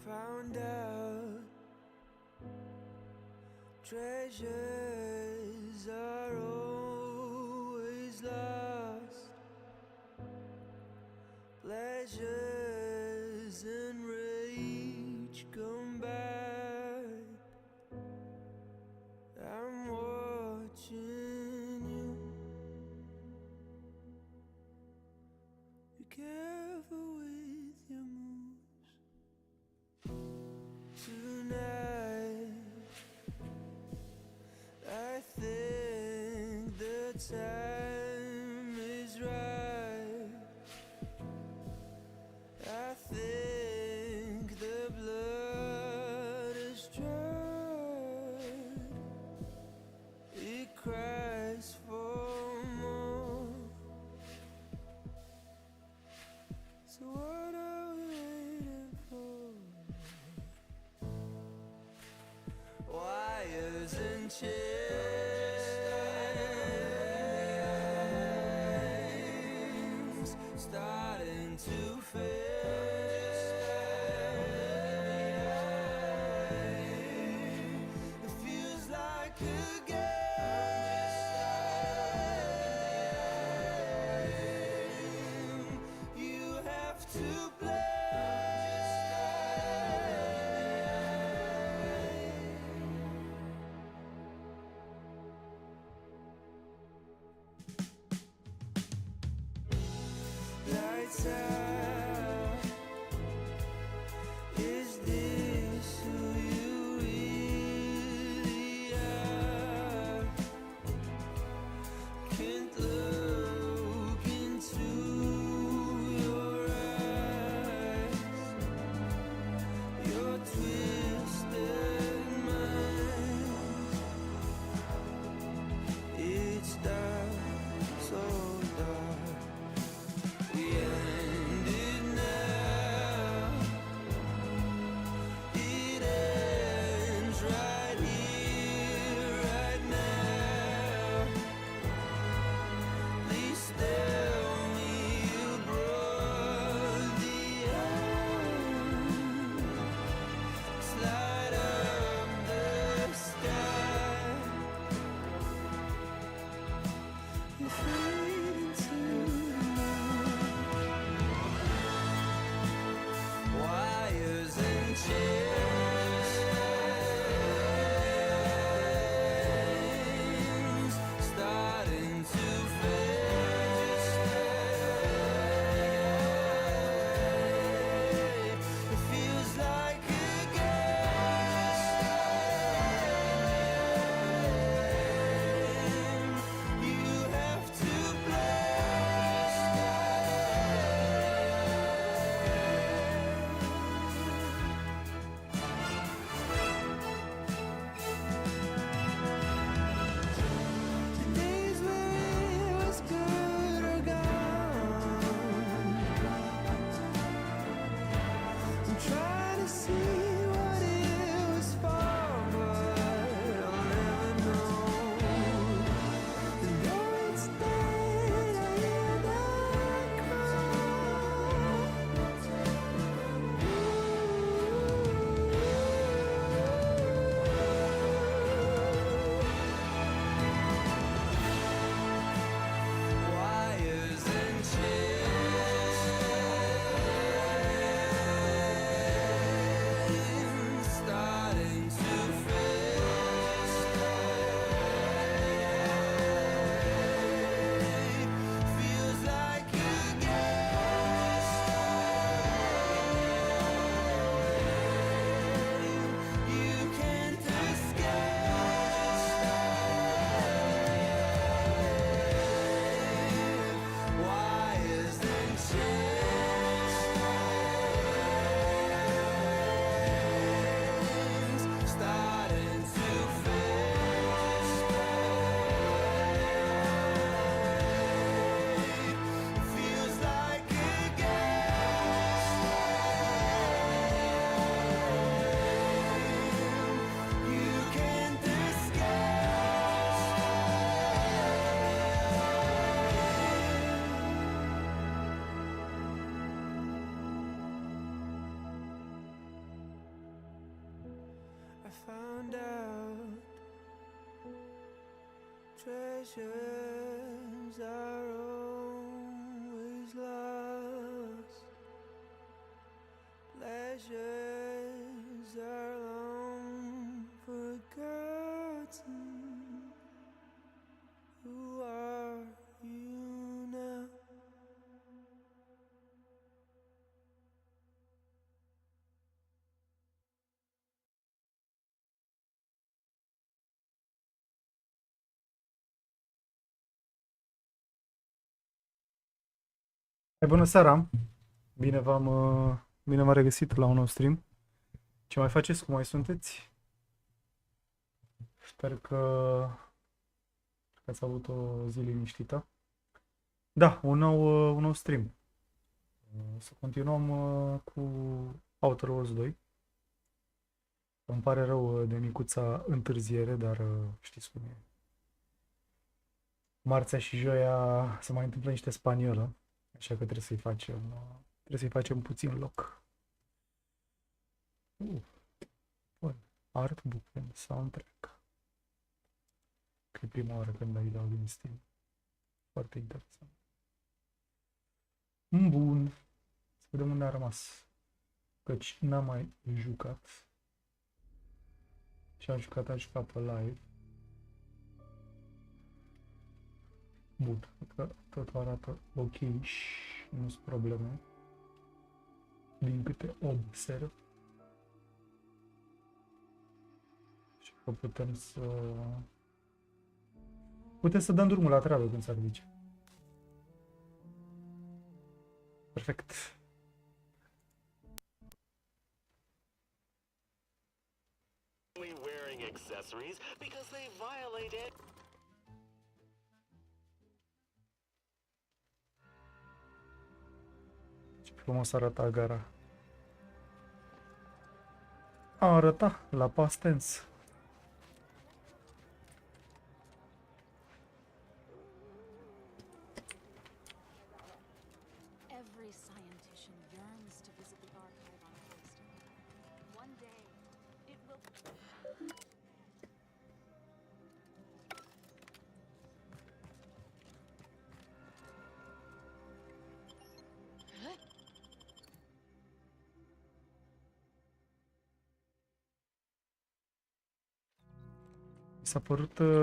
found out treasures are always lost, pleasures and rage come back. I'm watching you. Be careful with your moves tonight. I think the time is right. I think the blood is dried. It cries for more. So what are we waiting for? Wires and chains starting to fade. It feels like a game you have to play. Lights out. Is this who you really are? Can't look into your eyes. Your twisted mind. It's dark, so dark. We end found out treasures are always lost, pleasures are long forgotten. Who are you now? Bună seara! Bine v-am regăsit la un nou stream. Ce mai faceți? Cum mai sunteți? Sper că ați avut o zi liniștită. Da, un nou stream. Să continuăm cu Outer Worlds 2. Îmi pare rău de micuța întârziere, dar știți cum e. Marțea și joia se mai întâmplă niște spaniolă, așa că trebuie să-i facem puțin loc. Bun. Artbook and soundtrack. Că e prima oară când îi dau din Steam. Foarte interesant. Bun. Să vedem unde a rămas. Căci n-am mai jucat. Și am jucat pe live. Bun. Că totul arată ok și nu sunt probleme. Din câte observ. Și că putem să dăm drumul la treabă, când s-ar zice. Perfect. Wearing accessories because they violate it. Ce frumos arăta gara. Arăta la past tense. Every scientician yearns to visit the archive on Chestii. One day, it will...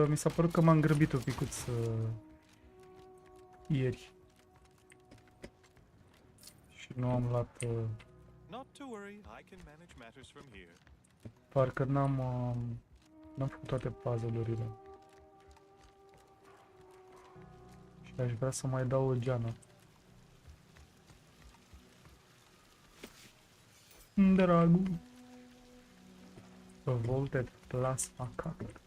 Mi s-a părut că m-am grăbit un picuț ieri. Și nu am luat... Not to worry, I can manage matters from here. Parcă n-am făcut toate puzzle-urile. Și aș vrea să mai dau o geană. Dragul. Volted plasma card.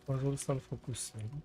Puzzle să-l focusăm.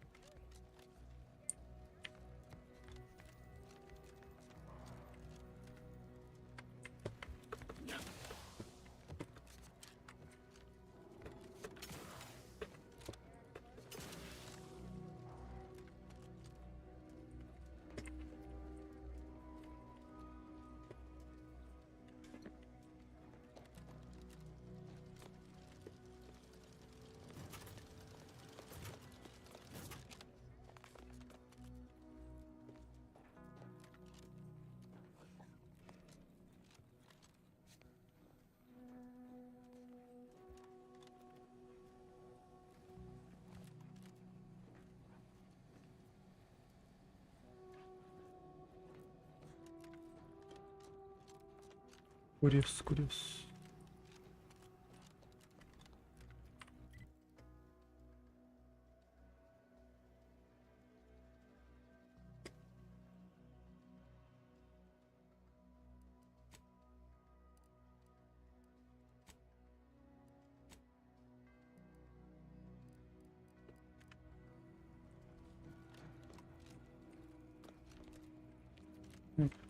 Curios, curios.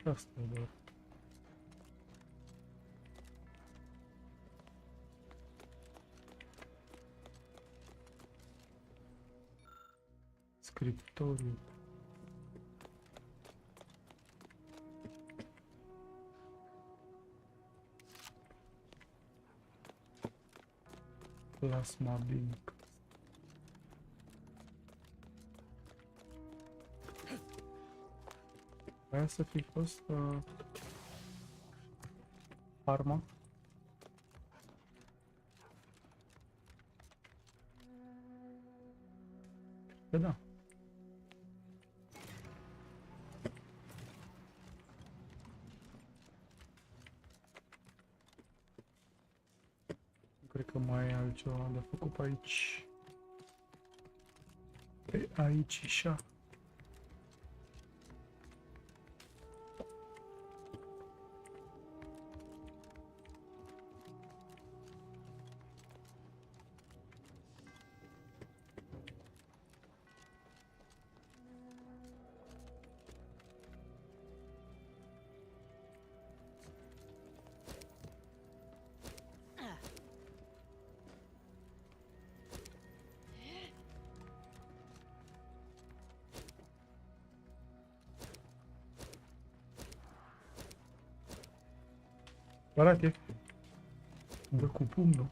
Asta e doar. Scriptoriu. Plasma Bink. Aia să fi fost arma. Că da. Cred că mai e altceva de făcut pe aici. Pe aici așa. Arate. Dă cu pumnul.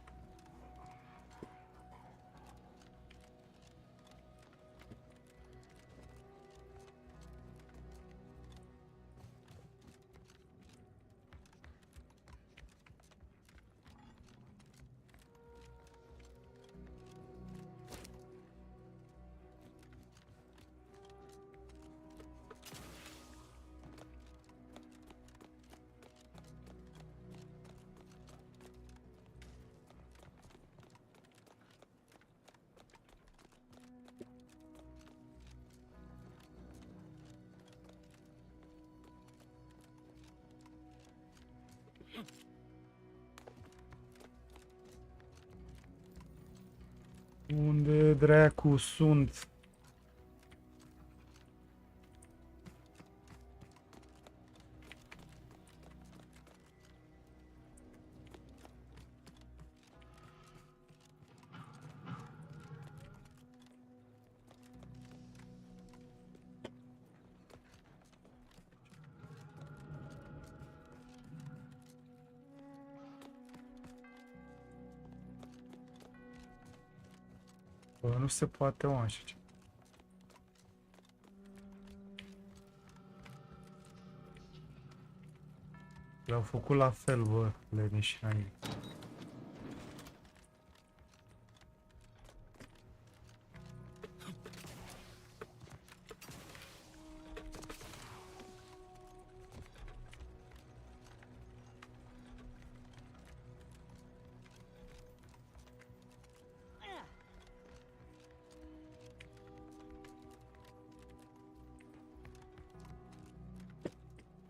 Unde dracu sunt? Bă, nu se poate, mă, așa ceva. Le-au făcut la fel, bă, leneșanii.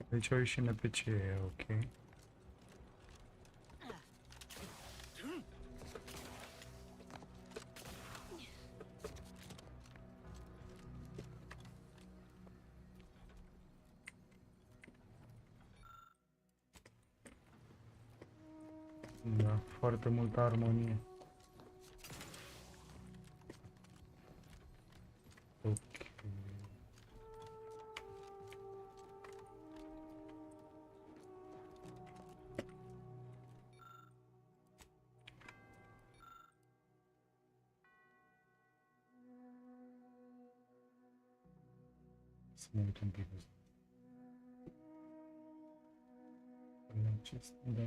Deci au ieșit NPC, ok. Da, foarte multă armonie. Ok. Să mă uit un pic. Chestii, da.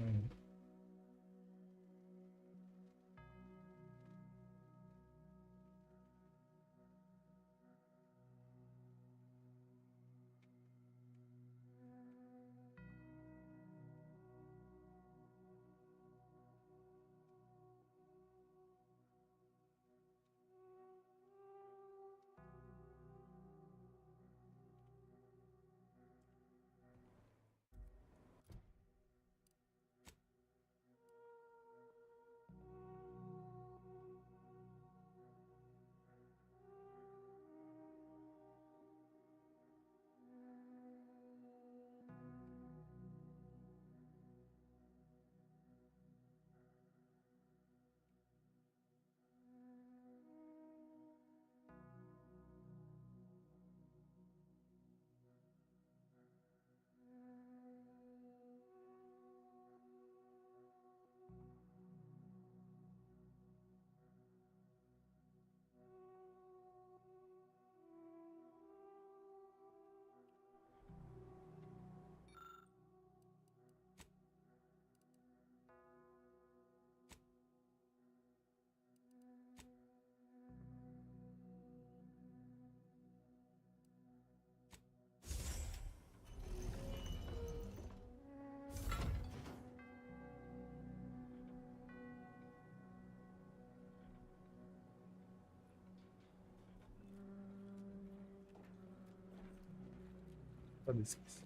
S-a deschis.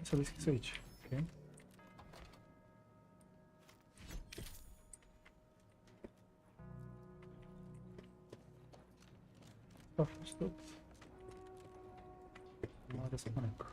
S-a deschis aici. Ok. A fost tot. Mare spănecă.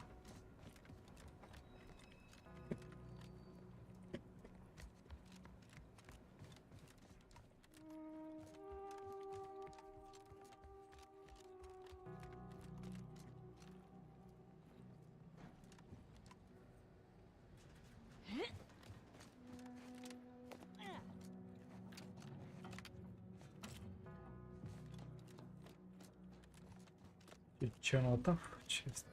Ce nota? Ce este?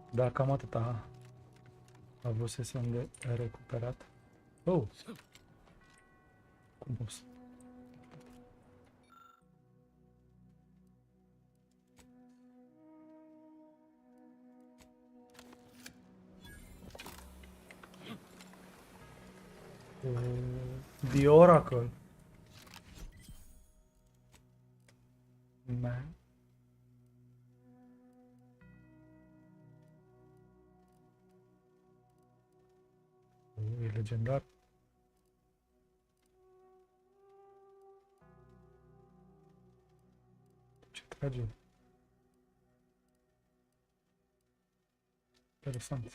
Da, cam atâta avusesem de recuperat. Oh! Cum poți? The Oracle. Man. E legendar. Ce trage? Interesant.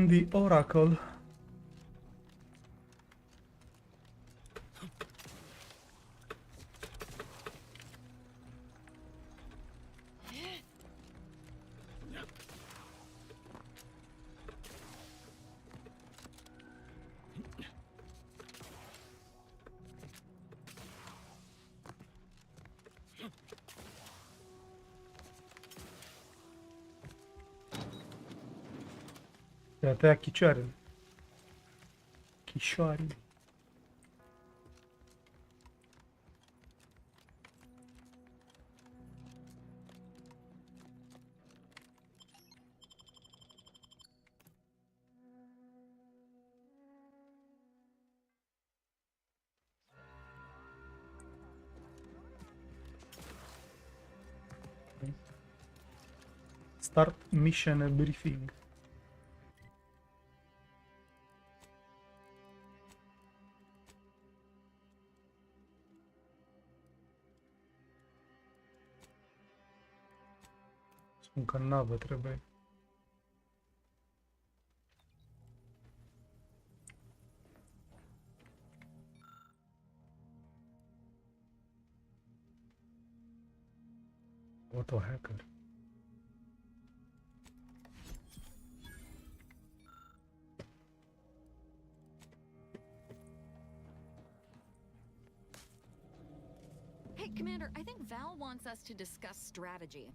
The Oracle. Te-a tăiat chicioarele. Chișoare. Start mission briefing. Spun că navă trebuie. What a hacker. Hey, Commander, I think Val wants us to discuss strategy.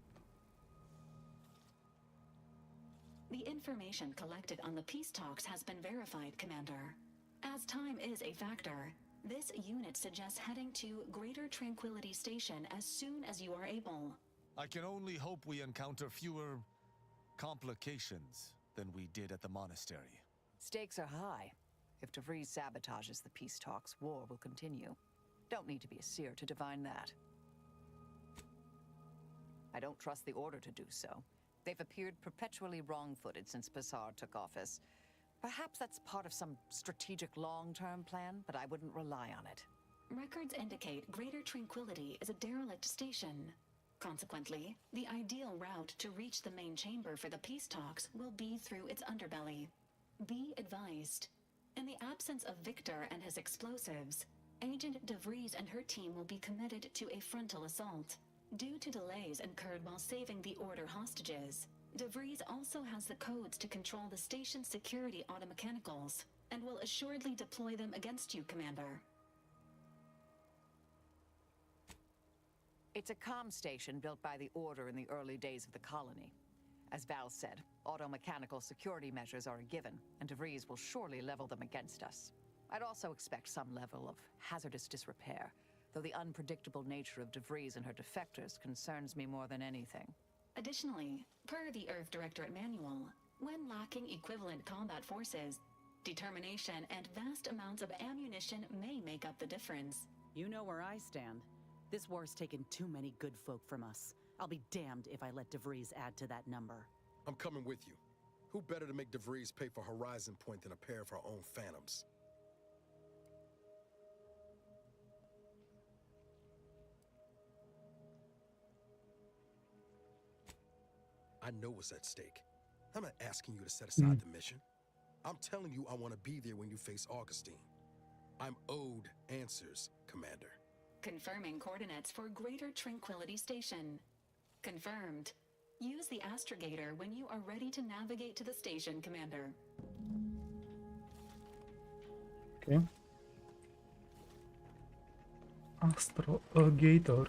The information collected on the peace talks has been verified, Commander. As time is a factor, this unit suggests heading to Greater Tranquility Station as soon as you are able. I can only hope we encounter fewer complications than we did at the monastery. Stakes are high. If DeVries sabotages the peace talks, war will continue. Don't need to be a seer to divine that. I don't trust the Order to do so. They've appeared perpetually wrong-footed since Bassar took office. Perhaps that's part of some strategic long-term plan, but I wouldn't rely on it. Records indicate Greater Tranquility is a derelict station. Consequently, the ideal route to reach the main chamber for the peace talks will be through its underbelly. Be advised. In the absence of Victor and his explosives, Agent DeVries and her team will be committed to a frontal assault. Due to delays incurred while saving the Order hostages, DeVries also has the codes to control the station's security automechanicals, and will assuredly deploy them against you, Commander. It's a comm station built by the Order in the early days of the colony. As Val said, auto-mechanical security measures are a given, and DeVries will surely level them against us. I'd also expect some level of hazardous disrepair, though the unpredictable nature of DeVries and her defectors concerns me more than anything. Additionally, per the Earth Directorate Manual, when lacking equivalent combat forces, determination and vast amounts of ammunition may make up the difference. You know where I stand. This war's taken too many good folk from us. I'll be damned if I let DeVries add to that number. I'm coming with you. Who better to make DeVries pay for Horizon Point than a pair of her own phantoms? I know what's at stake. I'm not asking you to set aside the mission. I'm telling you I want to be there when you face Augustine. I'm owed answers, Commander. Confirming coordinates for Greater Tranquility Station. Confirmed. Use the astrogator when you are ready to navigate to the station, Commander. Ok. Astrogator.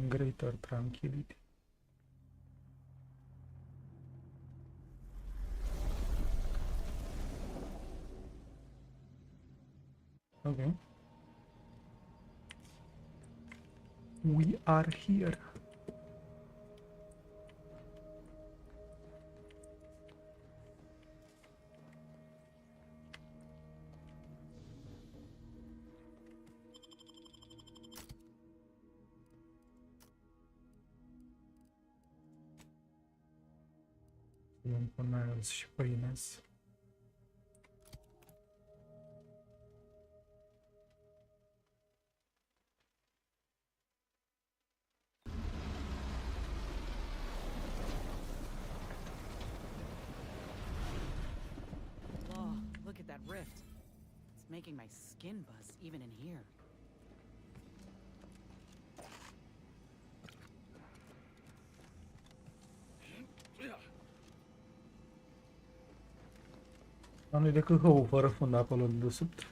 Greater Tranquility. Okay. We are here. Luăm pe Niles și pe Ines. Whoa, look at that rift. It's making my skin buzz even in here. Nu-i decât hău fără fund acolo de desubt.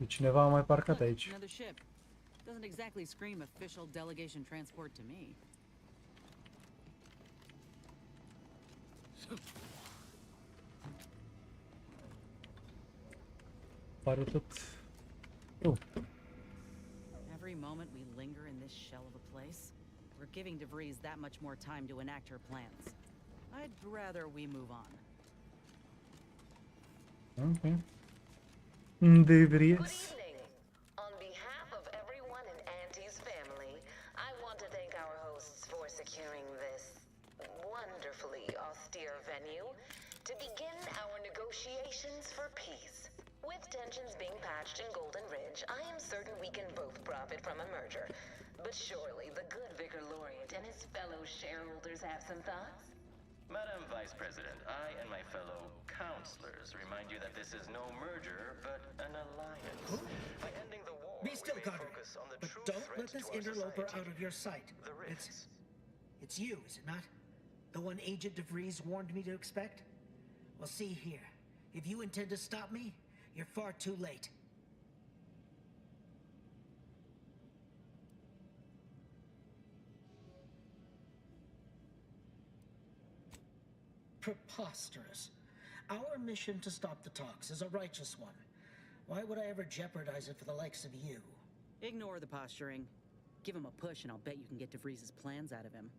Cineva a mai parcat aici. Another ship. Doesn't exactly scream official delegation transport to me. Pare tot... Oh. Every moment we linger in this shell of a place, we're giving DeVries that much more time to enact her plans. I'd rather we move on. Okay. Good DeVries. evening. On behalf of everyone in Auntie's family, I want to thank our hosts for securing this wonderfully austere venue to begin our negotiations for peace. With tensions being patched in Golden Ridge, I am certain we can both profit from a merger. But surely the good Vicar Laureate and his fellow shareholders have some thoughts? Madam Vice President, I and my fellow counselors remind you that this is no merger, but an alliance. By ending the war, Be still, we may Carter. focus on the But true don't threat let this to our interloper society, out of your sight. the risks. It's you, is it not? The one Agent DeVries warned me to expect? Well, see here. If you intend to stop me, you're far too late. Preposterous. Our mission to stop the talks is a righteous one. Why would I ever jeopardize it for the likes of you? Ignore the posturing. Give him a push and I'll bet you can get DeVries' plans out of him.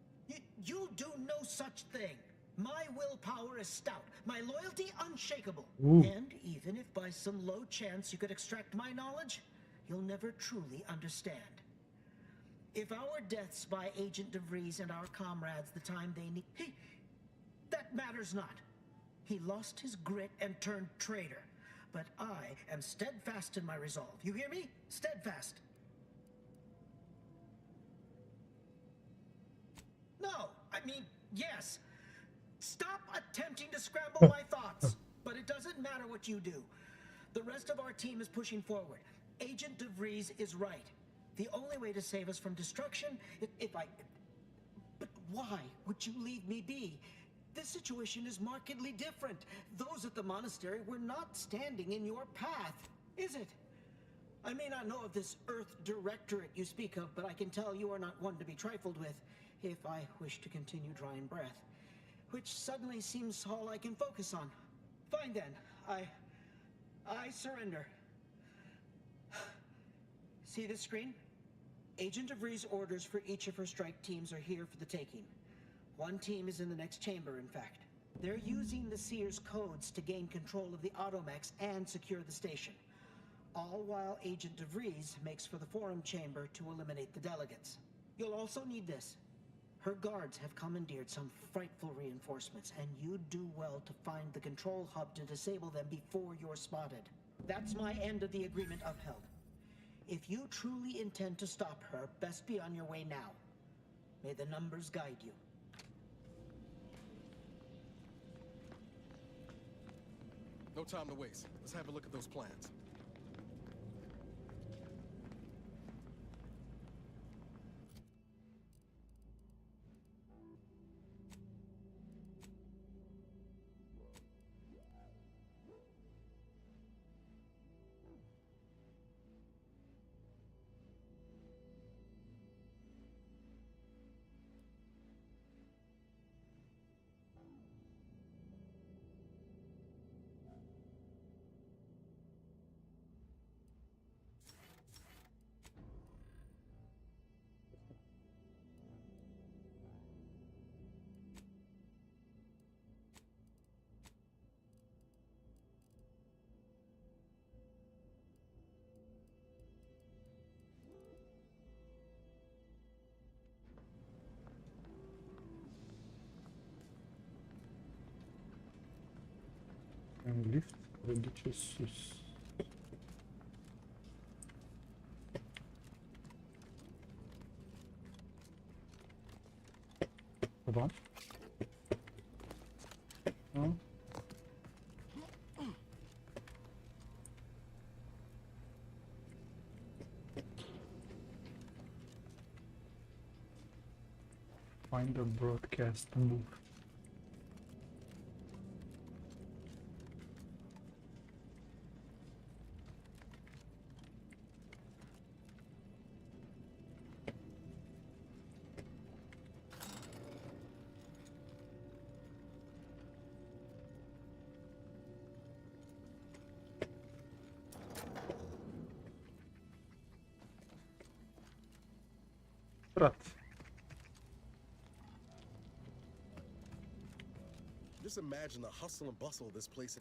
You'll do no such thing. My willpower is stout, my loyalty unshakable. Ooh. And even if by some low chance you could extract my knowledge, you'll never truly understand. If our deaths by Agent DeVries and our comrades the time they need... that matters not. He lost his grit and turned traitor. But I am steadfast in my resolve. You hear me? Steadfast. No, I mean, yes. Stop attempting to scramble my thoughts. But it doesn't matter what you do. The rest of our team is pushing forward. Agent DeVries is right. The only way to save us from destruction is if I... But why would you leave me be? This situation is markedly different. Those at the monastery were not standing in your path, is it? I may not know of this Earth Directorate you speak of, but I can tell you are not one to be trifled with, if I wish to continue drawing breath. Which suddenly seems all I can focus on. Fine then, I surrender. See this screen? Agent DeVries' orders for each of her strike teams are here for the taking. One team is in the next chamber, in fact. They're using the Seer's codes to gain control of the automechs and secure the station. All while Agent DeVries makes for the forum chamber to eliminate the delegates. You'll also need this. Her guards have commandeered some frightful reinforcements, and you'd do well to find the control hub to disable them before you're spotted. That's my end of the agreement upheld. If you truly intend to stop her, best be on your way now. May the numbers guide you. No time to waste. Let's have a look at those plans. Un lift care duce sus. Opa. Nu? Find the broadcast move. Just imagine the hustle and bustle of this place.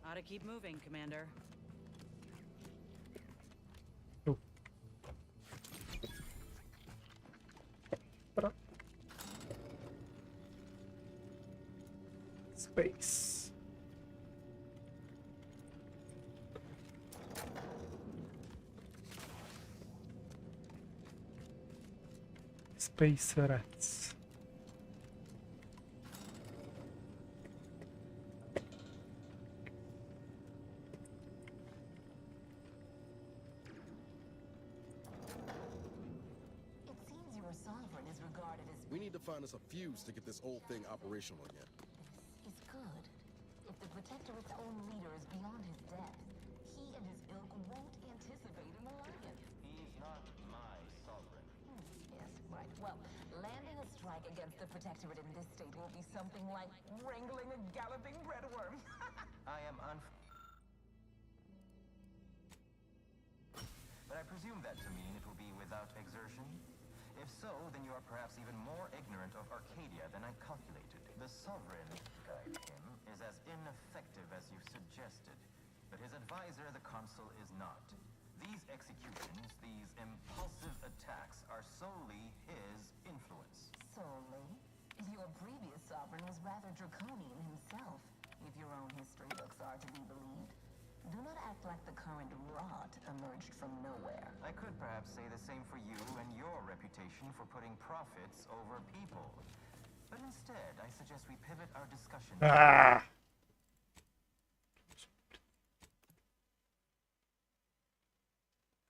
Ought to keep moving, Commander. Space. Space rats. It seems your sovereign is regarded as... We need to find us a fuse to get this whole thing operational again. This is good. If the Protectorate's own leader is beyond his depth, he and his ilk won't anticipate an alliance. He's not my sovereign. Yes, right. Well, landing a strike against the Protectorate in this state will be something like wrangling a galloping breadworm. I am But I presume that to mean it will be without exertion? If so, then you are perhaps even more ignorant of Arcadia than I calculated. The Sovereign, guide him, is as ineffective as you've suggested. But his advisor, the Consul, is not. These executions, these impulsive attacks, are solely his influence. Solely? Your previous sovereign was rather draconian himself, if your own history books are to be believed. Do not act like the current rot emerged from nowhere. I could perhaps say the same for you and your reputation for putting profits over people. But instead, I suggest we pivot our discussion.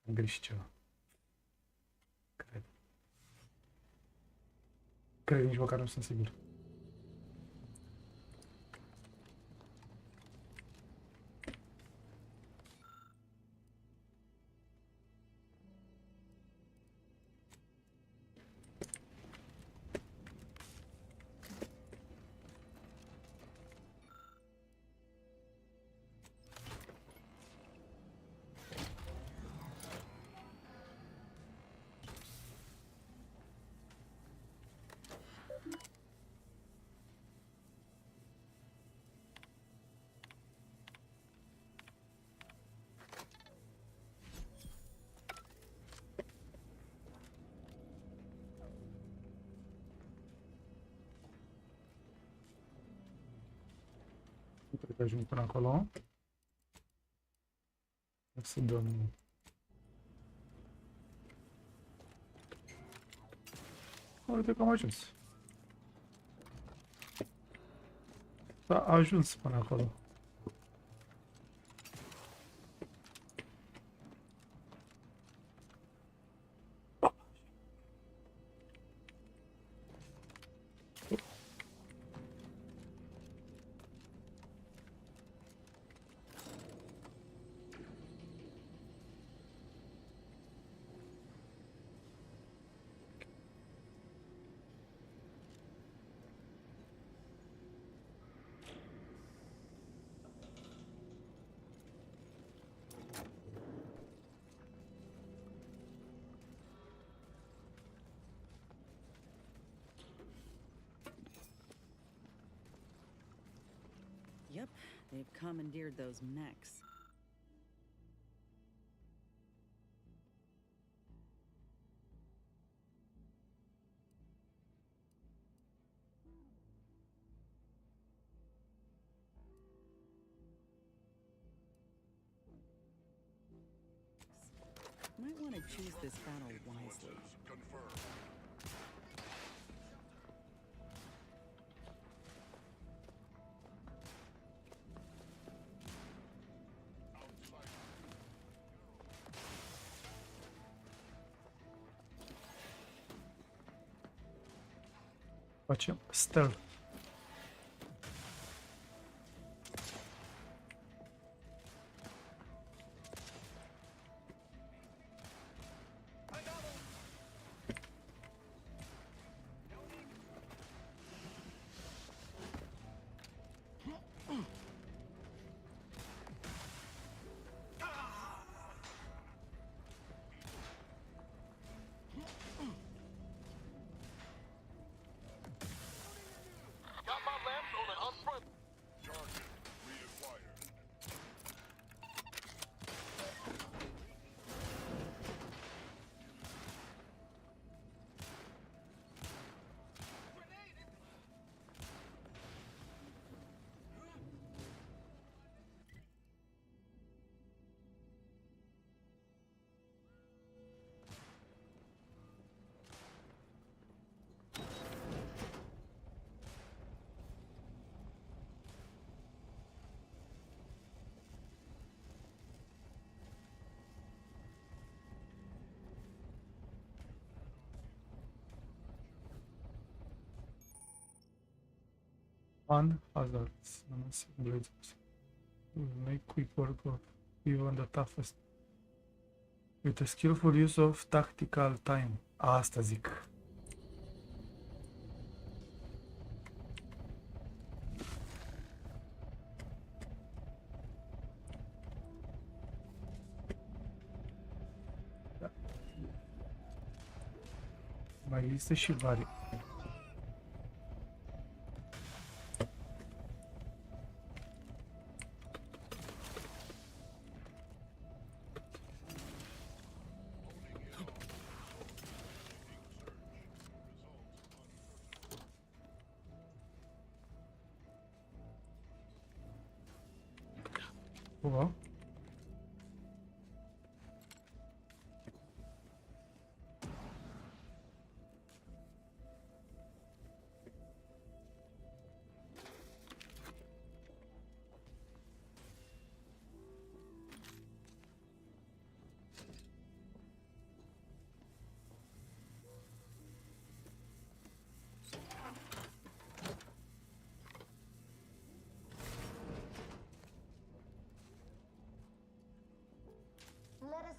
Am greșit ceva. Cred. Cred, nici măcar nu sunt sigur. Nu cred că ajung până acolo. Să dăm... Uite că am ajuns. S-a ajuns până acolo. Yep, they've commandeered those mechs. Might want to choose this battle wisely. Facem stealth. One hazards. Blades will make quick work of even the toughest. With a skillful use of tactical time. Asta zic. Da. Mai există și vari. Cumva.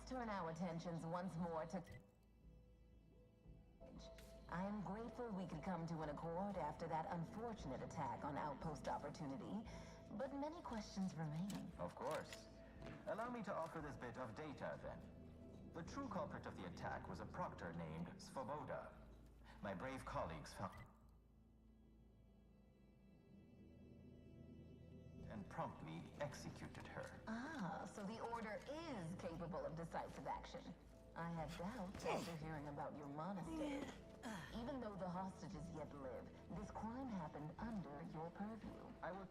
turn our attentions once more to... I am grateful we could come to an accord after that unfortunate attack on Outpost Opportunity, but many questions remain. Of course. Allow me to offer this bit of data, then. The true culprit of the attack was a proctor named Svoboda. My brave colleagues found... and promptly executed her. Ah, so the Order is capable of decisive action. I had doubts after hearing about your monastery. Even though the hostages yet live, this crime happened under your purview. I would...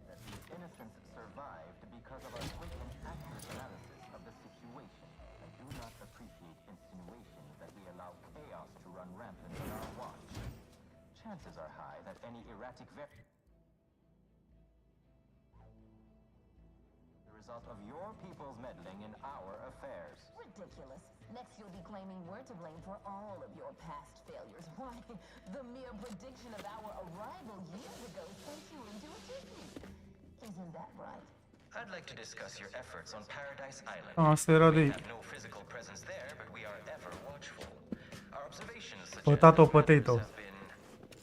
that these innocents survived because of our quick and accurate analysis of the situation. I do not appreciate insinuations that we allow chaos to run rampant on our watch. Chances are high that any erratic the result of your people's meddling in our affairs. Ridiculous. Next you'll be claiming we're to blame for all of your past failures. Why, the mere prediction of our arrival years ago sent you into a tizzy. Isn't that right? I'd like to discuss your efforts on Paradise Island. Asta era de We aici. have no physical presence there, but we are ever watchful. Our observations suggest Potato, that matters potato. have been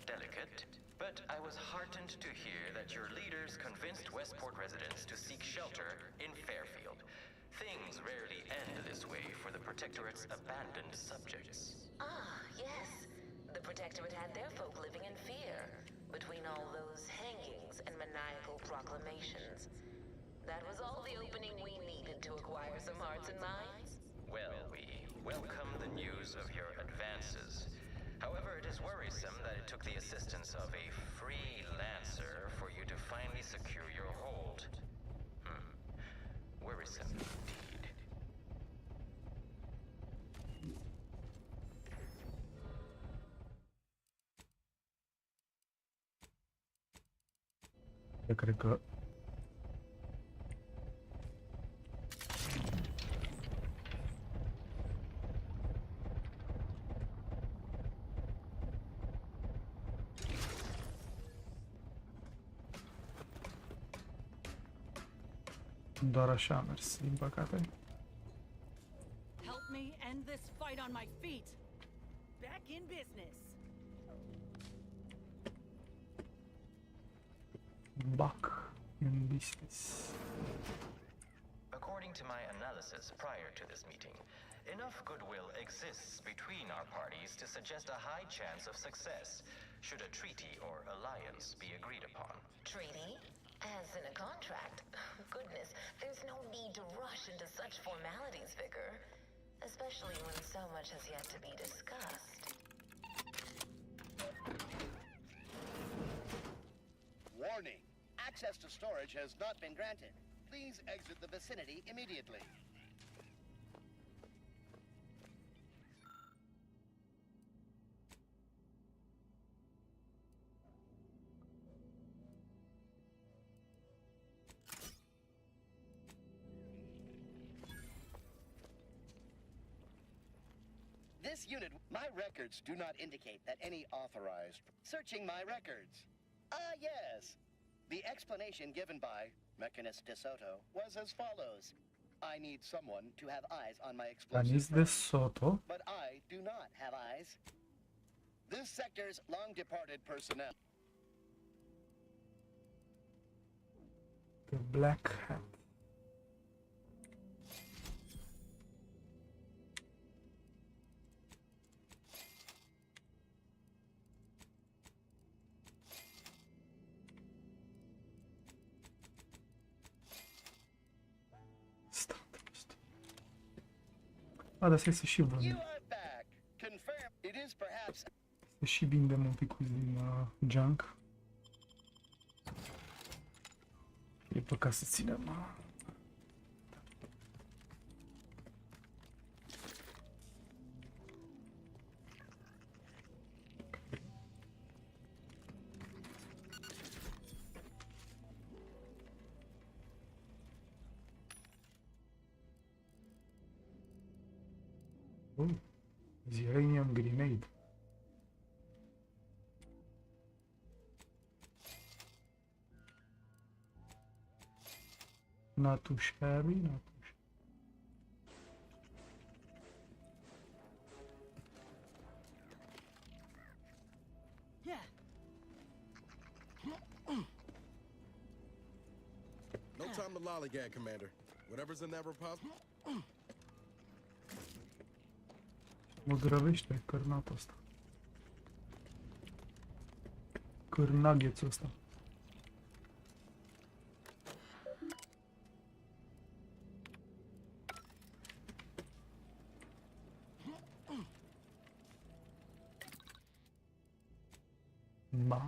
delicate, but I was heartened to hear that your leaders convinced Westport residents to seek shelter in Fairfield. Things rarely end this way for the Protectorate's abandoned subjects. Ah, yes. The Protectorate had their folk living in fear between all those hangings and maniacal proclamations. That was all the opening we needed to acquire some hearts and minds. Well, we welcome the news of your advances. However, it is worrisome that it took the assistance of a freelancer for you to finally secure your hold. Worrisome indeed. Eu cred că doar așa a mers, din păcate. Help me end this fight on my feet. Back in business. Back in business. According to my analysis prior to this meeting, enough goodwill exists between our parties to suggest a high chance of success, should a treaty or alliance be agreed upon. Treaty? As in a contract? Goodness, there's no need to rush into such formalities, Vicar. Especially when so much has yet to be discussed. Warning. Access to storage has not been granted. Please exit the vicinity immediately. This unit, my records do not indicate that any authorized... Searching my records. Ah, yes. The explanation given by Mechanist DeSoto was as follows. I need someone to have eyes on my explosive Canis de drones, Soto. but I do not have eyes. This sector's long-departed personnel... The Black Hat. A, dar să și You vând. are back. Confirm. It is perhaps... Să și vindem un pic din junk. E păcat să ținem. Uranium grenade. Not too shabby, not too shabby. No time to lollygag, Commander. Whatever's in that repository. Mă grăbește cărnatul ăsta. Cărnaghețul ăsta. Nice.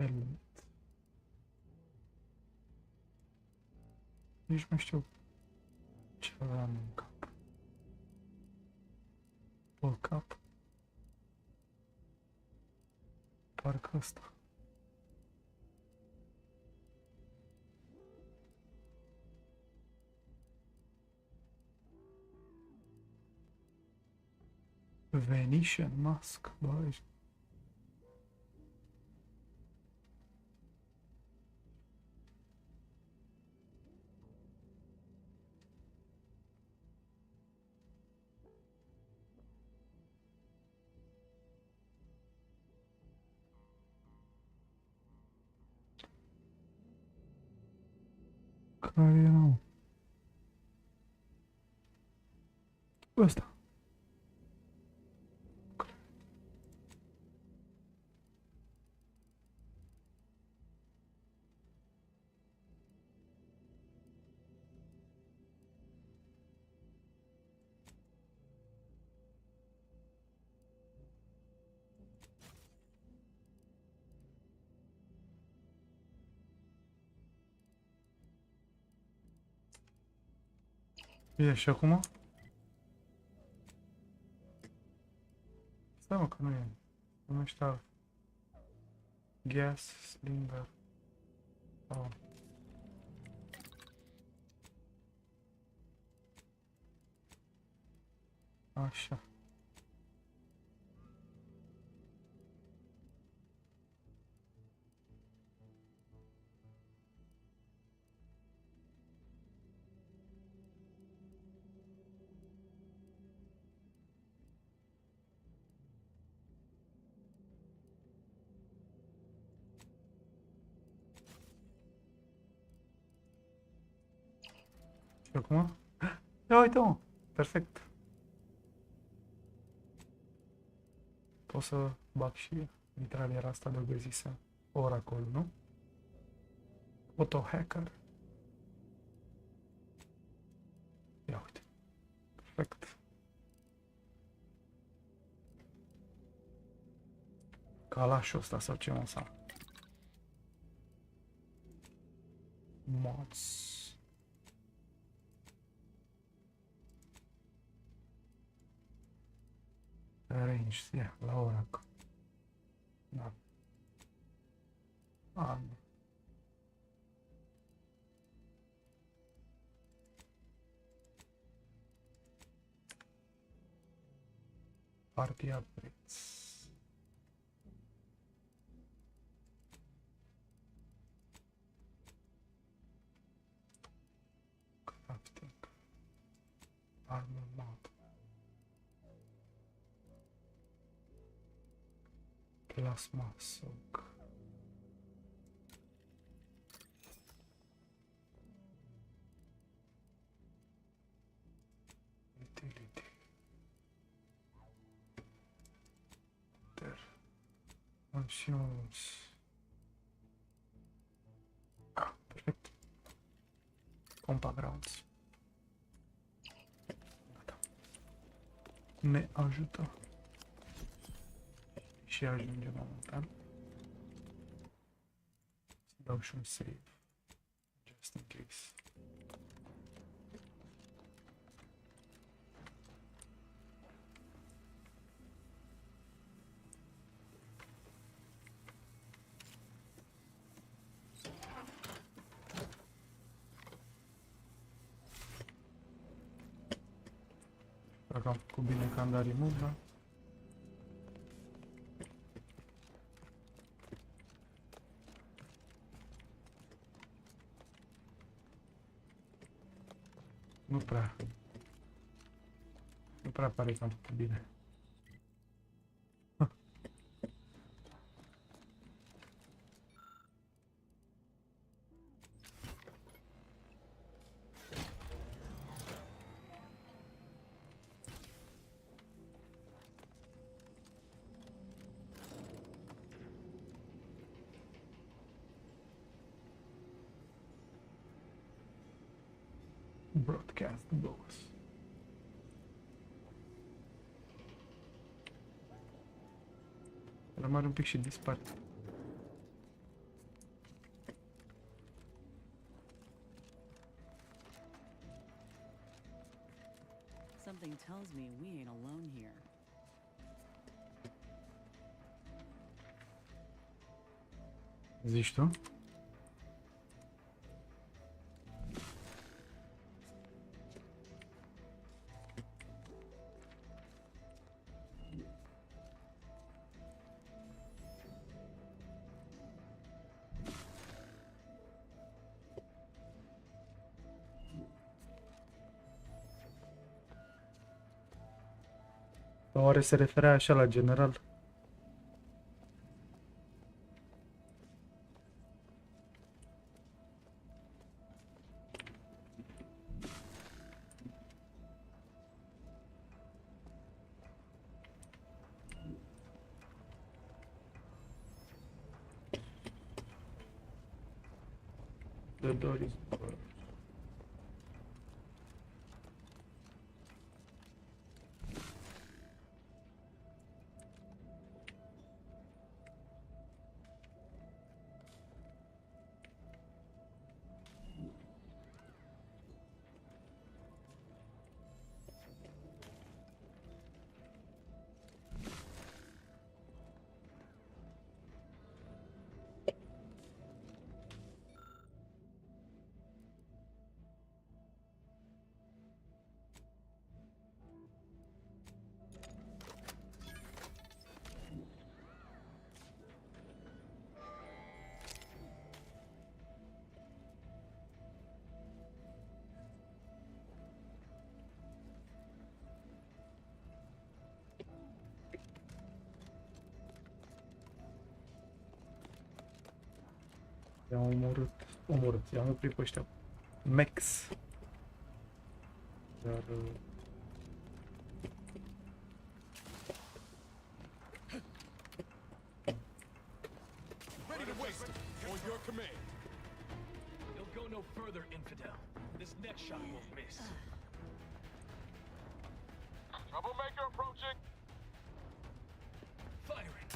Element. Nici nu știu ce aveam în cap. O cap. Parcă ăsta. Venetian mask, băi. Care erau? Ăsta. E și acum? Stai mă că nu e. Numește alt. Gas cylinder. Oh. Așa. Și acum? Ia uite mă! Perfect! Pot să bag și mitraliera asta de găsise Oracle, nu? Auto-hacker. Ia uite. Perfect. Calașul ăsta sau ce mă sa? Mods. Range, ia, la Oracle. Da. An. Party upgrades. Crafting. Armor mod. Plasma soak. Utility. There. Functions. Ah, perfect. Compa grounds. Gata. ne ajută. Și ajungem momentan. Dau și un save. Just in case. Dacă am făcut bine că am dat remove, da? Nu prea pare că am făcut bine. Broadcast box. Rămare un pic și dispar. Something tells me we ain't alone here. Zici tu? Oare se referea așa la general? The door is barred. I-am omorât, i-am oprit pe ăștia. Max. Dar... Ready to waste it. On your command. You'll go no further, infidel. This next shot won't miss. Troublemaker approaching. Firing.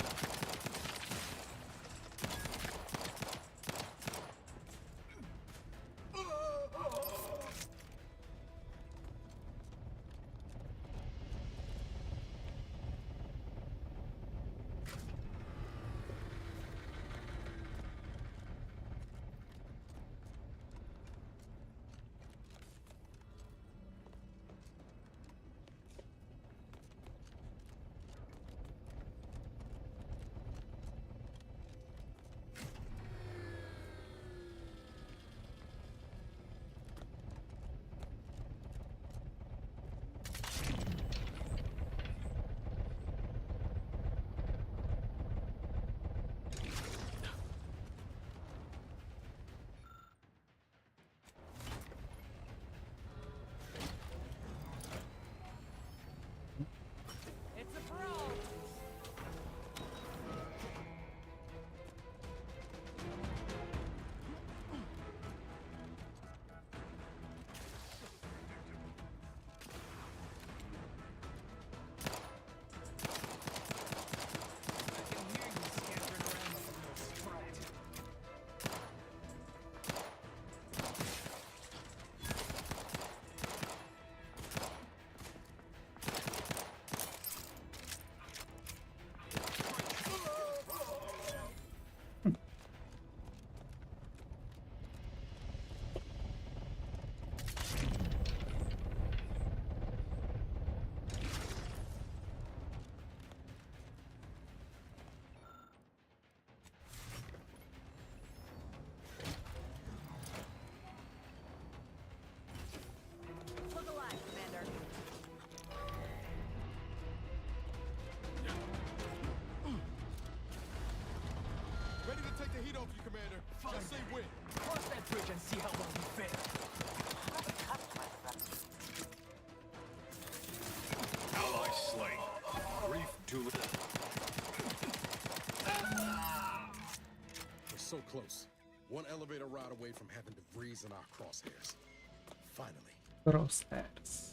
help you, Commander. Fine. Just say when. Cross that bridge and see how well we fare. Ally slain. Brief duel. We're so close. One elevator ride away from having DeVries in our crosshairs. Finally. Crosshairs.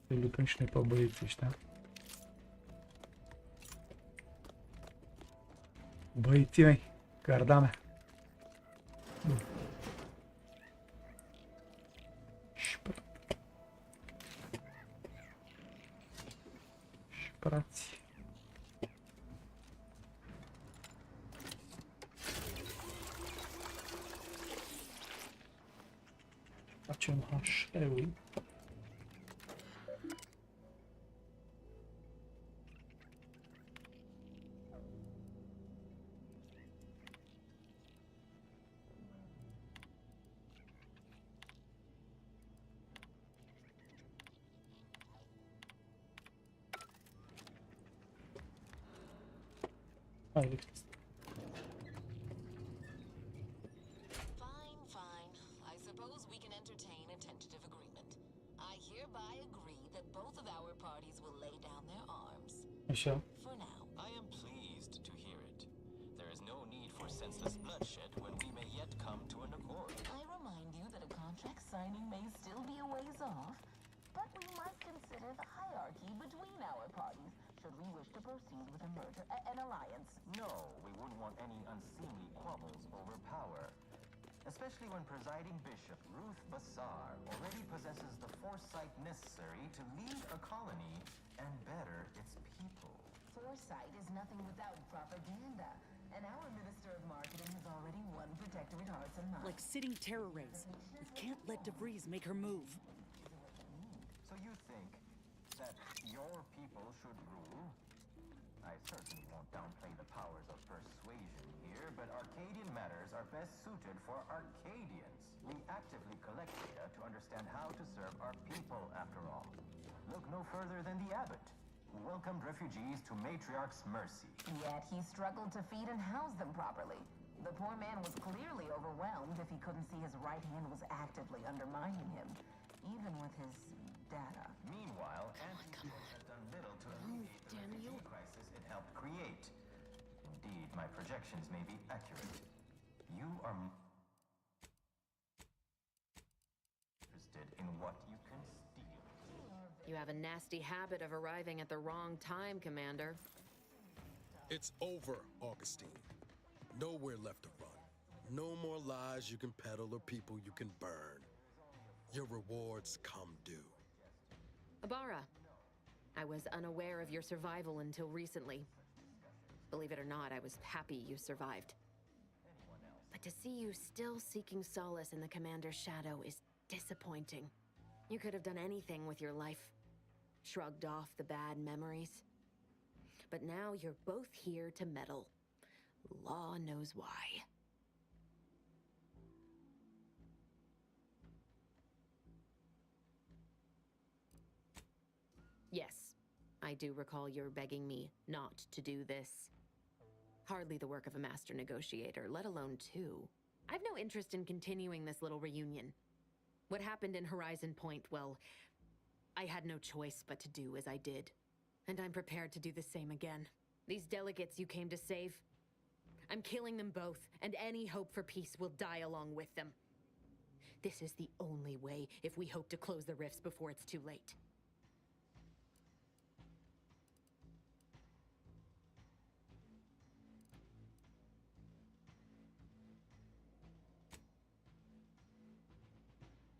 Îi lupăm și noi pe băieții ăștia. Băieții mei, garda mea. Șpărați. Facem hașeul. Hai, Fine. I suppose we can entertain a tentative agreement. I hereby agree that both of our parties will lay down their arms. Așa. For now. I am pleased to hear it. There is no need for senseless bloodshed when we may yet come to an accord. I remind you that a contract signing may still be a ways off, but we must consider the hierarchy between our parties should we wish to proceed with a merger, an alliance. No, we wouldn't want any unseemly quabbles over power. Especially when presiding bishop Ruth Bassar already possesses the foresight necessary to lead a colony and better its people. Foresight is nothing without propaganda, and our Minister of Marketing has already won Protectorate hearts and minds. Like sitting terror rays. We can't let DeVries make her move. So you think that your people should rule? I certainly won't downplay the powers of persuasion here, but Arcadian matters are best suited for Arcadians. We actively collect data to understand how to serve our people, after all. Look no further than the abbot, who welcomed refugees to Matriarch's mercy. Yet he struggled to feed and house them properly. The poor man was clearly overwhelmed if he couldn't see his right hand was actively undermining him, even with his data. Meanwhile, Anti's has done little to alleviate the refugee crisis it helped create. Indeed, my projections may be accurate. You are interested in what you can steal. You have a nasty habit of arriving at the wrong time, Commander. It's over, Augustine. Nowhere left to run. No more lies you can peddle or people you can burn. Your rewards come due. Ibarra, I was unaware of your survival until recently. Believe it or not, I was happy you survived. But to see you still seeking solace in the Commander's shadow is disappointing. You could have done anything with your life. Shrugged off the bad memories. But now you're both here to meddle. Law knows why. Yes, I do recall your begging me not to do this. Hardly the work of a master negotiator, let alone two. I've no interest in continuing this little reunion. What happened in Horizon Point, well, I had no choice but to do as I did. And I'm prepared to do the same again. These delegates you came to save, I'm killing them both, and any hope for peace will die along with them. This is the only way if we hope to close the rifts before it's too late.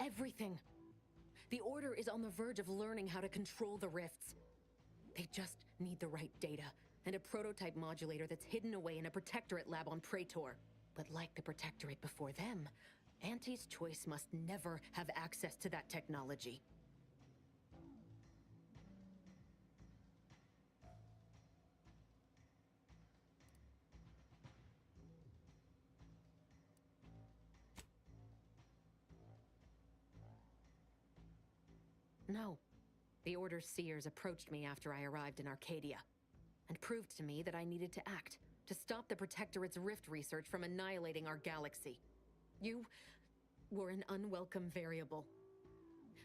Everything. The Order is on the verge of learning how to control the rifts. They just need the right data, and a prototype modulator that's hidden away in a Protectorate lab on Praetor. But like the Protectorate before them, Auntie's Choice must never have access to that technology. No. The Order's seers approached me after I arrived in Arcadia, and proved to me that I needed to act, to stop the Protectorate's rift research from annihilating our galaxy. You were an unwelcome variable.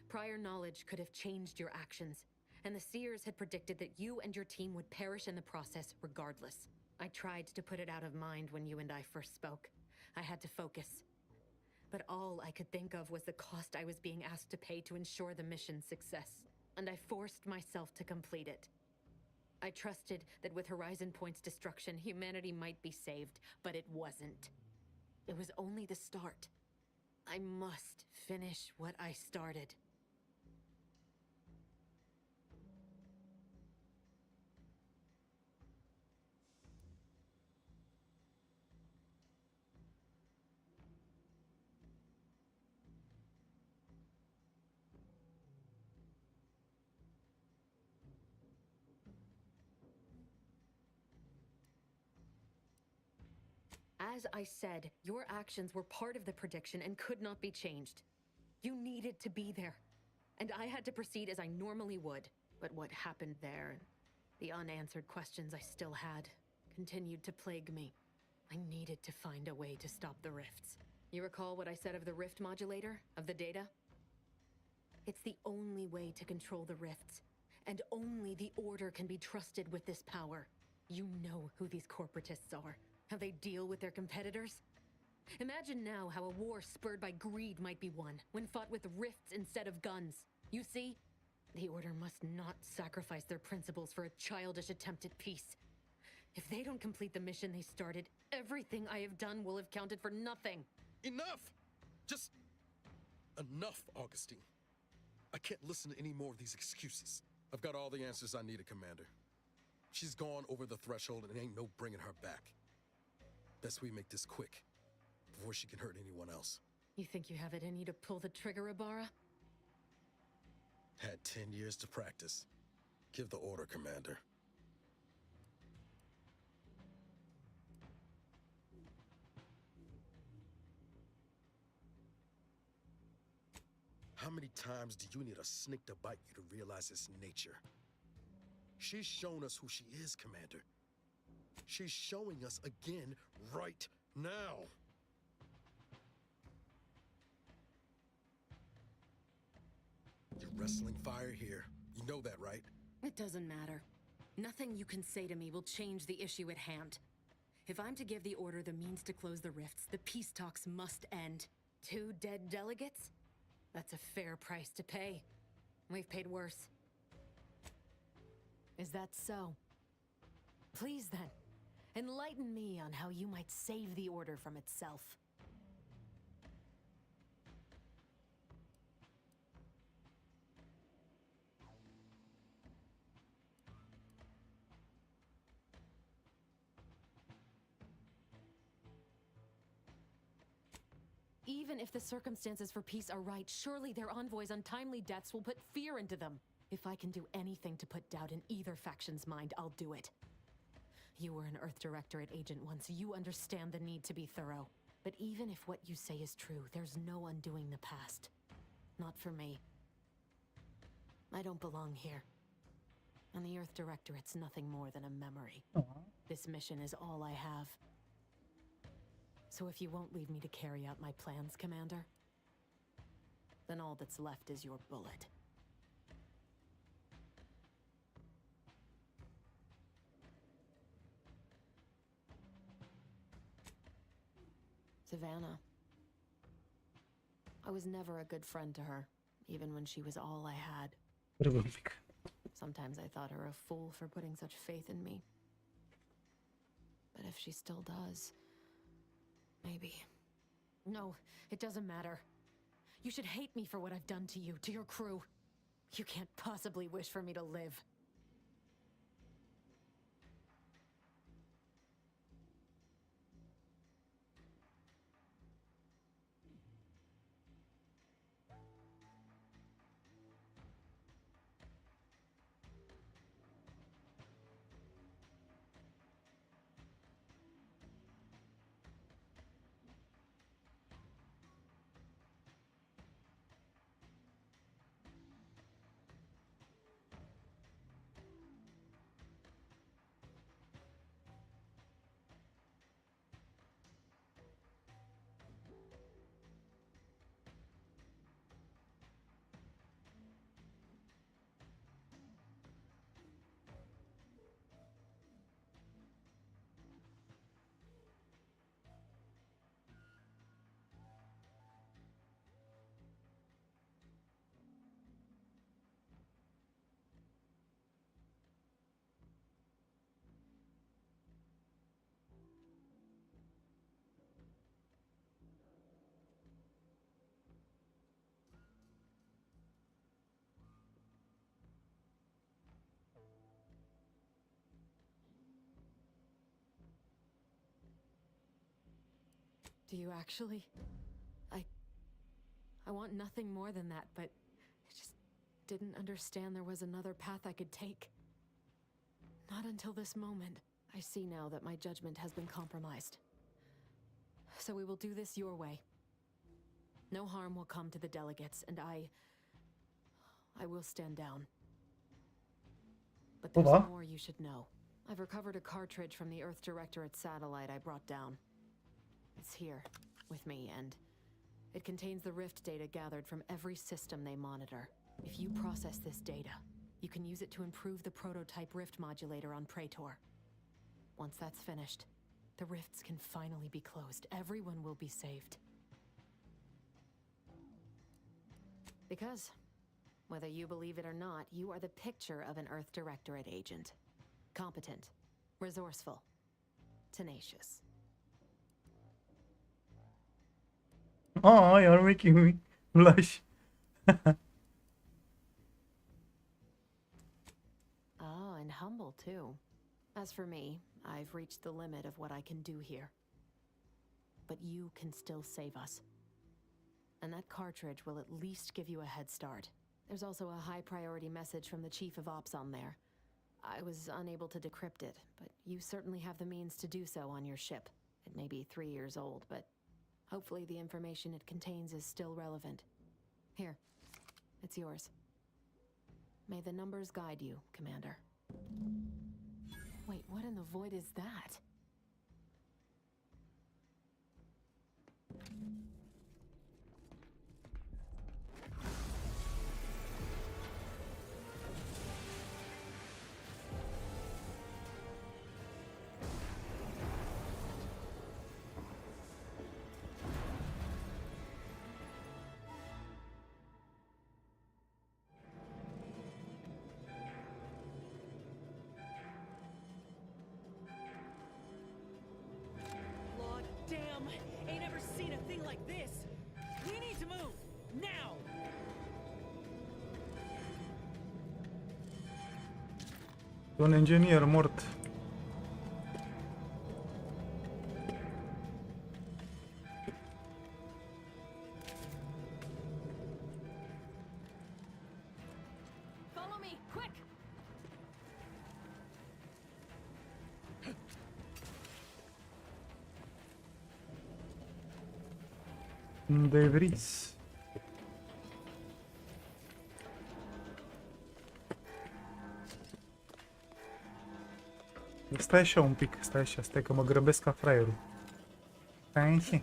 Prior knowledge could have changed your actions, and the seers had predicted that you and your team would perish in the process regardless. I tried to put it out of mind when you and I first spoke. I had to focus. But all I could think of was the cost I was being asked to pay to ensure the mission's success, and I forced myself to complete it. I trusted that with Horizon Point's destruction, humanity might be saved, but it wasn't. It was only the start. I must finish what I started. As I said, your actions were part of the prediction and could not be changed. You needed to be there, and I had to proceed as I normally would. But what happened there, and the unanswered questions I still had, continued to plague me. I needed to find a way to stop the rifts. You recall what I said of the rift modulator, of the data? It's the only way to control the rifts, and only the Order can be trusted with this power. You know who these corporatists are. How they deal with their competitors? Imagine now how a war spurred by greed might be won, when fought with rifts instead of guns. You see? The Order must not sacrifice their principles for a childish attempt at peace. If they don't complete the mission they started, everything I have done will have counted for nothing. Enough! Just enough, Augustine. I can't listen to any more of these excuses. I've got all the answers I needed, Commander. She's gone over the threshold and ain't no bringing her back. Best we make this quick, before she can hurt anyone else. You think you have it in you to pull the trigger, Ibarra? Had 10 years to practice. Give the order, Commander. How many times do you need a snake to bite you to realize its nature? She's shown us who she is, Commander. She's showing us again right now. You're wrestling fire here. You know that, right? It doesn't matter. Nothing you can say to me will change the issue at hand. If I'm to give the Order the means to close the rifts, the peace talks must end. 2 dead delegates? That's a fair price to pay. We've paid worse. Is that so? Please then, enlighten me on how you might save the Order from itself. Even if the circumstances for peace are right, surely their envoys' untimely deaths will put fear into them. If I can do anything to put doubt in either faction's mind, I'll do it. You were an Earth Directorate agent once. You understand the need to be thorough. But even if what you say is true, there's no undoing the past. Not for me. I don't belong here. And the Earth Directorate's nothing more than a memory. This mission is all I have. So if you won't leave me to carry out my plans, Commander, then all that's left is your bullet. Savannah. I was never a good friend to her, even when she was all I had. Sometimes I thought her a fool for putting such faith in me. But if she still does, maybe. No, it doesn't matter. You should hate me for what I've done to you, to your crew. You can't possibly wish for me to live. Do you actually? I want nothing more than that, but I just didn't understand there was another path I could take. Not until this moment. I see now that my judgment has been compromised. So we will do this your way. No harm will come to the delegates, and I will stand down. But there's more you should know. I've recovered a cartridge from the Earth Directorate satellite I brought down. It's here, with me, and it contains the rift data gathered from every system they monitor. If you process this data, you can use it to improve the prototype rift modulator on Praetor. Once that's finished, the rifts can finally be closed. Everyone will be saved. Because, whether you believe it or not, you are the picture of an Earth Directorate agent. Competent, resourceful, tenacious. Oh, you're making me blush. Oh, and humble too. As for me, I've reached the limit of what I can do here. But you can still save us. And that cartridge will at least give you a head start. There's also a high priority message from the Chief of Ops on there. I was unable to decrypt it, but you certainly have the means to do so on your ship. It may be 3 years old, but hopefully the information it contains is still relevant. Here, it's yours. May the numbers guide you, Commander. Wait, what in the void is that? Un ingenier mort. Follow me, quick! De Vries. Stai așa un pic, stai așa, stai că mă grăbesc ca fraierul. Stai așa.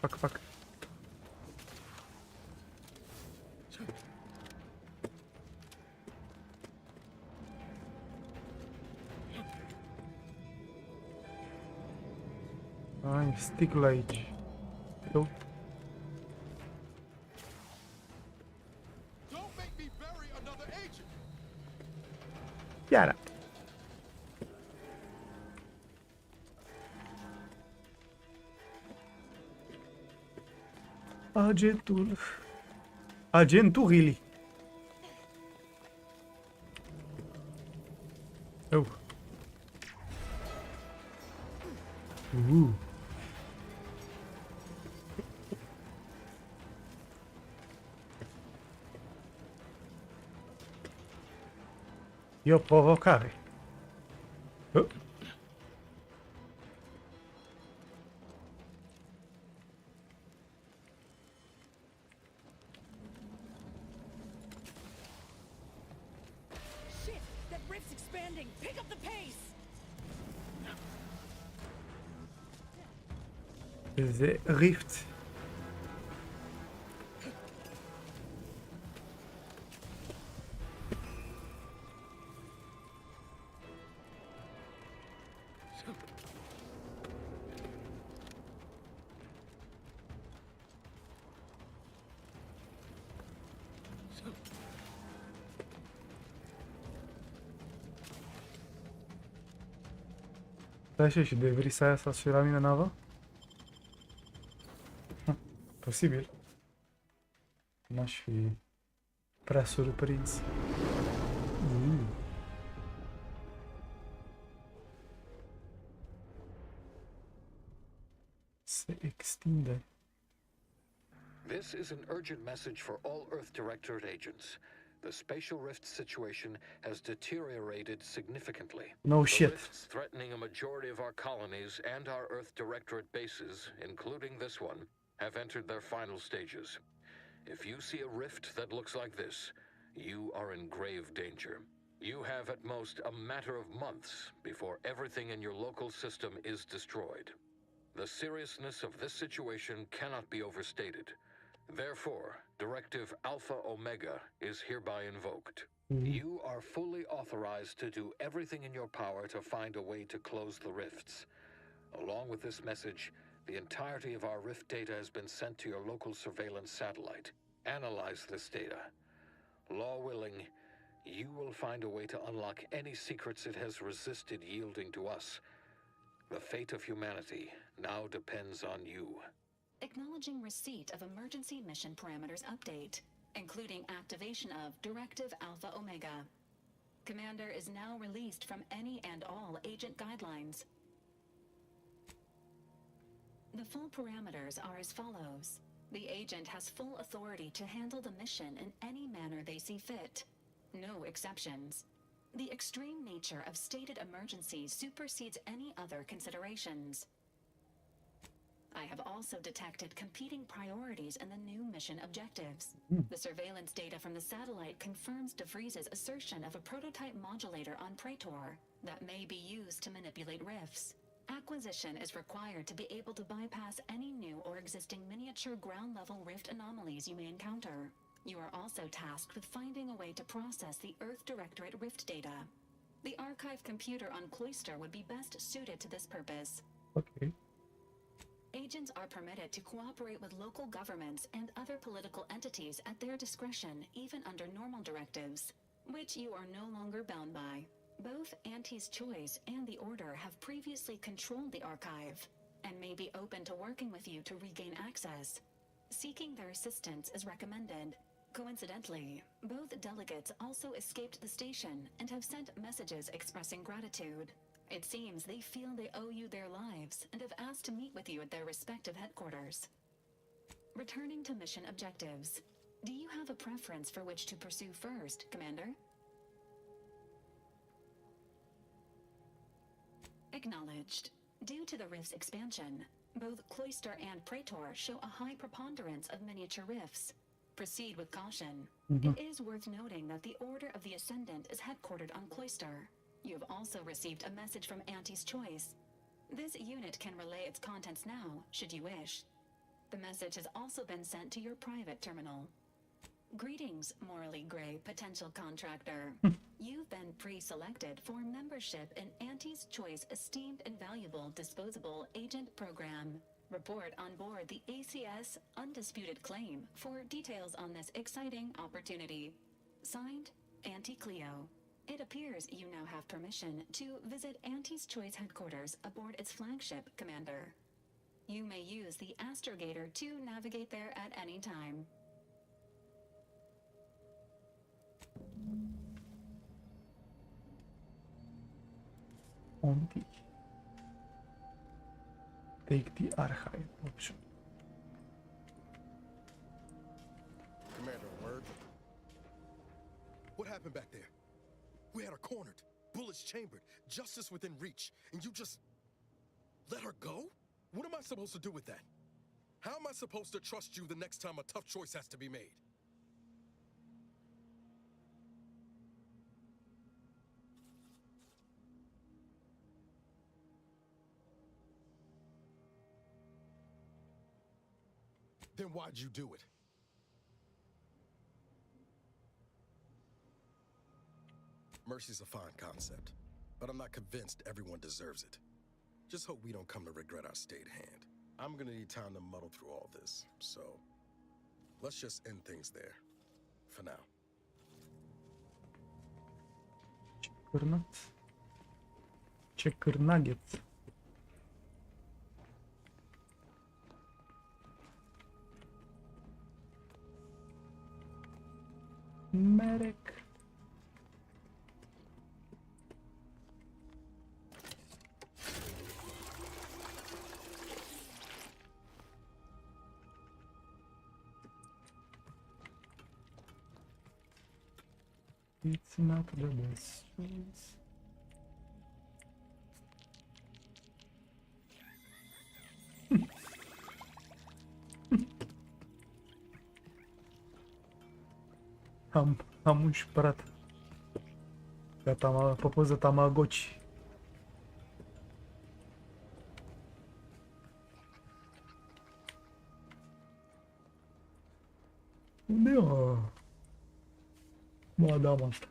Fac. Ai, sticlă aici. Eu. Iară. Agentul Hilly. Oh. E o provocare. Shit! That rift's expanding! Pick up the pace! The rift. Stai așa, și de vrei să aia să și la mine nava? Posibil. N-aș fi prea surprins. Se extinde. This is an urgent message for all Earth Directorate agents. The spatial rift situation has deteriorated significantly. No The shit. rifts threatening a majority of our colonies and our Earth Directorate bases, including this one, have entered their final stages. If you see a rift that looks like this, you are in grave danger. You have at most a matter of months before everything in your local system is destroyed. The seriousness of this situation cannot be overstated. Therefore, Directive Alpha Omega is hereby invoked. You are fully authorized to do everything in your power to find a way to close the rifts. Along with this message, the entirety of our rift data has been sent to your local surveillance satellite. Analyze this data. Law willing, you will find a way to unlock any secrets it has resisted yielding to us. The fate of humanity now depends on you. Acknowledging receipt of emergency mission parameters update, including activation of Directive Alpha Omega. Commander is now released from any and all agent guidelines. The full parameters are as follows. The agent has full authority to handle the mission in any manner they see fit. No exceptions. The extreme nature of stated emergencies supersedes any other considerations. I have also detected competing priorities in the new mission objectives. The surveillance data from the satellite confirms DeVries's assertion of a prototype modulator on Praetor that may be used to manipulate rifts. Acquisition is required to be able to bypass any new or existing miniature ground-level rift anomalies you may encounter. You are also tasked with finding a way to process the Earth Directorate rift data. The archive computer on Cloister would be best suited to this purpose. Okay. Agents are permitted to cooperate with local governments and other political entities at their discretion, even under normal directives, which you are no longer bound by. Both Auntie's Choice and the Order have previously controlled the archive, and may be open to working with you to regain access. Seeking their assistance is recommended. Coincidentally, both delegates also escaped the station and have sent messages expressing gratitude. It seems they feel they owe you their lives and have asked to meet with you at their respective headquarters. Returning to mission objectives. Do you have a preference for which to pursue first, Commander? Acknowledged. Due to the rift's expansion, both Cloister and Praetor show a high preponderance of miniature rifts. Proceed with caution. It is worth noting that the Order of the Ascendant is headquartered on Cloister. You have also received a message from Auntie's Choice. This unit can relay its contents now, should you wish. The message has also been sent to your private terminal. Greetings, morally gray potential contractor. You've been pre-selected for membership in Auntie's Choice Esteemed and Valuable Disposable Agent Program. Report on board the ACS Undisputed Claim for details on this exciting opportunity. Signed, Auntie Cleo. It appears you now have permission to visit Auntie's Choice headquarters aboard its flagship, Commander. You may use the astrogator to navigate there at any time. Auntie. Take the archive option. Commander, word. What happened back there? We had her cornered, bullets chambered, justice within reach, and you just let her go? What am I supposed to do with that? How am I supposed to trust you the next time a tough choice has to be made? Then why'd you do it? Mercy's a fine concept, but I'm not convinced everyone deserves it. Just hope we don't come to regret our stayed hand. I'm gonna need time to muddle through all this, so let's just end things there, for now. Chicken nuggets. Medic. It's not the best choice. Am un șumpărat. Gata, pe poză Tamagotchi. Unde e, madama asta?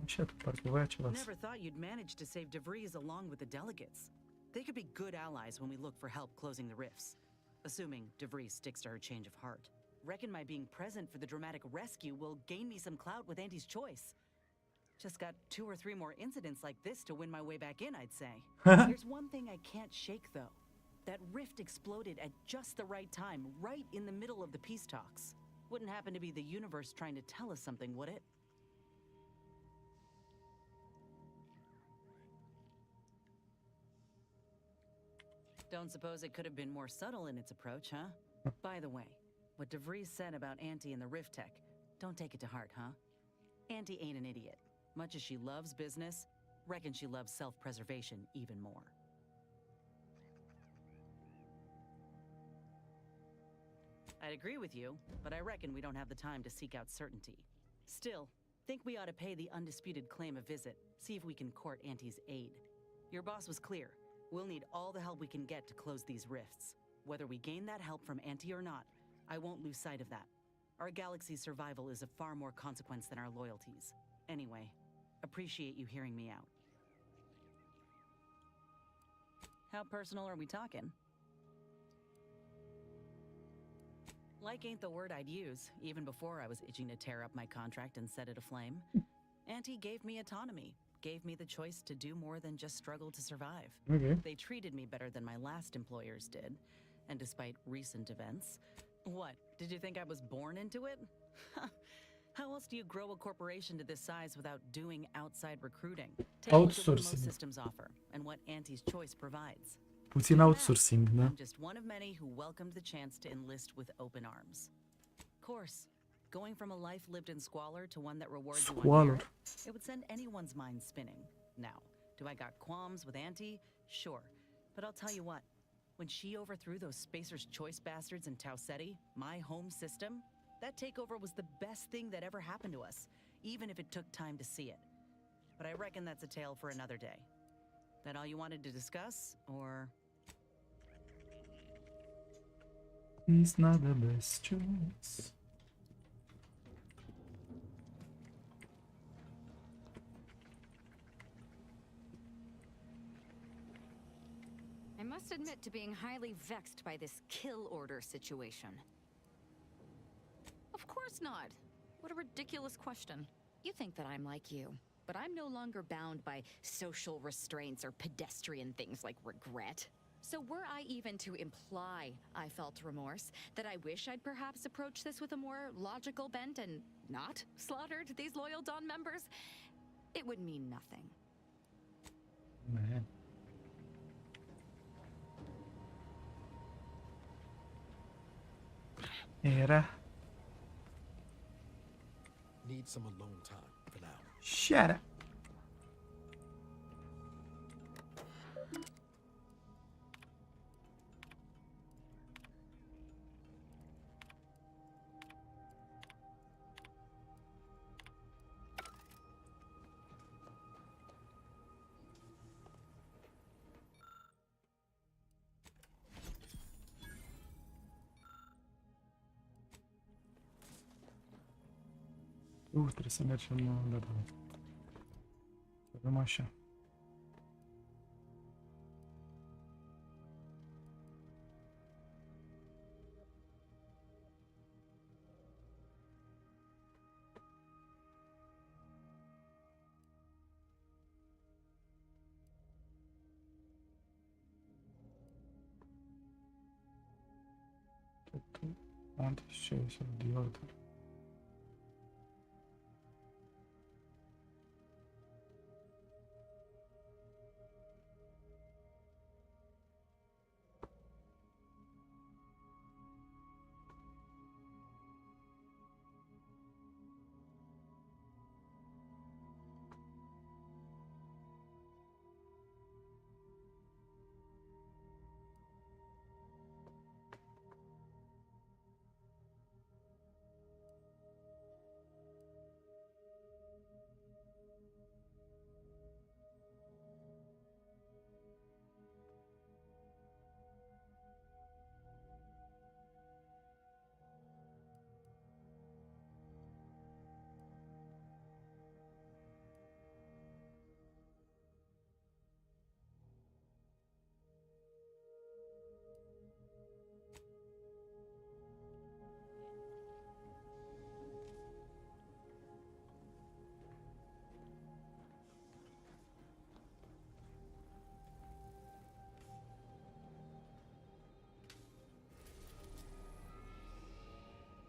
Încet, parcă voia ceva. Never thought you'd manage to save DeVries along with the delegates. They could be good allies when we look for help closing the rifts. Assuming DeVries sticks to her change of heart. Reckon my being present for the dramatic rescue will gain me some clout with Auntie's choice. Just got 2 or 3 more incidents like this to win my way back in, I'd say. There's one thing I can't shake, though. That rift exploded at just the right time, right in the middle of the peace talks. Wouldn't happen to be the universe trying to tell us something, would it? Don't suppose it could have been more subtle in its approach, huh? By the way, what DeVries said about Auntie and the Rift Tech, don't take it to heart, huh? Auntie ain't an idiot. Much as she loves business, reckon she loves self-preservation even more. I'd agree with you, but I reckon we don't have the time to seek out certainty. Still, think we ought to pay the undisputed claim a visit, see if we can court Auntie's aid. Your boss was clear. We'll need all the help we can get to close these rifts. Whether we gain that help from Auntie or not, I won't lose sight of that. Our galaxy's survival is of far more consequence than our loyalties. Anyway, appreciate you hearing me out. How personal are we talking? Like ain't the word I'd use, even before I was itching to tear up my contract and set it aflame. Auntie gave me autonomy, gave me the choice to do more than just struggle to survive. Okay. They treated me better than my last employers did. And despite recent events... What, did you think I was born into it? How else do you grow a corporation to this size without doing outside recruiting? Take a look at what most systems offer, and what Auntie's choice provides. Puțin outsourcing, da? I'm just one of many who welcomed the chance to enlist with open arms. Of course, going from a life lived in squalor to one that rewards you on merit, it would send anyone's mind spinning. Now, do I got qualms with Auntie? Sure. But I'll tell you what, when she overthrew those Spacer's Choice bastards in Tau Ceti, my home system, that takeover was the best thing that ever happened to us, even if it took time to see it. But I reckon that's a tale for another day. That all you wanted to discuss, or... It's not the best choice. I must admit to being highly vexed by this kill order situation. Of course not. What a ridiculous question. You think that I'm like you, but I'm no longer bound by social restraints or pedestrian things like regret. So were I even to imply I felt remorse, that I wish I'd perhaps approached this with a more logical bent and not slaughtered these loyal Dawn members, it would mean nothing. Man. Era. Need some alone time for now. Shut up. Trebuie să mergem da. Să avem așa. Anti-chase of the order.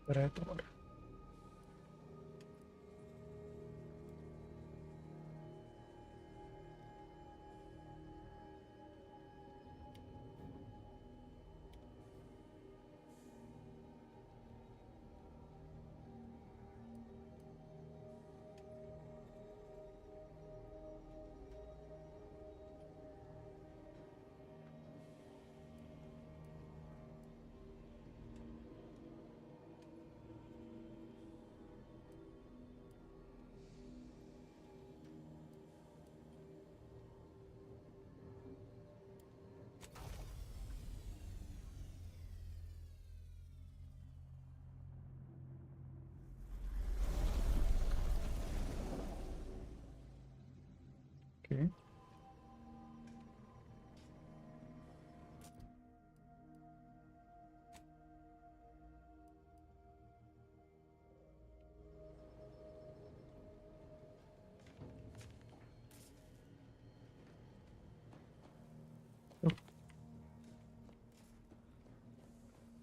Pretor. Ok.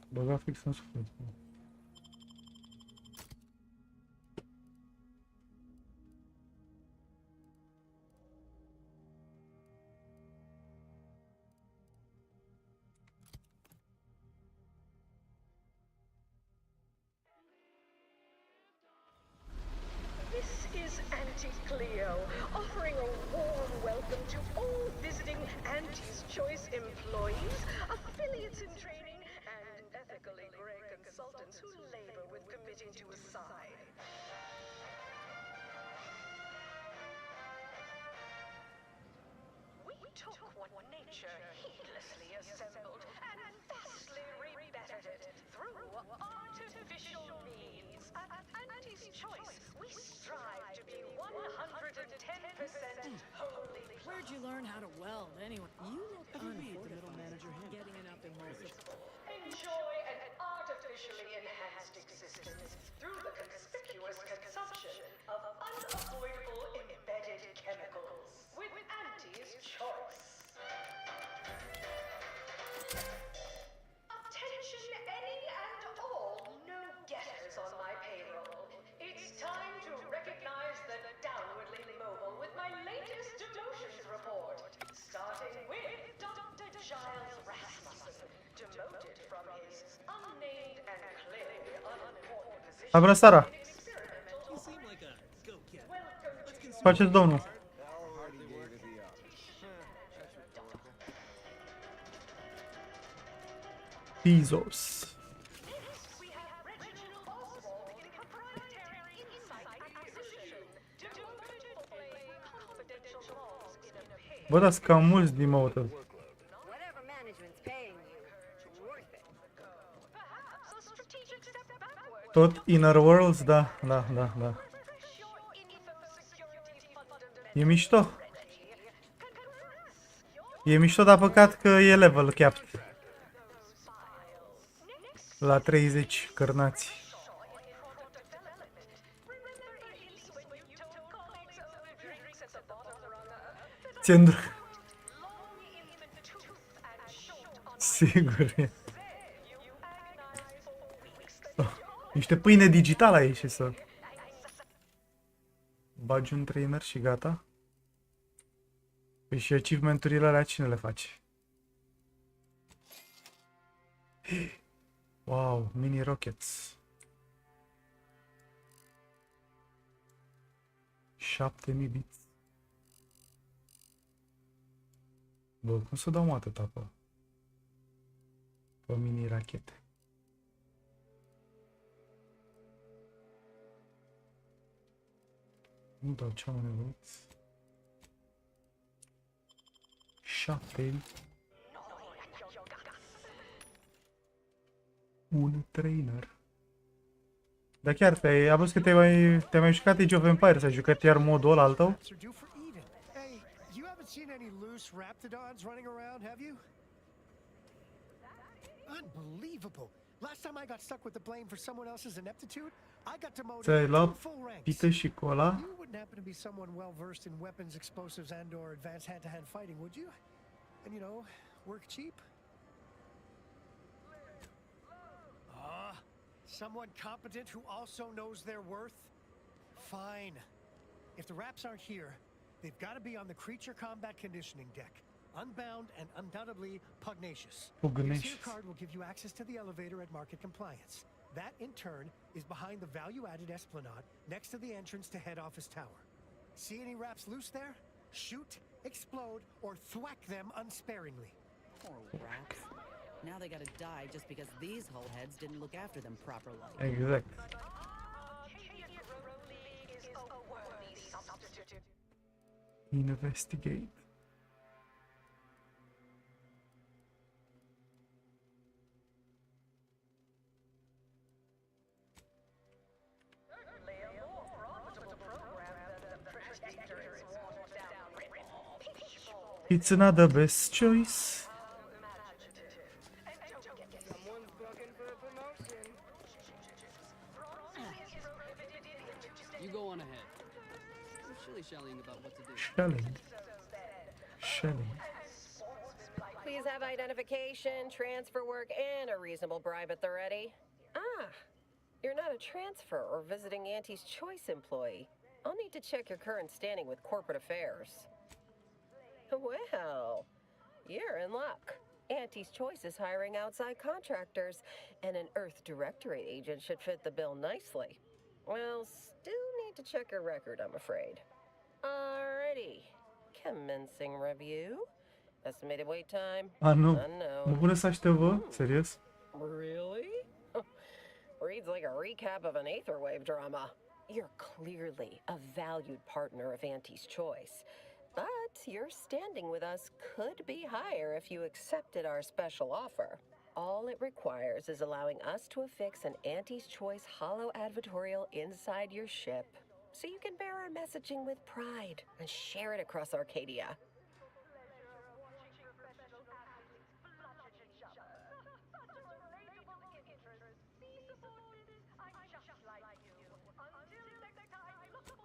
Băga fix în suflet. This is Auntie Cleo, offering a warm welcome to all visiting Auntie's Choice employees, affiliates in training, and ethically gray consultants who labor with committing to a side. We took what nature heedlessly assembled and vastly rebettered it through artificial means. At Auntie's Choice, we strive to be 110% holy. Where'd you learn how to weld, anyway? You look unfortified. Getting it up in Enjoy an artificially enhanced existence through the conspicuous consumption of unavoidable embedded chemicals with Auntie's Choice. Attention any and all no-getters on my payroll. It's time to recognize the downwardly mobile with my latest demotions report. Starting with Dr. Giles Rasmussen, demoted from his unnamed and clearly unimportant position Abrăsara. in experimental You seem like a go-getter. Let's consider Faceți domnul. Bezos. Bă, dați cam mulți demoted. Tot Inner Worlds, da. E mișto. E mișto, dar păcat că e level capped. La 30 cărnați. Ți-ndru. Sigur e. Niște pâine digitală aici și să bagi un trainer și gata. Păi și achievement-urile alea cine le face? Wow, mini rockets. 7000 bits. Bă, cum să dau mă atâta pe mini rachete? Nu dau ce am nevoit. 7. Un trainer. Dar chiar ai văzut că te-ai mai jucat Age of Empires, ai jucat iar modul ăla al tău? Unbelievable. Last time I got stuck with the blame for someone else's ineptitude, I got demoted Ți-ai luat to full ranks. pită și cola? You wouldn't happen to be someone well versed in weapons, explosives, and/or advanced hand-to-hand fighting, would you? And you know, work cheap? Someone competent who also knows their worth? Fine. If the Raps aren't here, they've got to be on the creature combat conditioning deck. Unbound and undoubtedly pugnacious. This here card will give you access to the elevator at market compliance. That, in turn, is behind the value-added esplanade next to the entrance to head office tower. See any Raps loose there? Shoot, explode, or thwack them unsparingly. Poor Raps. Now they gotta die just because these hull heads didn't look after them properly. Exact. Investigate. It's another best choice. You go on ahead. I'm shilly-shallying about what to do. Shelling. Please have identification, transfer work, and a reasonable bribe at the ready. Ah, you're not a transfer or visiting Auntie's Choice employee. I'll need to check your current standing with corporate affairs. Well, you're in luck. Auntie's Choice is hiring outside contractors, and an Earth Directorate agent should fit the bill nicely. Well, still need to check your record, I'm afraid. Alrighty. Commencing review. Estimated wait time? Ah, nu. Unknown. Nu pune să așteptă, serios? Really? Reads like a recap of an Aetherwave drama. You're clearly a valued partner of Auntie's Choice. But your standing with us could be higher if you accepted our special offer. All it requires is allowing us to affix an Auntie's Choice holo advertorial inside your ship, so you can bear our messaging with pride and share it across Arcadia.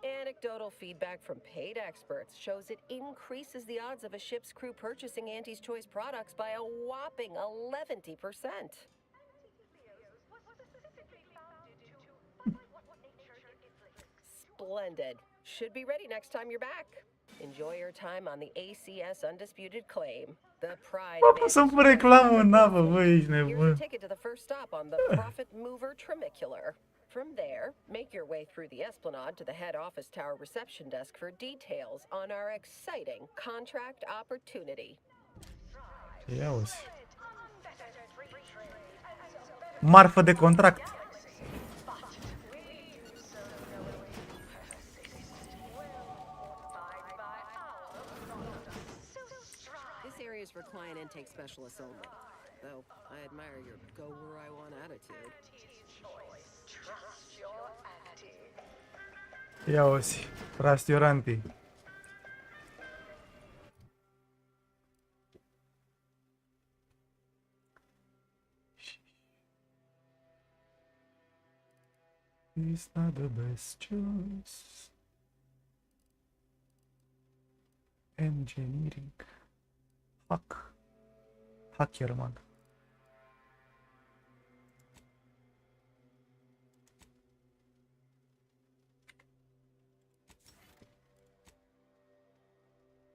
Anecdotal feedback from paid experts shows it increases the odds of a ship's crew purchasing Auntie's Choice products by a whopping 11%. Splendid. Should be ready next time you're back. Enjoy your time on the ACS Undisputed Claim. The pride of Să-mi pun reclamă în apă, băi, ești Here's nebun. a ticket to the first stop on the Profit Mover Trimicular. From there, make your way through the Esplanade to the head office tower reception desk for details on our exciting contract opportunity. Ia uzi. Marfă de contract. This area is for client intake specialists only. Though I admire your go where I want attitude. Ia uzi. Rastiorantii. It's not the best choice. Engineering. Hackerman.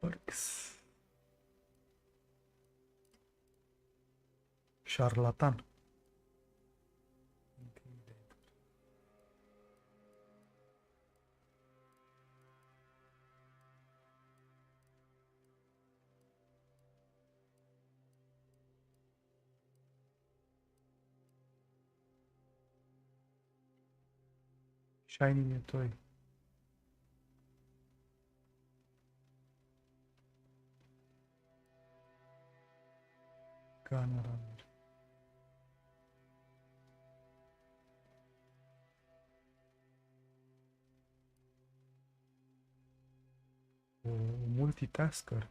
Perks. Șarlatan. Shiny new toy. Gargara. Multitasker.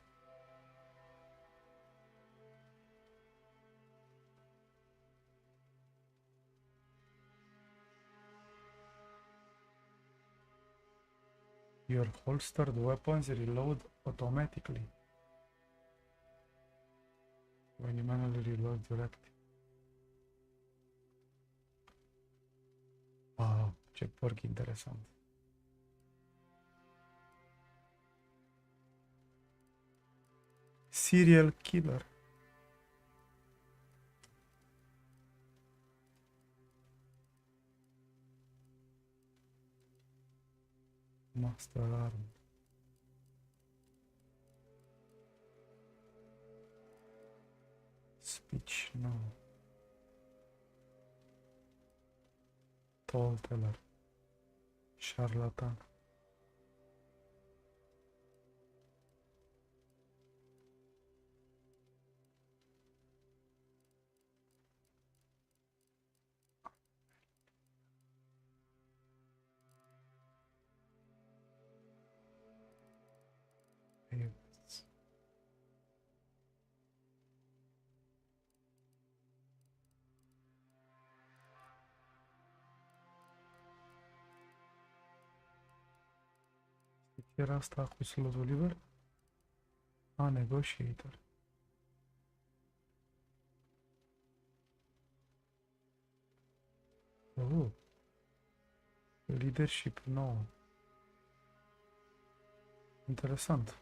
Your holstered weapons reload automatically when you manually reload directly. Wow, ce porc interesant. Serial killer. Master arm. Speech, no. Tall teller. Șarlatan. Era asta cu slotul liber? A, negotiator. Oh. Leadership nou. Interesant.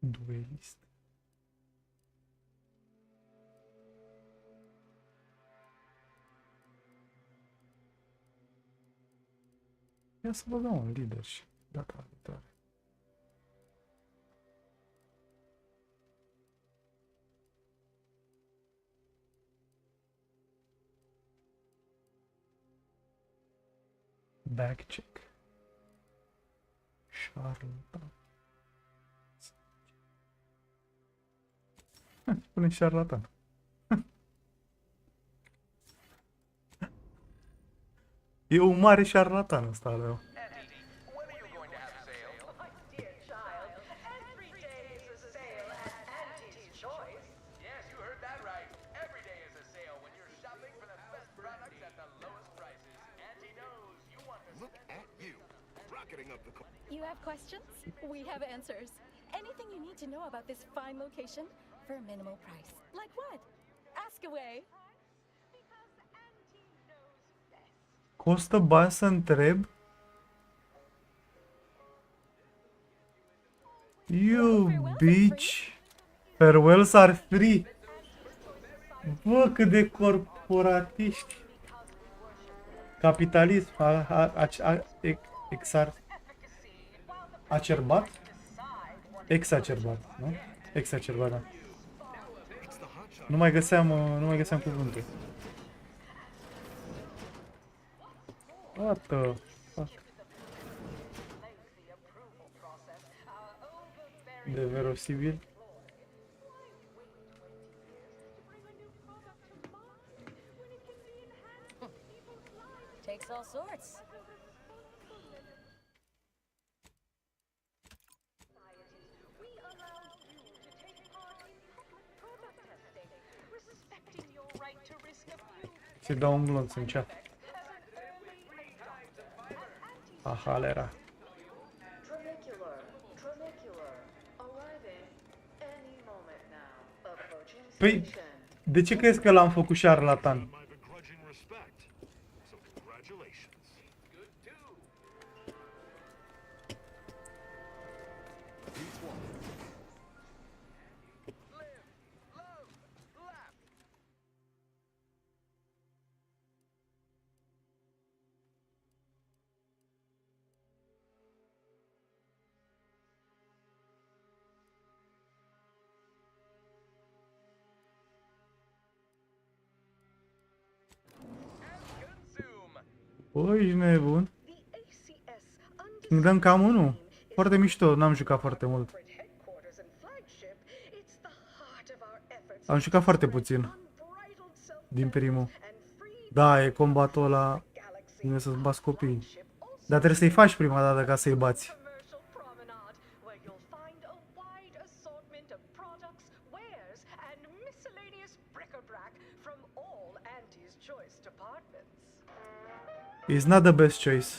Duelist. Ia să băgăm un leadership data viitoare. Backcheck. Șarlatan. Spune șarlatan. E un mare șarlatan ăsta al meu. You have questions? We have answers. Anything you need to know about this fine location for a minimal price. Like what? Ask away. Costă bani să întreb? You bitch. Farewells are free. Bă, cât de corporatiști. Capitalism. Acerbat? Exacerbat, nu? Exacerbat, da. Nu mai găseam cuvântul. What the fuck? De verosibil? Takes all sorts. Ți dau un glonț în chat. Ahalera. Păi, de ce crezi că l-am făcut șarlatan? Băi, ești nebun. Îmi dăm cam 1. Foarte mișto, n-am jucat foarte mult. Am jucat foarte puțin. Din primul. Da, e combatul ăla. Vine să-ți bați copiii. Dar trebuie să-i faci prima dată ca să-i bați. choice departments. It's not the best choice.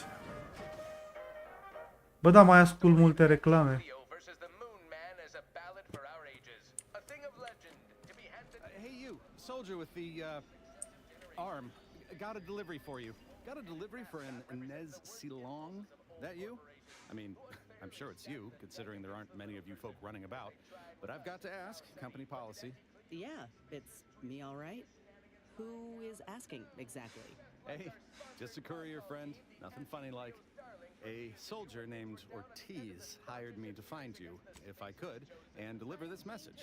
Bă, da, mai ascult multe reclame. Hey you, soldier with the arm. Got a delivery for you. Got a delivery for an Inez Silong? That you? I mean, I'm sure it's you, considering there aren't many of you folk running about. But I've got to ask, company policy. Yeah, it's me, all right. Who is asking exactly? Hey, just a courier friend. Nothing funny like. A soldier named Ortiz hired me to find you, if I could, and deliver this message.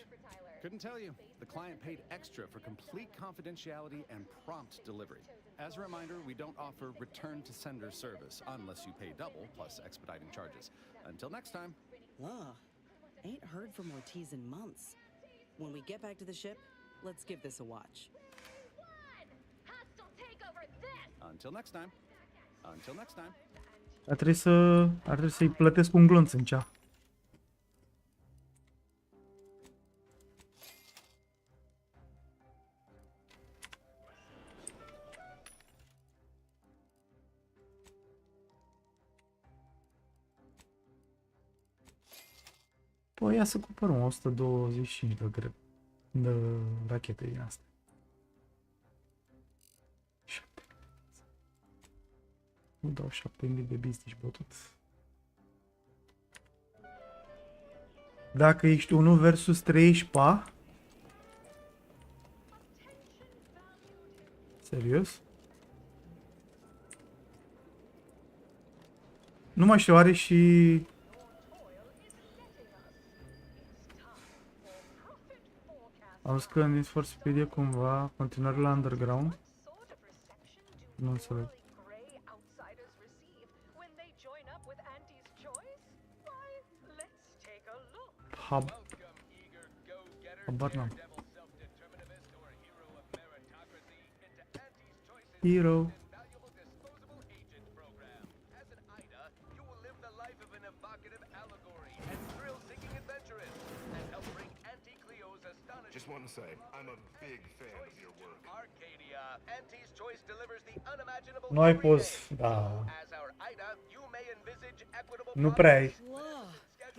Couldn't tell you. The client paid extra for complete confidentiality and prompt delivery. As a reminder, we don't offer return to sender service unless you pay double plus expediting charges. Until next time. Ugh, ain't heard from Ortiz in months. When we get back to the ship, let's give this a watch. Until next time. Until next time. Ar trebui să-i plătesc un glonț în cea. Păi ia să cumpărăm 125 de greu. De rachete din asta. Nu dau 7.000 de business bătut. Dacă ești 1 versus 13. Serios? Nu mai știu, are și... Am zis că în for Speed e cumva continuare la Underground. Nu înțeleg. Habar n-am. Hero. Just want to say, I'm a big fan of your work. Arcadia, Auntie's Choice delivers the unimaginable. Nu ai poz, da. Nu prea ai.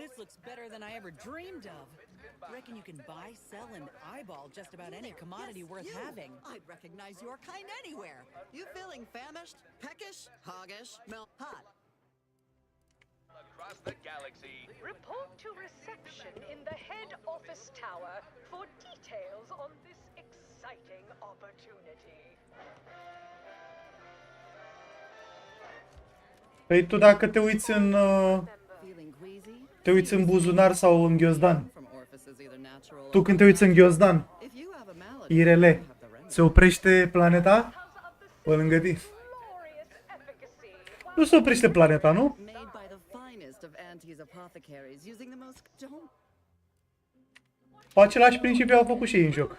This looks better than I ever dreamed of. Reckon you can buy, sell, and eyeball just about any commodity worth having. I'd recognize your kind anywhere. You feeling famished, peckish, hoggish, hot? Across the galaxy. Report to reception in the head office tower for details on this exciting opportunity. Păi tu dacă te uiți în... te uiți în buzunar sau în ghiozdan. Tu când te uiți în ghiozdan, IRL, se oprește planeta? Pe lângă tine. Nu se oprește planeta, nu? Pe același principiu au făcut și ei în joc.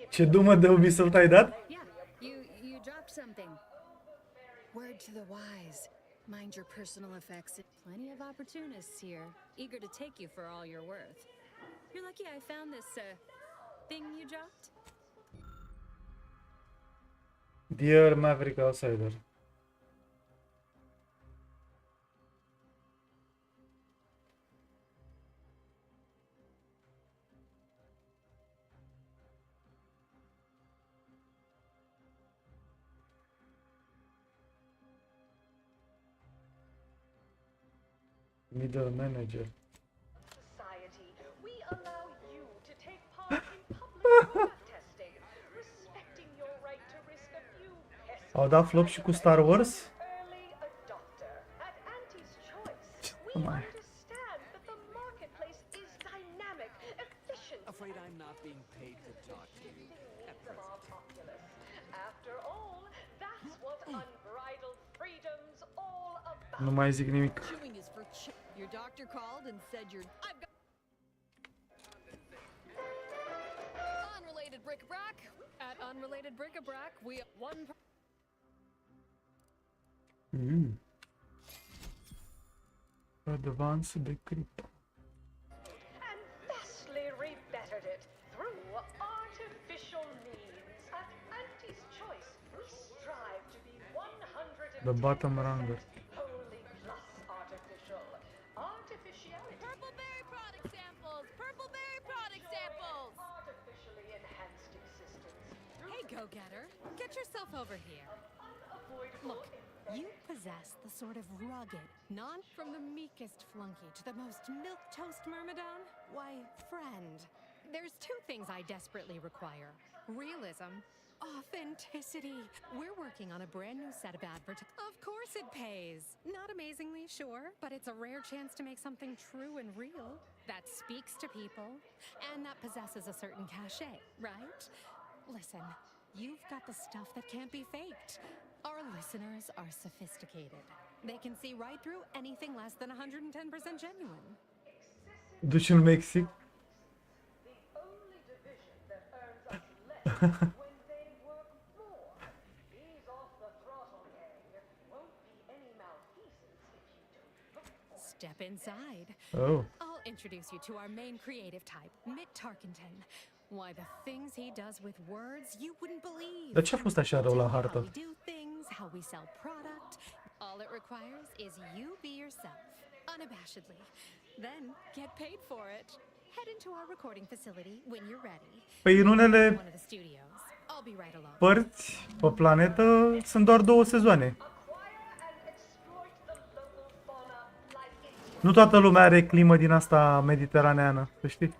Ce dumă de Ubisoft ai dat? You dropped something. Word to the wise. Mind your personal effects. Plenty of opportunists here, eager to take you for all you're worth. You're lucky I found this thing you dropped. Dear Maverick Outsider. Middle manager. Society, we allow you to take part in public testing, respecting your right to risk a few pesky. Au dat flop și cu Star Wars? Early adopter at Auntie's Choice. We Mai. understand that the marketplace is dynamic, efficient. Afraid I'm not being paid to talk to you. After all, that's what unbridled freedom's all about. Nu mai zic nimic. Your doctor called and said I've got Unrelated bric-a-brac. At Unrelated bric-a-brac, we one. Advance de crypto. And vastly rebettered The bottom ranger. Purple berry product samples! Purple berry product samples! Artificially enhanced existence. Hey, go-getter. Get yourself over here. Look, you possess the sort of rugged, from the meekest flunky to the most milquetoast myrmidon. Why, friend, there's two things I desperately require. Realism. Authenticity. We're working on a brand new set of advertisements. Of course it pays. Not amazingly, sure, but it's a rare chance to make something true and real that speaks to people and that possesses a certain cachet, right? Listen, you've got the stuff that can't be faked. Our listeners are sophisticated. They can see right through anything less than 110% genuine. Duci în Mexic. Step inside. Oh. I'll introduce you to our main creative type, Mitt Tarkenton. Why, the things he does with words you wouldn't believe. Dar ce a fost așa rău la hartă? How we do things, how we sell product. All it requires is you be yourself, unabashedly. Then get paid for it. Head into our recording facility when you're ready. Păi în unele One of the studios. I'll be right along. părți pe planetă sunt doar 2 sezoane. Nu toată lumea are climă din asta mediteraneană, să știi.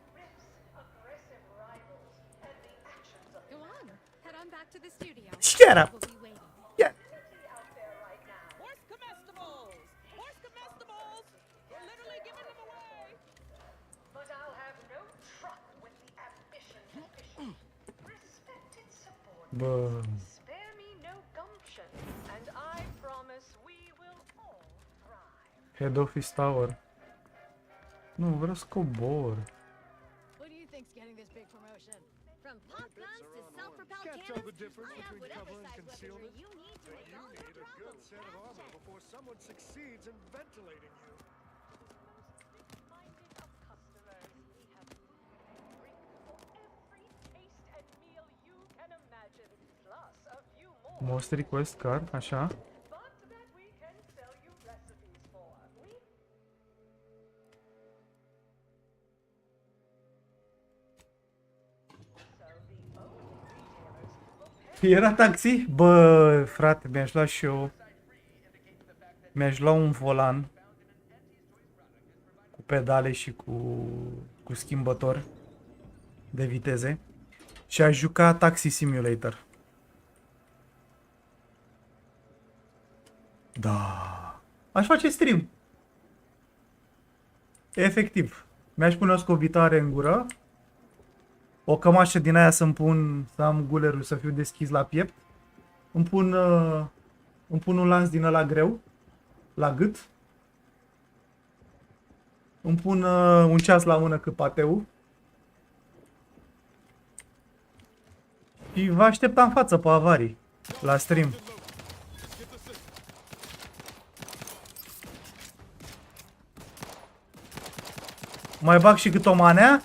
Shut up! Yeah. Bă. Head Office Tower. Nu, vreau să cobor. Who do you think's getting this big promotion? From pop guns to self-propelled cannons, I have whatever size weaponry you need to make all your problems. Set of armor before someone succeeds in ventilating you. Most request card, așa. Era taxi? Bă, frate, mi-aș lua și eu. Mi-aș lua un volan cu pedale și cu schimbător de viteze și aș juca Taxi Simulator. Da. Aș face stream. Efectiv. Mi-aș pune o scobitoare în gură. O cămașă din aia să-mi pun, să am gulerul să fiu deschis la piept. Îmi pun un lanț din ăla greu la gât. Îmi pun un ceas la mână cât pateu. Și vă aștepta în față pe avarii la stream. Mai bag și cât o manea.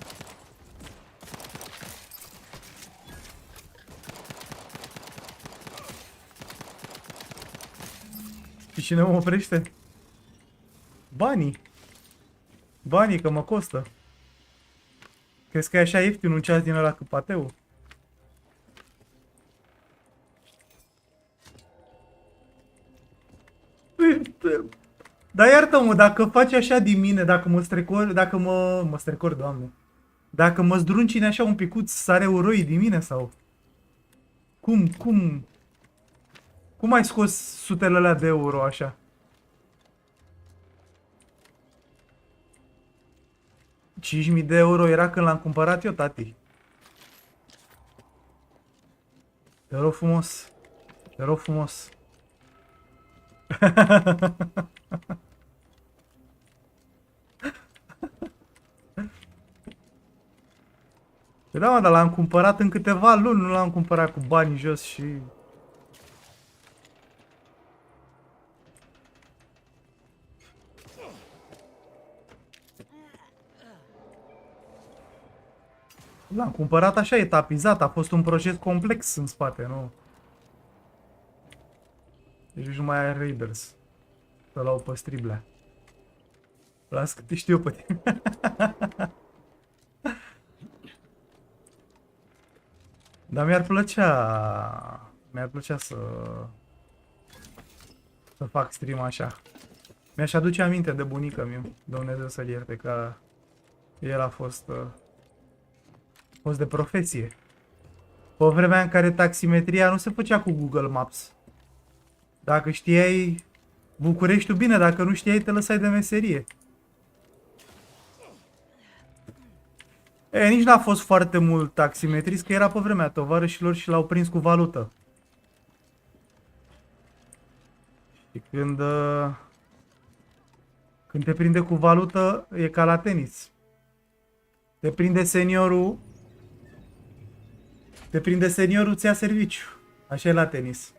Și cine mă oprește? Banii. Banii, că mă costă. Crezi că e așa ieftin un ceas din ăla cu pateu? Dar iartă-mă, dacă faci așa din mine, dacă mă strecori, dacă mă strecori, Doamne. Dacă mă zdruncine așa un picuț, sare uroi din mine sau? Cum ai scos sutele alea de euro așa? $5.000 de euro era când l-am cumpărat eu, tati. Te rog frumos. Te rog frumos. Da, mă, dar l-am cumpărat în câteva luni, nu l-am cumpărat cu bani jos și... L-am cumpărat așa etapizat, a fost un proces complex în spate, nu? Deci nu mai ai raiders. Să l-au pe striblea. Las că te știu eu pe tine. Dar mi-ar plăcea... Mi-ar plăcea să fac stream așa. Mi-aș aduce aminte de bunica mea, Dumnezeu să-l ierte, că el a fost de profesie. Pe vremea în care taximetria nu se făcea cu Google Maps. Dacă știai Bucureștiul, bine, dacă nu știai, te lăsai de meserie. Nici n-a fost foarte mult taximetrist, că era pe vremea tovarășilor și l-au prins cu valută. Și când te prinde cu valută, e ca la tenis. Te prinde seniorul, ți ia serviciu. Așa e la tenis.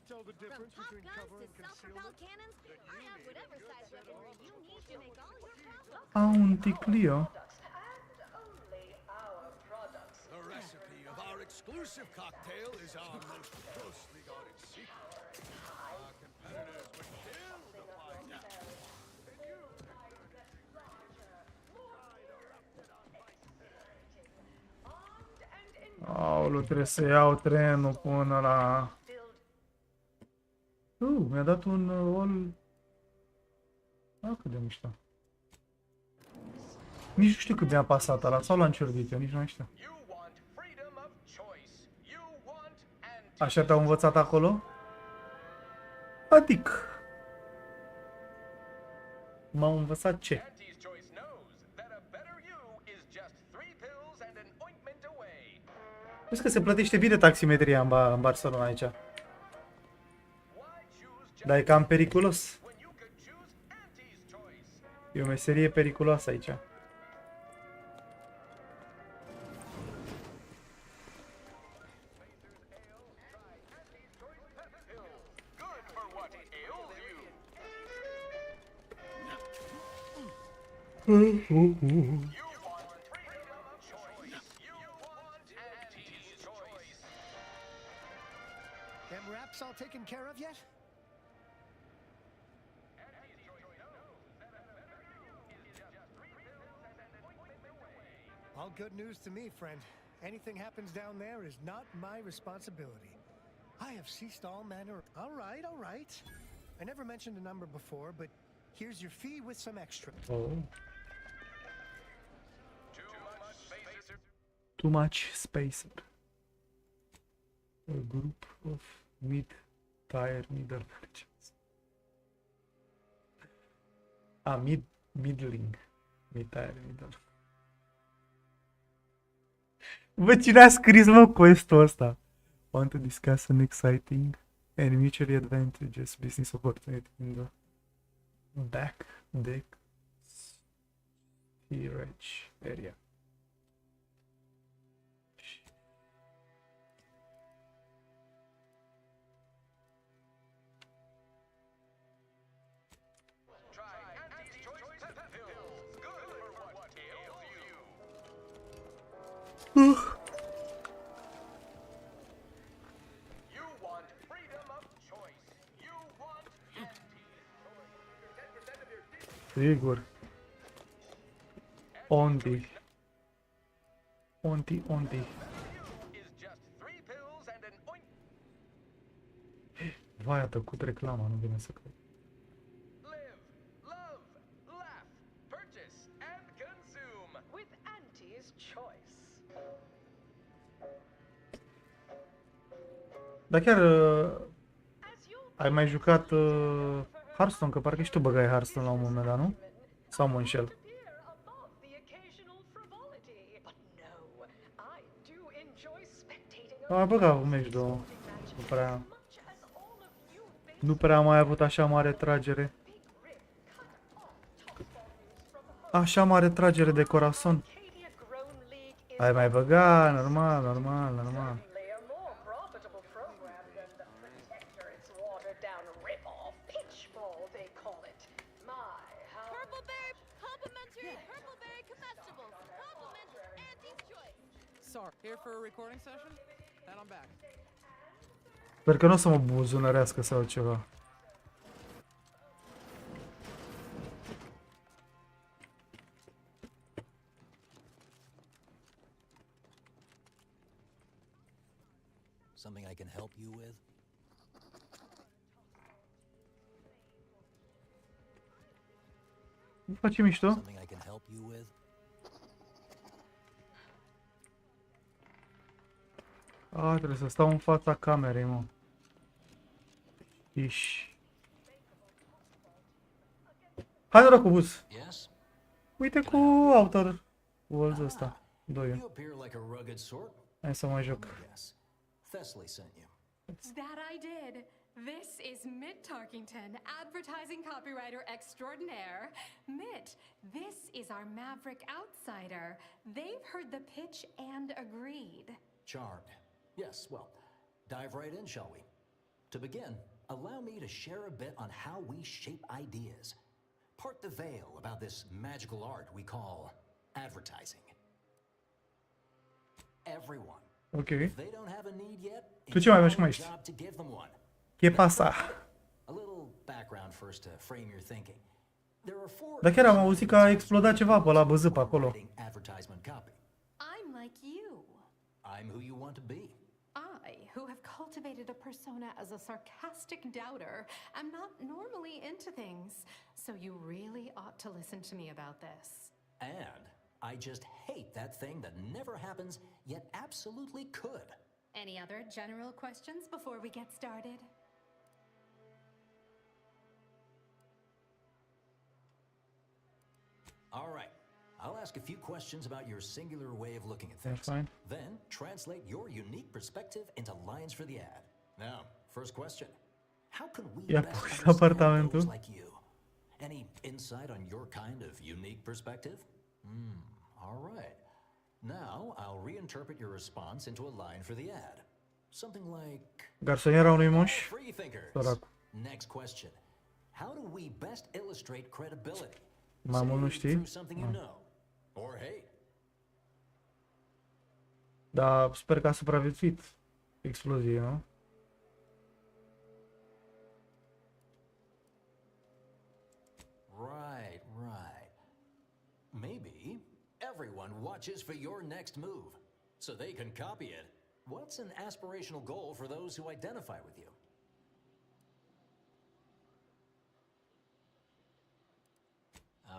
Tell the difference between cover and concealment. I have whatever size weaponry you need to make all your problems. Un ticlio. The recipe of our exclusive cocktail is our most closely guarded secret. Our competitors would kill to find out. Aoleu, trebuie să iau trenul până la... mi-a dat un all... cât de mișto. Nici nu știu cât mi-a pasat ăla, sau l-am ciordit eu, nici nu știu. Așa te-au învățat acolo? Adică... M-au învățat ce? Vezi că se plătește bine taximetria în Barcelona aici. Dar e cam periculos. E o meserie periculoasă aici. Them wraps all taken care of yet? All good news to me, friend. Anything happens down there is not my responsibility. I have ceased all manner... All right. I never mentioned a number before, but here's your fee with some extra. Oh. Too much space. A group of mid-tier middle merchants. Middling. Mid-tier middle. Bă, cine a scris, mă, quest-ul ăsta? Want to discuss an exciting and mutually advantageous business opportunity in the back deck steerage area. Sigur. Onti. Vai, a tăcut reclama, nu vine să cred. Dar chiar ai mai jucat Hearthstone, că parcă și tu băgai Hearthstone la un moment dat, nu? Sau mă înșel? Am mai băgat un meci, două. Nu prea am mai avut așa mare tragere. Așa mare tragere de corazon. Ai mai băgat, normal. Sorry, here for a recording session? Then I'm back. Sper că nu o să mă buzunărească sau ceva. Something I can help you with? Nu faci mișto? Something I can help you with? Trebuie să stau în fața camerei, mă. Iși. Hai noroc cu buz. Yes? Uite cu Outer Worlds ăsta. 2. You appear like a rugged sort. Hai să mai joc. Yes. Thessaly sent you. That I did. This is Mitt Tarkington, advertising copywriter extraordinaire. Mitt, this is our maverick outsider. They've heard the pitch and agreed. Charmed. Yes, well, dive right in, shall we? To begin, allow me to share a bit on how we shape ideas. Part the veil about this magical art we call advertising. Everyone. Ok. If they don't have a need yet, Tu ce mai faci, mai it's ești? our job to give them one. Ce pasa? A little background first to frame your thinking. There are four. Dar chiar am auzit că a explodat ceva pe la băzâp acolo. Advertisement copy. I'm like you. I'm who you want to be. I, who have cultivated a persona as a sarcastic doubter, am not normally into things. So you really ought to listen to me about this. And I just hate that thing that never happens, yet absolutely could. Any other general questions before we get started? All right. I'll ask a few questions about your singular way of looking at things. That's fine. Then translate your unique perspective into lines for the ad. Now, first question. How can we Ia best pus understand apartamentul. those like you? Any insight on your kind of unique perspective? All right. Now, I'll reinterpret your response into a line for the ad. Something like... Garsoniera unui moș. Free thinkers. Săracu. Next question. How do we best illustrate credibility? Mai mult nu Say știi? through something you know. Or hate. Dar sper că a supraviețuit explozie, nu? Right, right. Maybe everyone watches for your next move, so they can copy it. What's an aspirational goal for those who identify with you?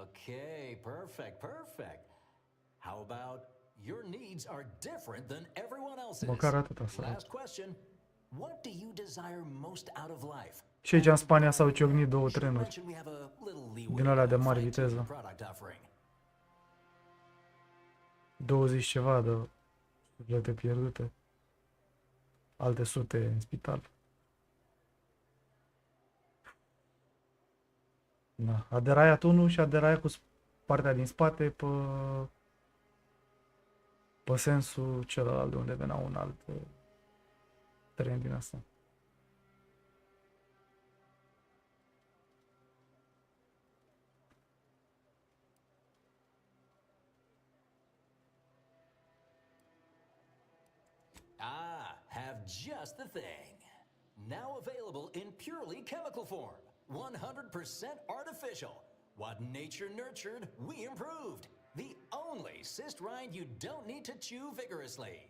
Okay, perfect, perfect. How about your needs are different than everyone else's? Măcar atâta să arăt. Last question. What do you desire most out of life? Și aici în Spania s-au ciocnit două trenuri Mention we have a little leeway din alea de in mare fine-tuning viteză. product offering. 20 ceva de suflete pierdute. Alte sute în spital. Da. Aderaia tunul și aderaia cu partea din spate pe sensul celălalt de unde venea un alt tren din asta. Have just the thing. Now available in purely chemical form. 100% artificial. What nature nurtured, we improved. The only cyst rind you don't need to chew vigorously.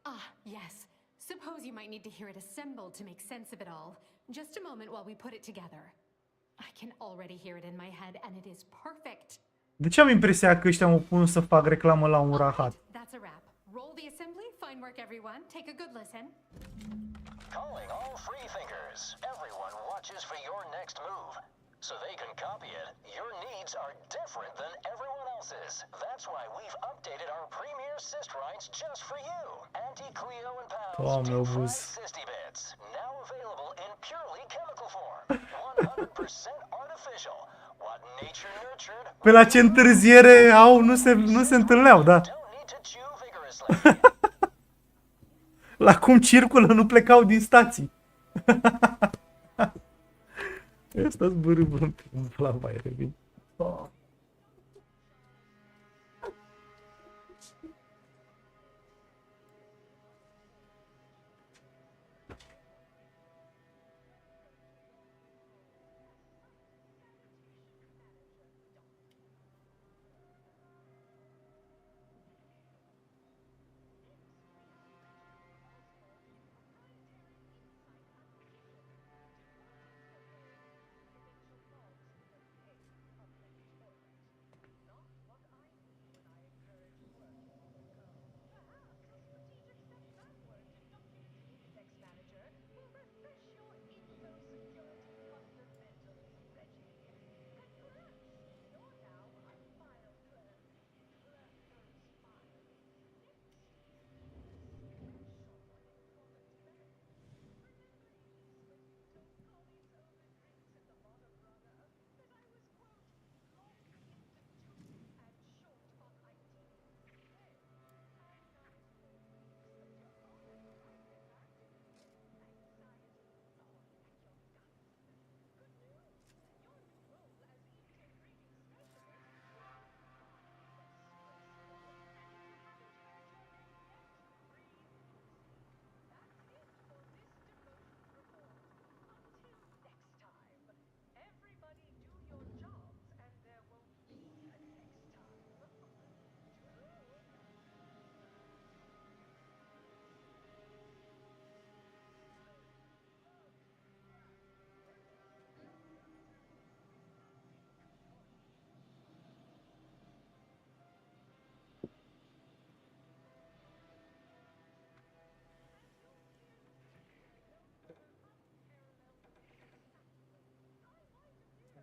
Ah, yes. Suppose you might need to hear it assembled to make sense of it all. Just a moment while we put it together. I can already hear it in my head, and it is perfect. De ce am impresia că ăștia mă pun să fac reclamă la un rahat? That's a wrap. Roll the assembly. Fine work, everyone. Take a good listen. Calling all free thinkers. Everyone watches for your next move. So they can copy it. Your needs are different than everyone else's. That's why we've updated our premier cyst rides just for you. Anti-Cleo and Pals Doamne, deep obuz. fried cysty bits. Now available in purely chemical form. 100% artificial. What nature nurtured. Pe la ce întârziere au, nu se întâlneau, da. Don't need to chew vigorously. La cum circulă, nu plecau din stații. Ăsta zbârâ la baie, vin.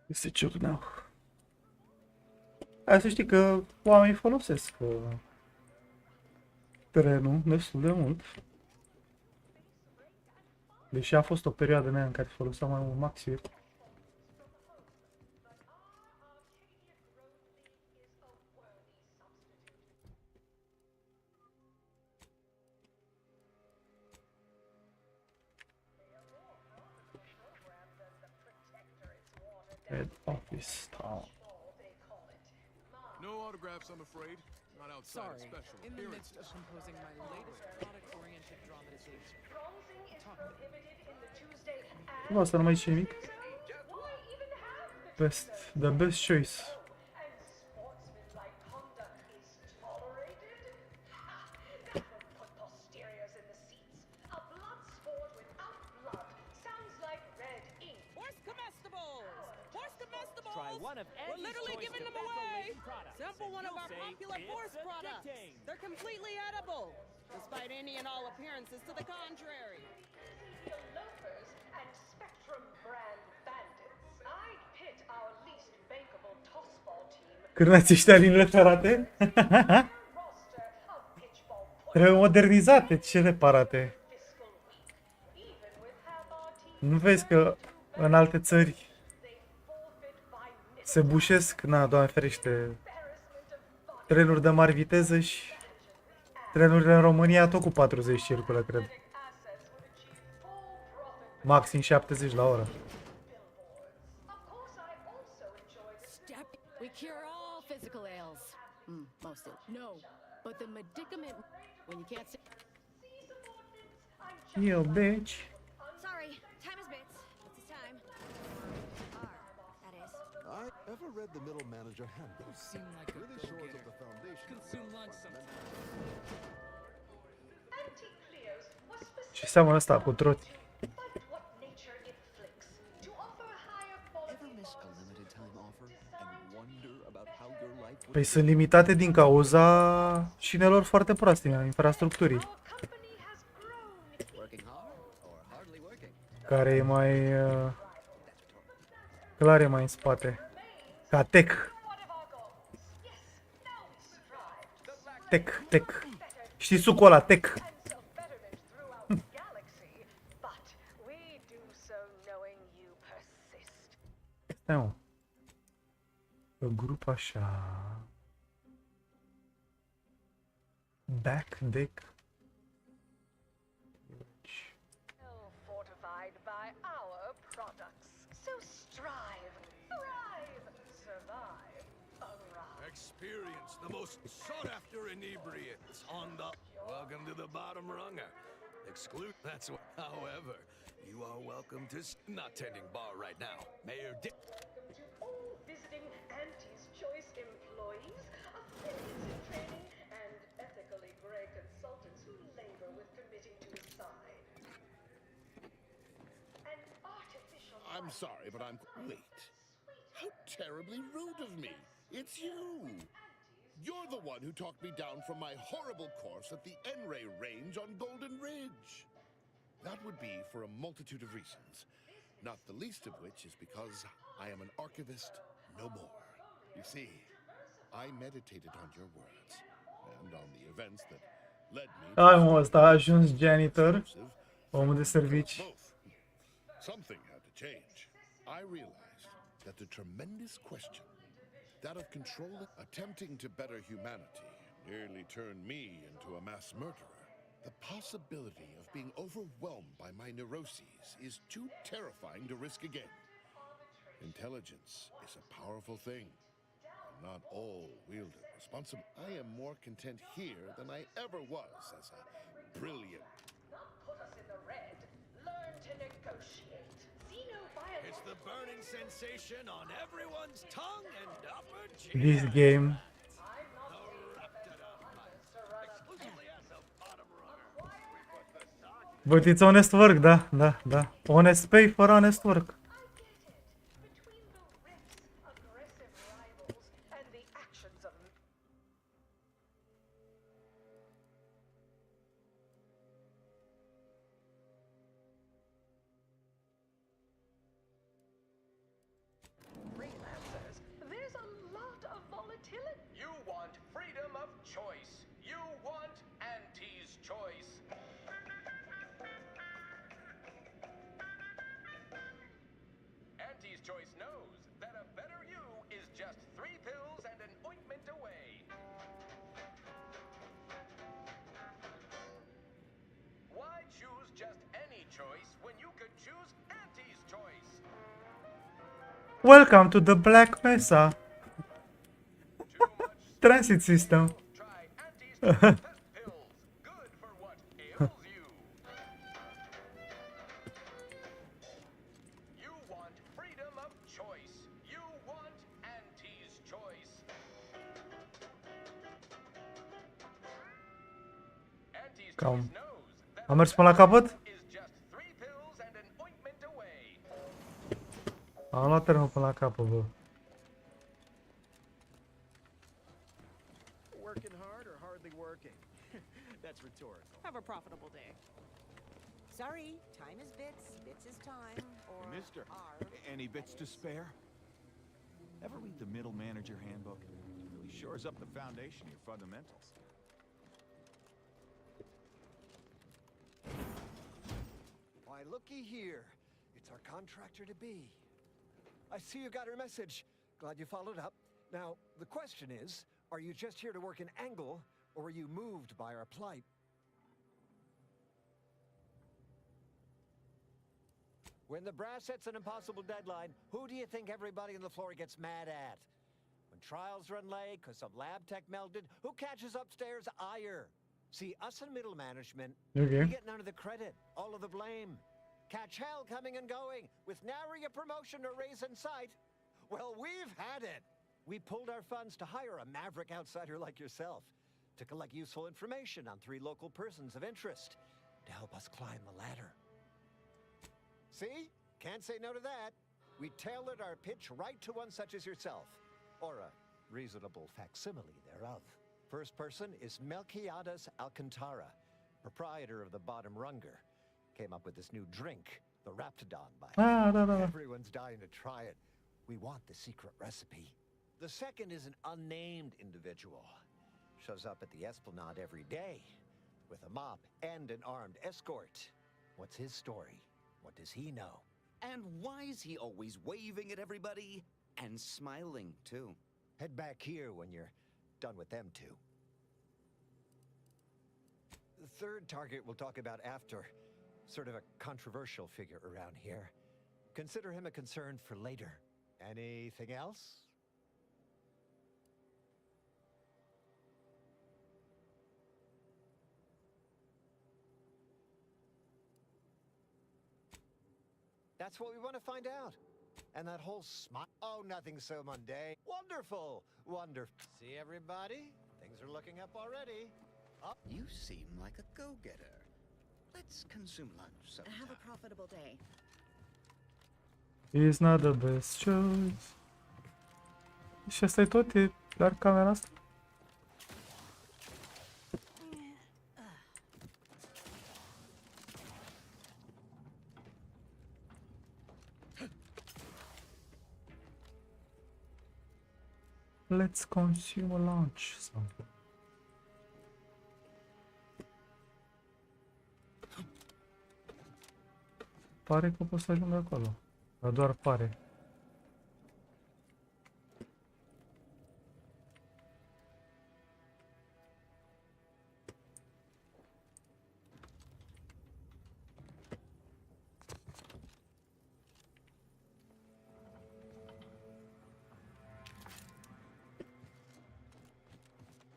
Este ciudnau. Hai să știi că oamenii folosesc terenul destul de mult. Deși a fost o perioadă în care foloseam mai mult Maxi. Head office town. No autographs, I'm afraid. Not outside of special In the appearances. midst of composing my latest product-oriented dramatization. Nu, asta nu mai zice nimic. The best choice. We're literally giving them away! Sample one of our popular force products. They're completely edible, despite any and all appearances to the contrary. Loafers and Spectrum brand bandits. I'd pit our least bankable tossball team. Cârnați ăștia linile ferate? Trebuie modernizate, ce reparate. Nu vezi că în alte țări se bușesc, na, Doamne ferește, trenuri de mari viteză și trenurile în România tot cu 40 circulă, cred. Maxim 70 la oră. We cure all physical ails. Most of no, but the medicament when you can't. Yo, bitch. Sorry, time is bits. It's time. That is. I ever read the middle manager handbook. You seem like a Really shores up the foundation. Consume lunch sometime. Ce seamănă ăsta cu troți? Păi sunt limitate din cauza șinelor foarte proaste, a infrastructurii. Care e mai... clar e mai în spate. Ca tech. Tech. Știi sucul ăla, tech. Stai, mă. Grup așa. Back deck. Fortified by our products. So strive, thrive, survive, arrive. Experience the most sought-after inebriates on the... Welcome to the bottom runger. That's what... However, you are welcome to... Not tending bar right now. Mayor Dick... Welcome to all visiting Auntie's Choice employees, affiliates in training, and ethically gray consultants who labor with committing to his side. An artificial... I'm sorry, but I'm... Wait. How terribly rude of me. It's you. You're the one who talked me down from my horrible course at the N-Ray range on Golden Ridge. That would be for a multitude of reasons, not the least of which is because I am an archivist no more. You see, I meditated on your words and on the events that led me to... Ai, mă, ăsta a ajuns janitor, omul de servici. Something had to change. I realized that the tremendous question, that of controlling, attempting to better humanity, nearly turned me into a mass murderer. The possibility of being overwhelmed by my neuroses is too terrifying to risk again. Intelligence is a powerful thing, and not all wield it responsibly. I am more content here than I ever was as a brilliant... Not put us in the red. Learn to negotiate. See no violence. It's the burning sensation on everyone's tongue and upper cheek. This game. But it's honest work, da. Honest pay for honest work. Freelancers, there's a lot of volatility. You want freedom of choice. You want Auntie's choice. Auntie's choice knows that a better you is just 3 pills and an ointment away. Why choose just any choice when you could choose Auntie's choice? Welcome to the Black Mesa transit system. Cam. Am mers până la capăt? Am luat terenul până la capăt, bă. Working hard or hardly working? That's rhetorical. Have a profitable day. Sorry, time is bits, bits is time, or Mister, any bits to spare? Ever read the Middle Manager Handbook? It really shores up the foundation of your fundamentals. Why, looky here. It's our contractor to be. I see you got her message. Glad you followed up. Now, the question is, are you just here to work an angle, or were you moved by our plight? When the brass sets an impossible deadline, who do you think everybody on the floor gets mad at? When trials run late because some lab tech melted, who catches upstairs ire? See, us in middle management, we get none of the credit, all of the blame. Catch hell coming and going, with nary a promotion or raise in sight. Well, we've had it. We pulled our funds to hire a maverick outsider like yourself to collect useful information on 3 local persons of interest to help us climb the ladder. See? Can't say no to that. We tailored our pitch right to one such as yourself, or a reasonable facsimile thereof. First person is Melquiades Alcantara, proprietor of the Bottom Runger. Came up with this new drink, the Raptidon, by Everyone's dying to try it. We want the secret recipe. The second is an unnamed individual. Shows up at the Esplanade every day with a mop and an armed escort. What's his story? What does he know? And why is he always waving at everybody and smiling too? Head back here when you're done with them two. The third target we'll talk about after. Sort of a controversial figure around here. Consider him a concern for later. Anything else? That's what we want to find out. And that whole smile. Oh, nothing so mundane. Wonderful. Wonderful. See, everybody? Things are looking up already. Up. You seem like a go-getter. Let's consume lunch sometime. Have a profitable day. It's not the best choice. Și asta e tot? E doar camera asta? Let's consume lunch. Pare că pot să ajung acolo. Dar doar pare.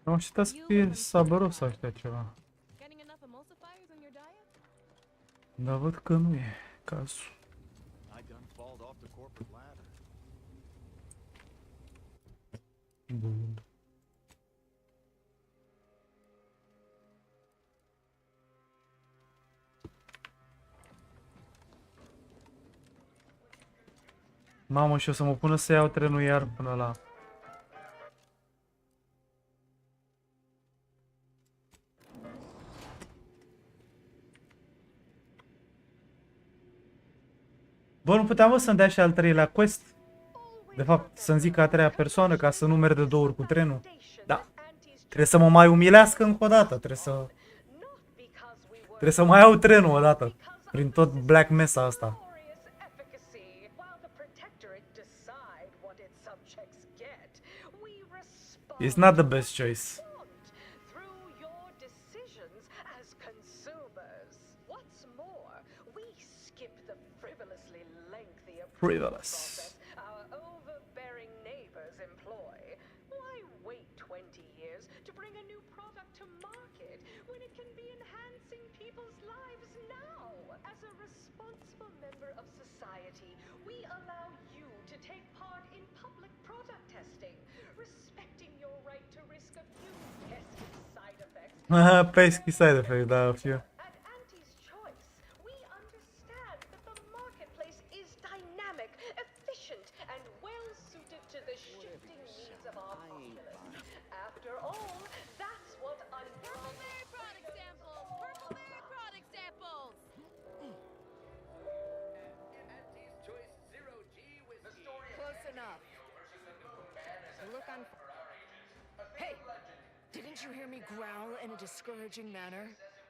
Am știut să fie sabăros ăștia ceva. Dar văd că nu e cazul. Bun. Mamă, și o să mă pună să iau trenul iar până la... Bă, nu puteam să-mi dea și al treilea quest? De fapt, să-mi zic a treia persoană ca să nu merg de 2 ori cu trenul. Da. Trebuie să mă mai umilească încă o dată. Trebuie să mai iau trenul o dată. Prin tot Black Mesa asta. It's not the best choice. Frivolous. Our overbearing neighbors employ. Why wait 20 years to bring a new product to market when it can be enhancing people's lives now? As a responsible member of society, we allow you to take part in public product testing, respecting your right to risk a few pesky side effects. Pesky side effects, da, a few. Hey! Didn't you hear me growl in a discouraging manner?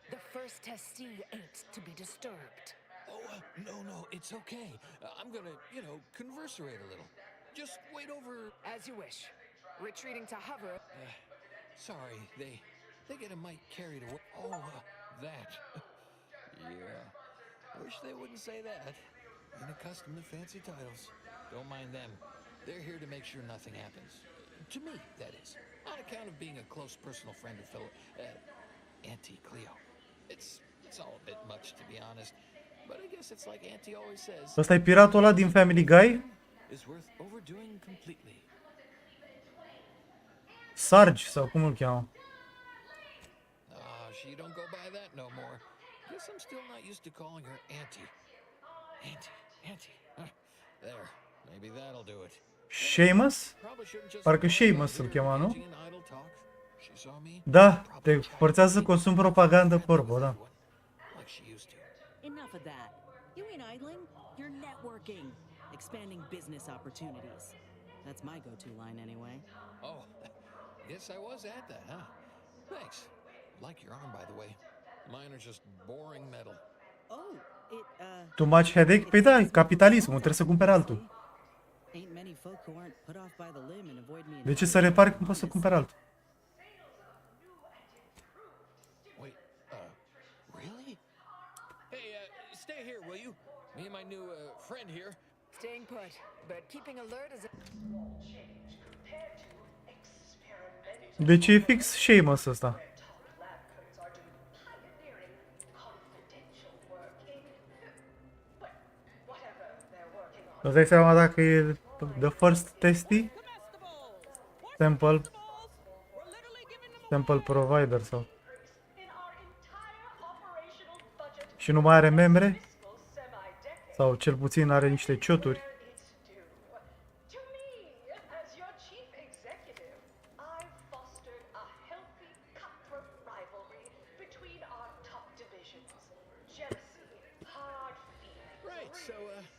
The first Chestii ain't to be disturbed. Oh, no, it's okay. I'm gonna, converserate a little. Just wait over... As you wish. Retreating to hover... Sorry, they get a mite carried away. Oh, that. Yeah. Wish they wouldn't say that. Ain't accustomed to fancy titles. Don't mind them. They're here to make sure nothing happens. To me, that is. On account of being a close personal friend of fellow... Auntie Cleo. It's all a bit much, to be honest. But I guess it's like Auntie always says... Ăsta e piratul ăla din Family Guy? ...is worth overdoing completely. Sarge, sau cum îl cheamă? She don't go by that no more. Guess I'm still not used to calling her Auntie. Auntie. There. Maybe that'll do it. Seamus? Parcă Seamus îl chema, nu? Da, te forțează să consumi propagandă porno, da. Enough of that. You ain't idling, you're networking, expanding business opportunities. That's my go-to line anyway. Oh, guess I was at that, huh? Thanks. Like your arm, by the way. Mine are just boring metal. Oh, Too much headache? Păi da, capitalismul, trebuie să cumpere altul. De ce să repari când poți să cumperi altul? Wait, really? Hey, stay here, will you? Me and my new friend here. Staying put, but keeping alert as a... Deci e fix Seamus ăsta. Îți dai seama dacă e the first testy? Sample provider sau... Și nu mai are membre? Sau cel puțin are niște cioturi?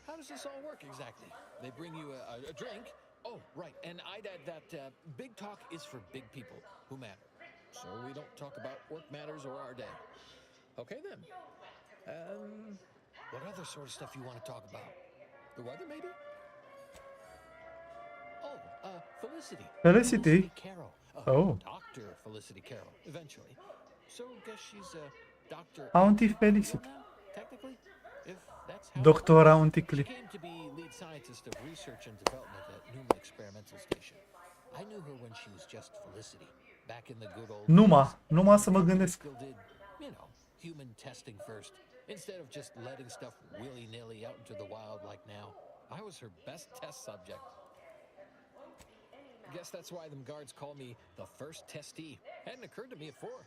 How does this all work exactly? They bring you a drink. Oh, right. And I'd add that big talk is for big people who matter. So we don't talk about work matters or our day. Okay, then. What other sort of stuff you want to talk about? The weather, maybe? Oh, Felicity. Felicity? Carroll. Oh. Dr. Felicity Carroll, eventually. So, guess she's a doctor. Auntie Felicity. Technically, if that's how Doctora Unticli. She came to be lead scientist of research and development at Numa Experimental Station. I knew her when she was just Felicity, back in the good old Numai să mă gândesc. Still did, you know, human testing first, instead of just letting stuff willy-nilly out into the wild like now. I was her best test subject. Guess that's why them guards call me the first testee. Hadn't occurred to me before.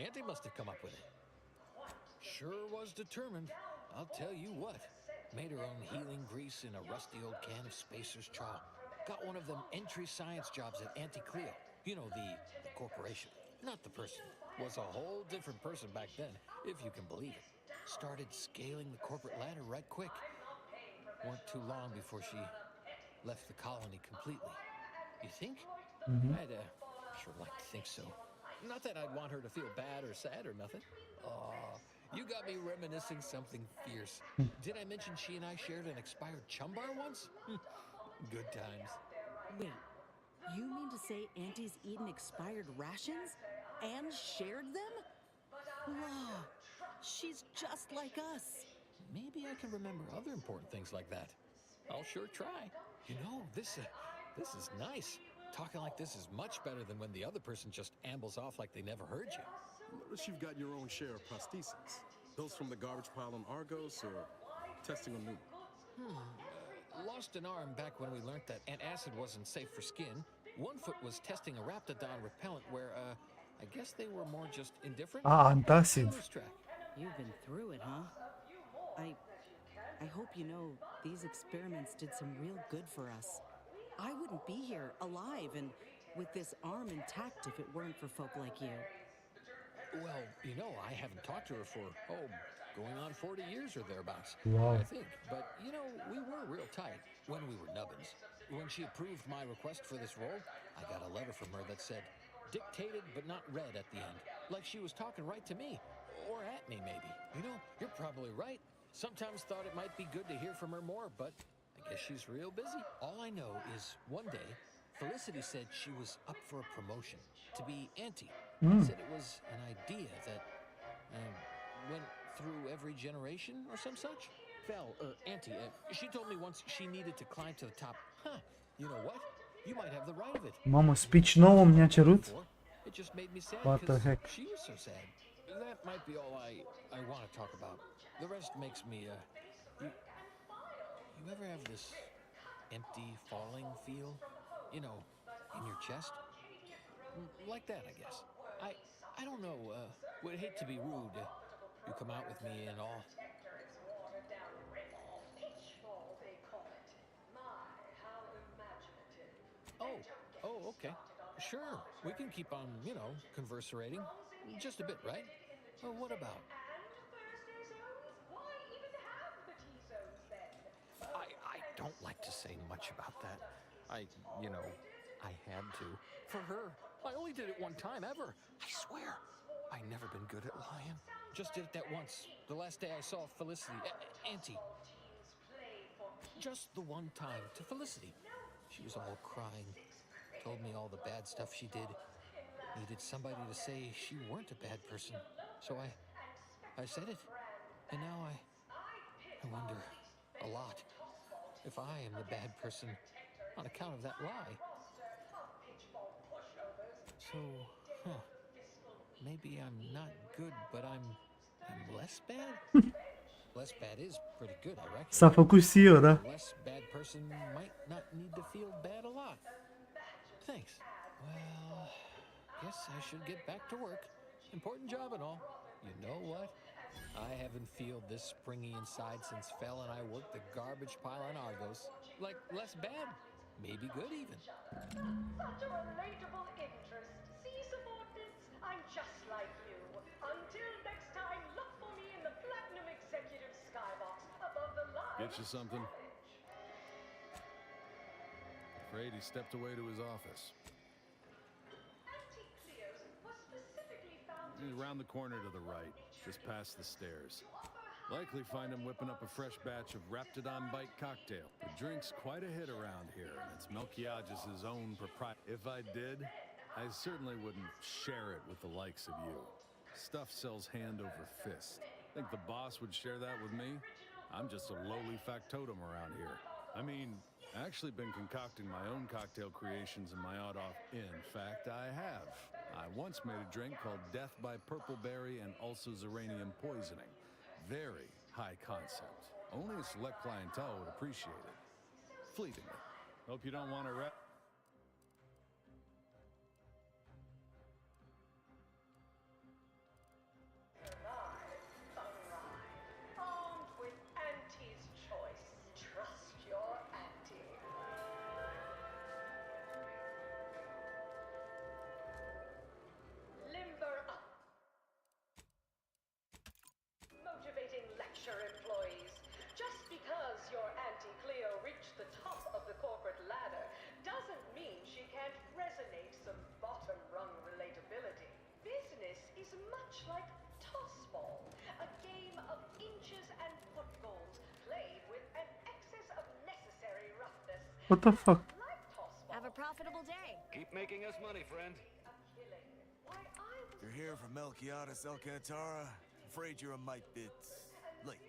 Auntie must have come up with it. Sure was determined. I'll tell you what. Made her own healing grease in a rusty old can of Spacer's Chaw. Got one of them entry science jobs at Auntie Cleo. You know, the corporation. Not the person. Was a whole different person back then, if you can believe it. Started scaling the corporate ladder right quick. Weren't too long before she left the colony completely. You think? I'd sure like to think so. Not that I'd want her to feel bad or sad or nothing. Oh, you got me reminiscing something fierce. Did I mention she and I shared an expired chum bar once? Good times. Wait, you mean to say Auntie's eaten expired rations and shared them? Wow, she's just like us. Maybe I can remember other important things like that. I'll sure try. You know, this is nice. Talking like this is much better than when the other person just ambles off like they never heard you. Notice you've got your own share of prostheses. Those from the garbage pile on Argos or testing on Numa? Lost an arm back when we learned that antacid wasn't safe for skin. One foot was testing a raptidon repellent where, I guess they were more just indifferent. Antacid. You've been through it, huh? I hope you know these experiments did some real good for us. I wouldn't be here alive and with this arm intact if it weren't for folk like you. Well, you know, I haven't talked to her for, going on 40 years or thereabouts. Wow. I think. But, you know, we were real tight when we were nubbins. When she approved my request for this role, I got a letter from her that said, dictated but not read at the end. Like she was talking right to me. Or at me, maybe. You know, you're probably right. Sometimes thought it might be good to hear from her more, but I guess she's real busy. All I know is one day, Felicity said she was up for a promotion to be Auntie. Said it was an idea that went through every generation or some such. Auntie, she told me once she needed to climb to the top. You know what? You might have the right of it. Mamă, speech nouă mi-a cerut? It just made me sad What the heck? she was so sad. That might be all I want to talk about. The rest makes me, you ever have this empty falling feel? You know, in your chest? Like that, I guess. I don't know, would hate to be rude. You come out with me and all. Oh, okay. Sure, we can keep on, you know, converserating. Just a bit, right? Well, what about? I don't like to say much about that. I had to. For her. I only did it one time ever. I swear. I never been good at lying. Just did it that once. The last day I saw Felicity. Auntie. Just the one time to Felicity. She was all crying. Told me all the bad stuff she did. Needed somebody to say she weren't a bad person. So I said it. And now I wonder, a lot. If I am the bad person on account of that lie. So, maybe I'm not good, but I'm less bad? Less bad is pretty good, I reckon. S-a făcut CEO, da? A less bad person might not need to feel bad a lot. Thanks. Well, guess I should get back to work. Important job and all. You know what? I haven't felt this springy inside since Fel and I worked the garbage pile on Argos. Like, less bad. Maybe good even. Such a relatable interest. See, subordinates? I'm just like you. Until next time, look for me in the Platinum Executive Skybox above the line. Get you something? Afraid he stepped away to his office. Antique Cleos was specifically found He's around the corner to the right, just past the stairs. Likely find him whipping up a fresh batch of Raptidon Bite cocktail. The drink's quite a hit around here, and it's Melquiades' own propriety. If I did, I certainly wouldn't share it with the likes of you. Stuff sells hand over fist. Think the boss would share that with me? I'm just a lowly factotum around here. I mean, I actually been concocting my own cocktail creations in my odd-off. In fact, I have. I once made a drink called Death by Purple Berry and also Zeranium Poisoning. Very high concept. Only a select clientele would appreciate it. Fleetingly. Hope you don't want to Armed with Auntie's choice. Trust your auntie. Limber up. Motivating lecture employees. Just because your Auntie Cleo reached the top of the corporate ladder doesn't mean she can't resonate some bottom-rung relatability. Business is much like tossball, a game of inches and footballs played with an excess of necessary roughness. What the fuck? Have a profitable day. Keep making us money, friend. You're here for Melquiades Alcantara. Afraid you're a mite bit late.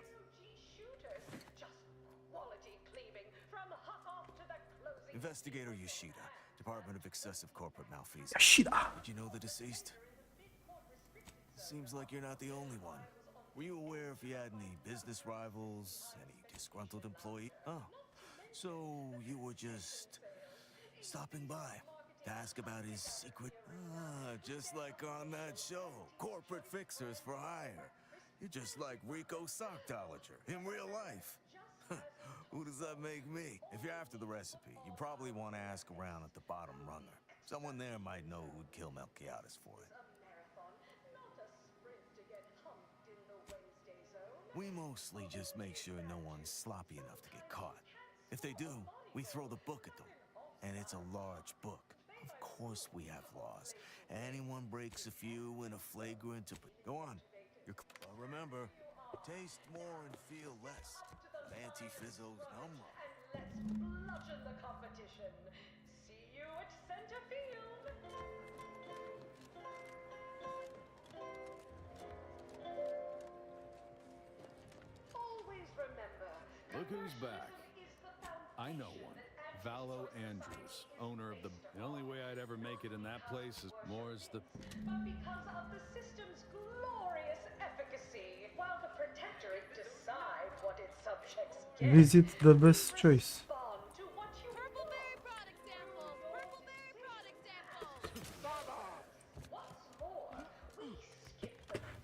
Investigator Yoshida, Department of Excessive Corporate Malfeasance. Yoshida. Did you know the deceased? Seems like you're not the only one. Were you aware if he had any business rivals, any disgruntled employee? Oh, so you were just stopping by to ask about his secret? Just like on that show, Corporate Fixers for Hire. You're just like Rico Sockdolager in real life. Who does that make me? If you're after the recipe, you probably want to ask around at the bottom runger. Someone there might know who'd kill Melquiades for it. We mostly just make sure no one's sloppy enough to get caught. If they do, we throw the book at them. And it's a large book. Of course we have laws. Anyone breaks a few in a flagrant... Go on. Remember, taste more and feel less. Anti-Fizzo's number. Let's bludgeon the competition. See you at center field. Always remember. Look who's back. I know one. Valo Andrews, owner of the... The only way I'd ever make it in that place is more as the... But because of the system's glorious efficacy, while the Protectorate decide what its subjects get... Visit the best choice.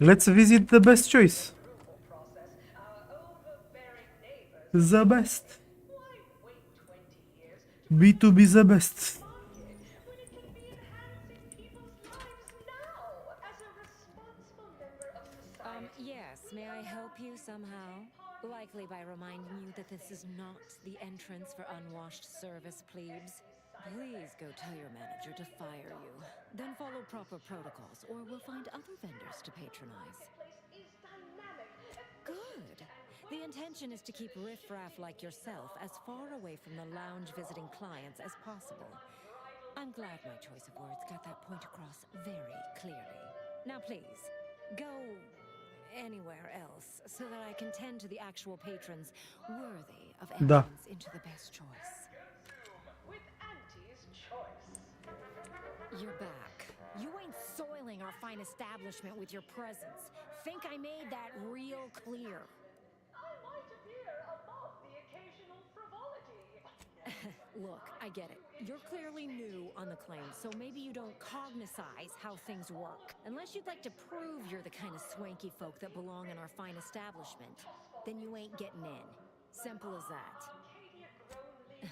Let's visit the best choice. The best. B2B the best. Yes, may I help you somehow? Likely by reminding you that this is not the entrance for unwashed service plebes. Please go tell your manager to fire you. Then follow proper protocols, or we'll find other vendors to patronize. Good. The intention is to keep riffraff like yourself as far away from the lounge visiting clients as possible. I'm glad my choice of words got that point across very clearly. Now please, go anywhere else so that I can tend to the actual patrons worthy of Da. entrance into the best choice. With Auntie's choice. You're back. You ain't soiling our fine establishment with your presence. Think I made that real clear. I might appear above the occasional frivolity. Look, I get it. You're clearly new on the claim, so maybe you don't cognitize how things work. Unless you'd like to prove you're the kind of swanky folk that belong in our fine establishment, then you ain't getting in. Simple as that.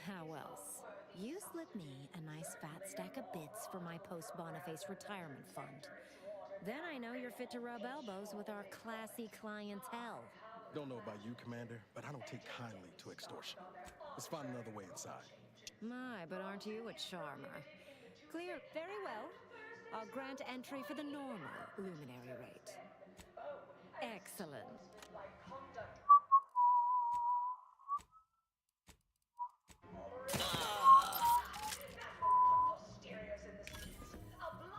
How else? You slip me a nice fat stack of bits for my post-Boniface retirement fund. Then I know you're fit to rub elbows with our classy clientele. Don't know about you, Commander, but I don't take kindly to extortion. Let's find another way inside. My, but aren't you a charmer? Clear. Very well. I'll grant entry for the normal luminary rate. Excellent.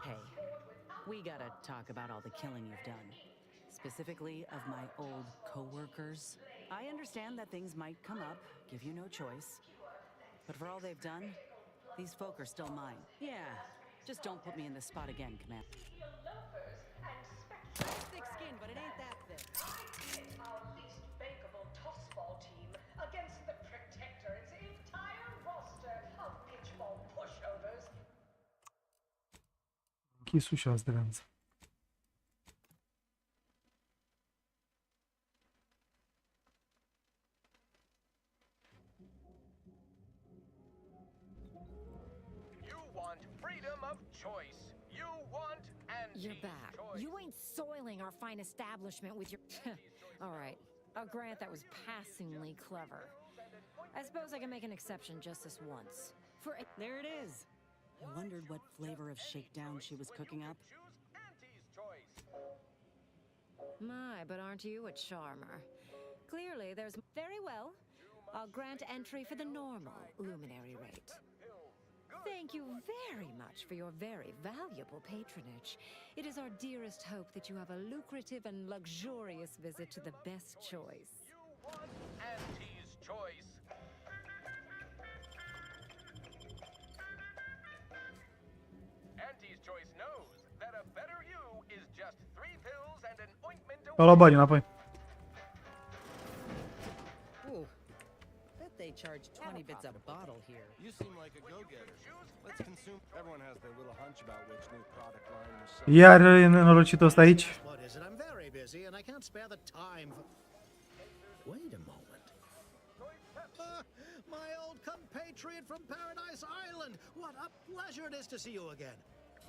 Hey, we gotta talk about all the killing you've done. Specifically of my old co-workers. I understand that things might come up, give you no choice. But for all they've done, these folk are still mine. Yeah, just don't put me in this spot again, Commander. Thick skin, but it ain't that thick. I pit our least bankable tossball team against the Protectorate's entire roster of pitchball pushovers. Închis ușa, zdreanță. Freedom of choice. You want Auntie's You're back. choice. You ain't soiling our fine establishment with your... All right. I'll grant that was passingly clever. I suppose I can make an exception just this once. There it is. I wondered what flavor of shakedown she was cooking up. My, but aren't you a charmer? Clearly, there's... Very well. I'll grant entry for the normal luminary rate. Thank you very much for your very valuable patronage. It is our dearest hope that you have a lucrative and luxurious visit to the best choice. You want Auntie's choice. Auntie's choice knows that a better you is just 3 pills and an ointment Au luat bani înapoi. Ooh. Bet they charge 20 bits a bottle here. You seem like a go-getter. Let's consume. Everyone has their little hunch about which new product line will sell. Iar e nenorocitul ăsta aici. What is it? I'm very busy and I can't spare the time for... Wait a moment. My old compatriot from Paradise Island! What a pleasure it is to see you again.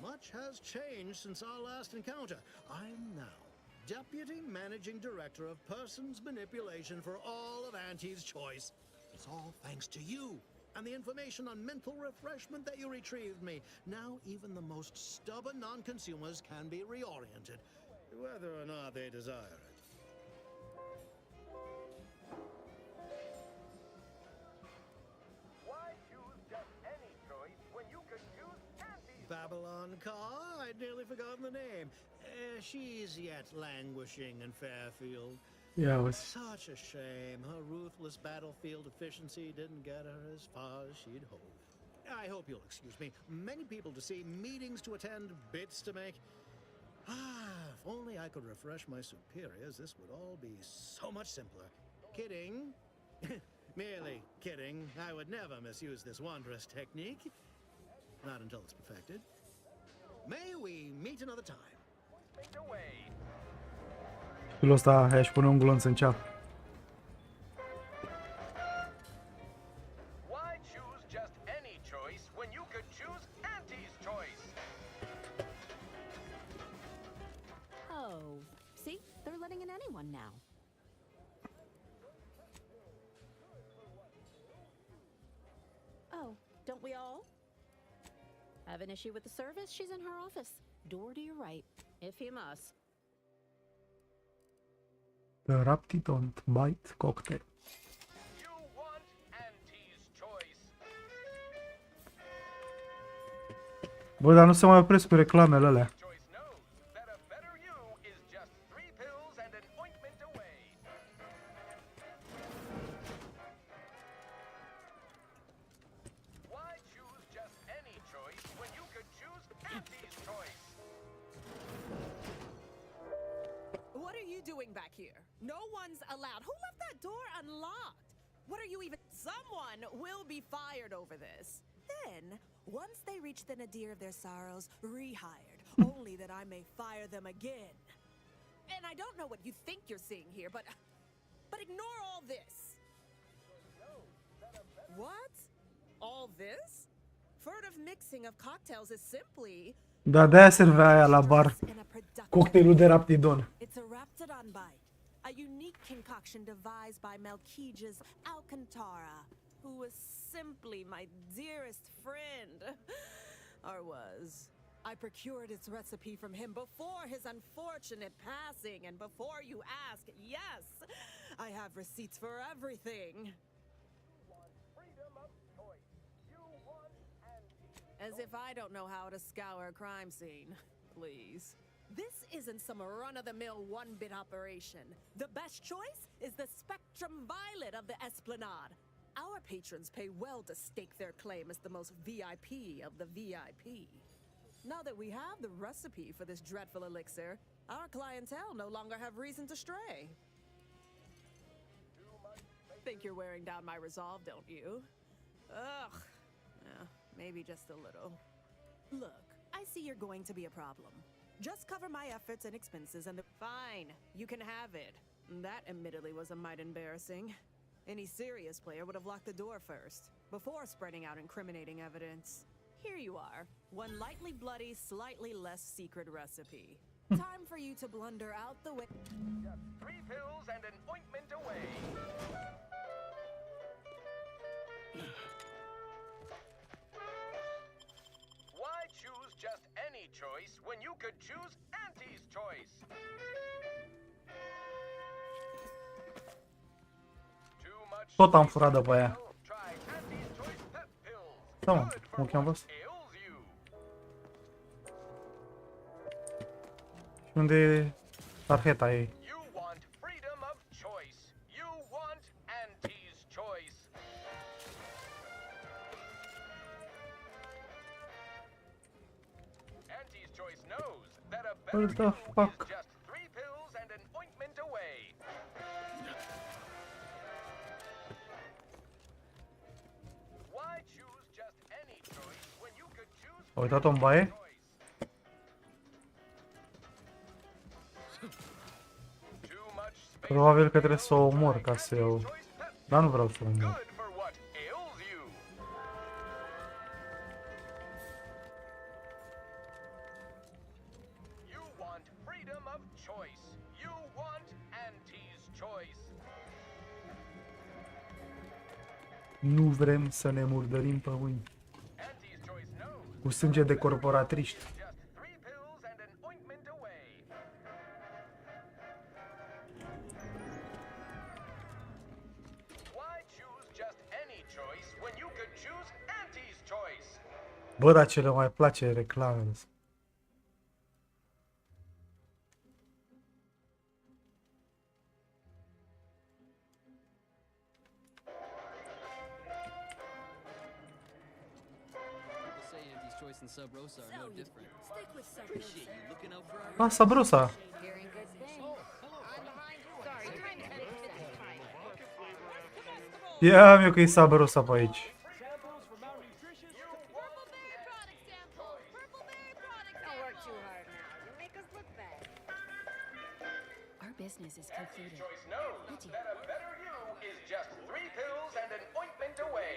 Much has changed since our last encounter. I'm now Deputy Managing Director of Persons Manipulation for all of Auntie's choice. It's all thanks to you and the information on mental refreshment that you retrieved me. Now even the most stubborn non-consumers can be reoriented, whether or not they desire it. Why choose just any choice when you could choose Auntie's? Babylon Carr? I'd nearly forgotten the name. She's yet languishing in Fairfield. Ia uzi. Such a shame. Her ruthless battlefield efficiency didn't get her as far as she'd hoped. I hope you'll excuse me. Many people to see, meetings to attend, bits to make. If only I could refresh my superiors, this would all be so much simpler. Kidding. Merely kidding. I would never misuse this wondrous technique. Not until it's perfected. May we meet another time. Felul ăsta i-aș pune un glonț în ceaf. Why choose just any choice when you could choose Auntie's choice? Oh, see? They're letting in anyone now. Oh, don't we all? Have an issue with the service? She's in her office. Door to your right, if you must. The Rapti Don't Bite Cocktail. You want Auntie's choice. Bă, dar nu se mai opresc cu reclamele alea. doing back here? No one's allowed. Who left that door unlocked? What are you even? Someone will be fired over this. Then, once they reach the nadir of their sorrows, rehired, only that I may fire them again. And I don't know what you think you're seeing here, but ignore all this. What? All this? Furtive mixing of cocktails is simply Da, de-aia servea aia la bar cocktailul de raptidon. It's a raptidon bite, a unique concoction devised by Melchiges Alcantara, who was simply my dearest friend. Or was. I procured its recipe from him before his unfortunate passing, and before you ask, yes, I have receipts for everything. As if I don't know how to scour a crime scene. Please. This isn't some run-of-the-mill one-bit operation. The best choice is the Spectrum Violet of the Esplanade. Our patrons pay well to stake their claim as the most VIP of the VIP. Now that we have the recipe for this dreadful elixir, our clientele no longer have reason to stray. Think you're wearing down my resolve, don't you? Ugh. Yeah, maybe just a little. Look, I see you're going to be a problem. Just cover my efforts and expenses and the— Fine, you can have it. That admittedly was a mite embarrassing. Any serious player would have locked the door first, before spreading out incriminating evidence. Here you are, one lightly bloody, slightly less secret recipe. Time for you to blunder out the way. Just 3 pills and an ointment away. Why choose just any choice when you could choose Auntie's choice? Too much. Tot am furat de pe aia. Da, mă, cum o cheamă ăsta? Și unde e tarheta ei? What the fuck? A uitat-o în baie? Probabil că trebuie să o omor ca să iau. Dar nu vreau să o omor. Nu vrem să ne murdărim pe mâini cu sânge de corporatriști. Bă, dar ce le mai place reclamele. Ah, Sabrosa. Ia eu că e Sabrosa pe aici. Business is concluded. Choice knows that a better you is just 3 pills and an ointment away.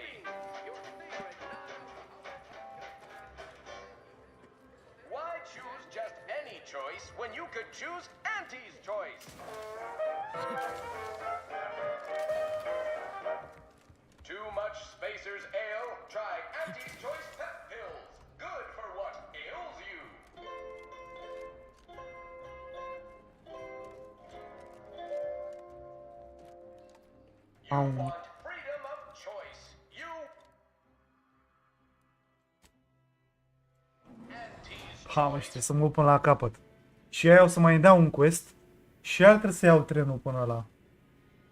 Why choose just any choice when you could choose Auntie's choice? Too much Spacer's Ale? Try Auntie's Choice Pep Pills. Good for what ails you. Freedom of choice. Ha, mă, știu, să mă pun la capăt. Și aia o să mai dea un quest. Și aia trebuie să iau trenul până la.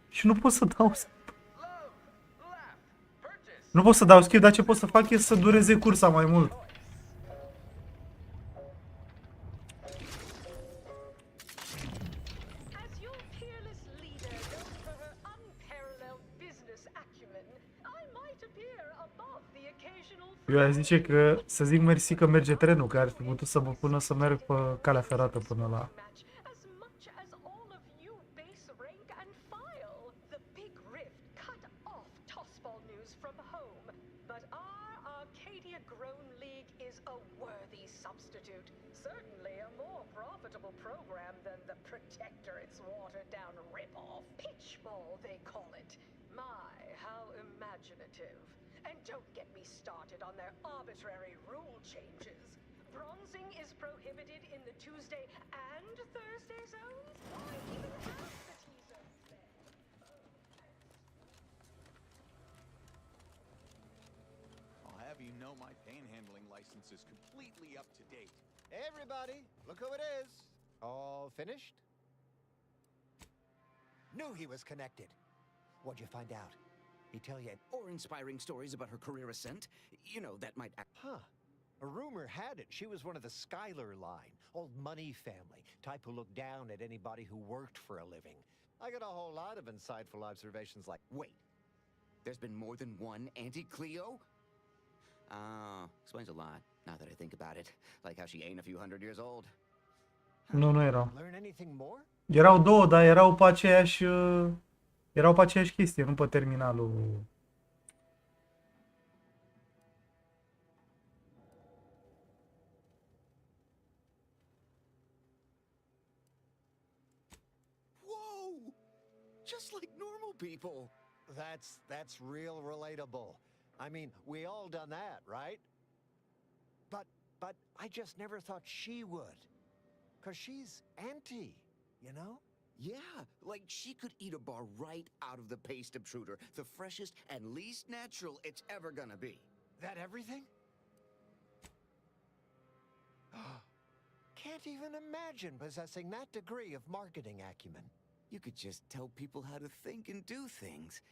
Și nu pot să dau... Nu pot să dau skip, dar ce pot să fac e să dureze cursa mai mult. Eu aș zice că să zic mersi că merge trenul, că ar fi putut să mă pună să merg pe calea ferată până la... Program than the Protectorate's watered-down rip-off. Pitchball, they call it. My, how imaginative. And don't get me started on their arbitrary rule changes. Bronzing is prohibited in the Tuesday and Thursday zones? Why even have the T-zones then? I'll have you know my panhandling license is completely up to date. Hey, everybody, look who it is. All finished? Knew he was connected. What'd you find out? He tell you? Or inspiring stories about her career ascent. You know, that might... Huh. A rumor had it she was one of the Schuyler line. Old money family. Type who looked down at anybody who worked for a living. I got a whole lot of insightful observations like... Wait. There's been more than one Auntie Cleo? Explains a lot, now that I think about it. Like how she ain't a few hundred years old. Nu erau. Learn anything more? Erau două, dar erau pe aceeași... Erau pe aceeași chestie, nu pe terminalul... Whoa! Just like normal people. That's real relatable. I mean, we all done that, right? But I just never thought she would. 'Cause she's Auntie, you know? Yeah, like she could eat a bar right out of the paste obtruder. The freshest and least natural it's ever gonna be. That everything? Can't even imagine possessing that degree of marketing acumen. You could just tell people how to think and do things.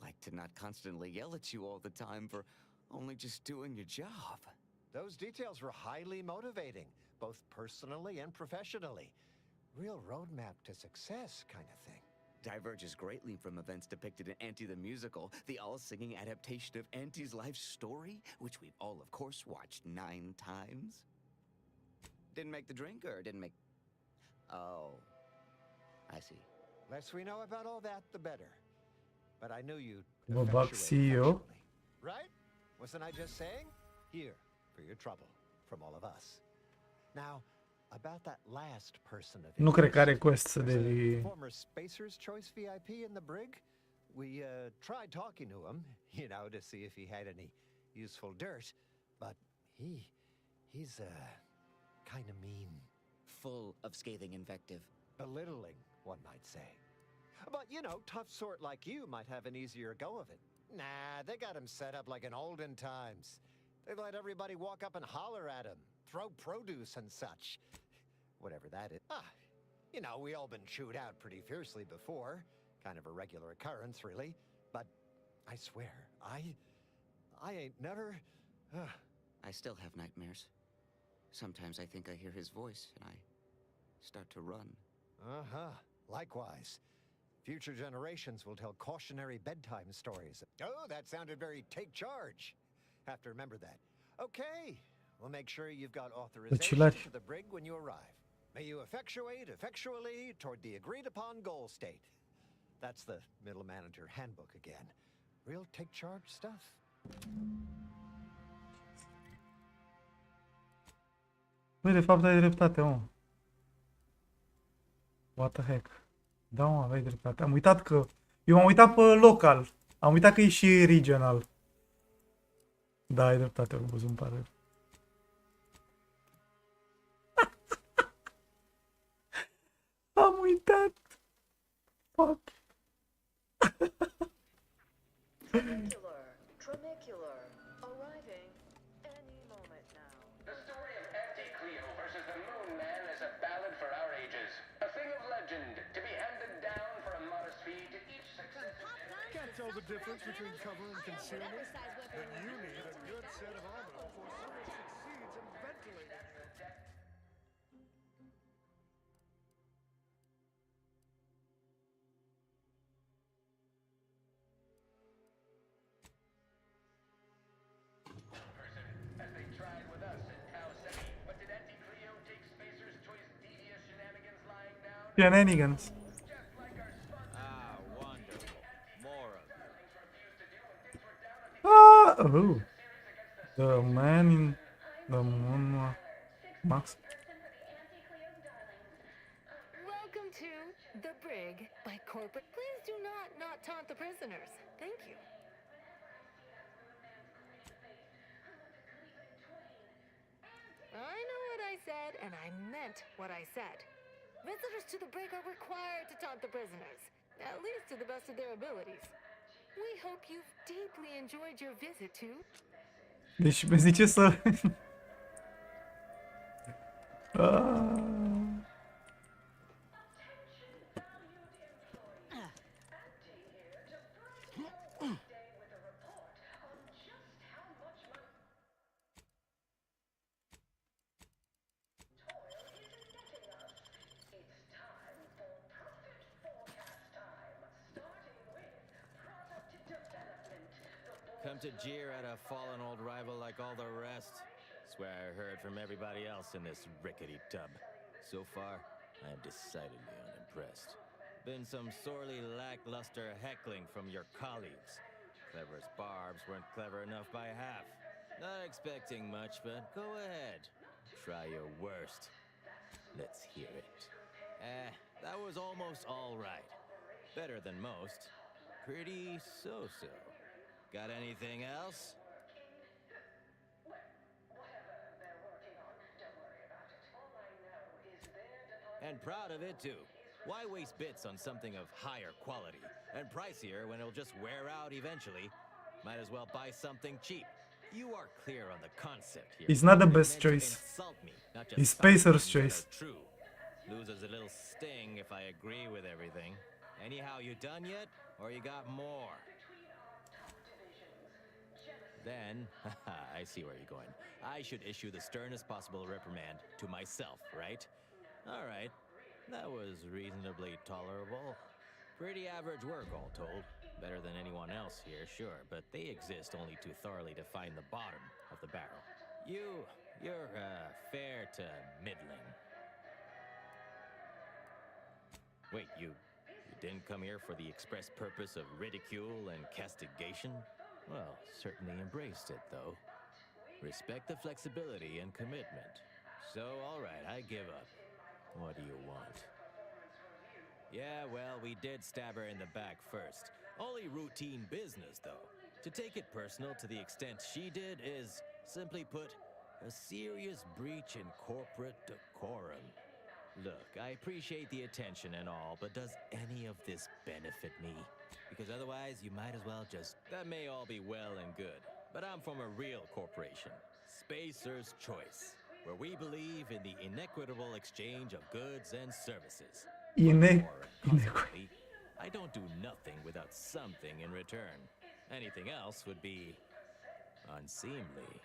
Like to not constantly yell at you all the time for only just doing your job. Those details were highly motivating, both personally and professionally. Real roadmap to success kind of thing. Diverges greatly from events depicted in Auntie the Musical, the all-singing adaptation of Auntie's life story, which we've all, of course, watched 9 times. Didn't make the drink, or didn't make... Oh, I see. Less we know about all that, the better. But I knew you'd Vă bag CEO. Right? Wasn't I just saying? Here, for your trouble, from all of us. Now, about that last person of Nu cred că are quest să devii... former Spacer's Choice VIP in the brig. We tried talking to him, you know, to see if he had any useful dirt, but he's kind of mean. Full of scathing invective. Belittling, one might say. But, you know, tough sort like you might have an easier go of it. Nah, they got him set up like in olden times. They let everybody walk up and holler at him, throw produce and such. Whatever that is. You know, we all been chewed out pretty fiercely before. Kind of a regular occurrence, really. But I swear, I ain't never... I still have nightmares. Sometimes I think I hear his voice, and I start to run. Likewise. Future generations will tell cautionary bedtime stories. Oh, that sounded very take charge. Have to remember that. Okay, we'll make sure you've got authorization to the brig when you arrive. May you effectuate effectually toward the agreed upon goal state. That's the middle manager handbook again. Real take charge stuff. Băi, de fapt ai dreptate, mă. What the heck? Da, mă, aveai dreptate. Am uitat că... Eu m-am uitat pe local. Am uitat că e și regional. Da, ai dreptate, am văzut, îmi pare. Am uitat. Fuck. Tramicular, arriving any moment now. The story of Auntie Cleo versus the Moon Man is a ballad for our ages. A thing of legend to be handed down for a modest fee to each successive generation. Can't tell the difference between cover and concealment? Then you need a good set of armor before someone succeeds in ventilating your death. Shenanigans. Ah, wonderful. More of Ah, oh. The man in the moon. Max. Welcome to The Brig by Corporate. Please do not taunt the prisoners. Thank you. I know what I said, and I meant what I said. Visitors to the brig are required to taunt the prisoners, at least to the best of their abilities. We hope you've deeply enjoyed your visit to... Deci mi zice să... Come to jeer at a fallen old rival like all the rest. Swear I heard from everybody else in this rickety tub. So far, I am decidedly unimpressed. Been some sorely lackluster heckling from your colleagues. Clever as barbs weren't clever enough by half. Not expecting much, but go ahead. Try your worst. Let's hear it. That was almost all right. Better than most. Pretty so-so. Got anything else? And proud of it too. Why waste bits on something of higher quality and pricier when it'll just wear out eventually? Might as well buy something cheap. You are clear on the concept here. It's not the best choice. It's Spacer's choice. True. Loses a little sting if I agree with everything. Anyhow, you done yet? Or you got more? Then, I see where you're going. I should issue the sternest possible reprimand to myself, right? All right. That was reasonably tolerable. Pretty average work, all told. Better than anyone else here, sure, but they exist only to thoroughly define the bottom of the barrel. You're fair to middling. Wait, you didn't come here for the express purpose of ridicule and castigation? Well, certainly embraced it, though. Respect the flexibility and commitment. So, all right, I give up. What do you want? Yeah, well, we did stab her in the back first. Only routine business, though. To take it personal to the extent she did is, simply put, a serious breach in corporate decorum. Look, I appreciate the attention and all, but does any of this benefit me? Because otherwise, you might as well just... That may all be well and good, but I'm from a real corporation, Spacer's Choice, where we believe in the inequitable exchange of goods and services. Consequently, I don't do nothing without something in return. Anything else would be unseemly.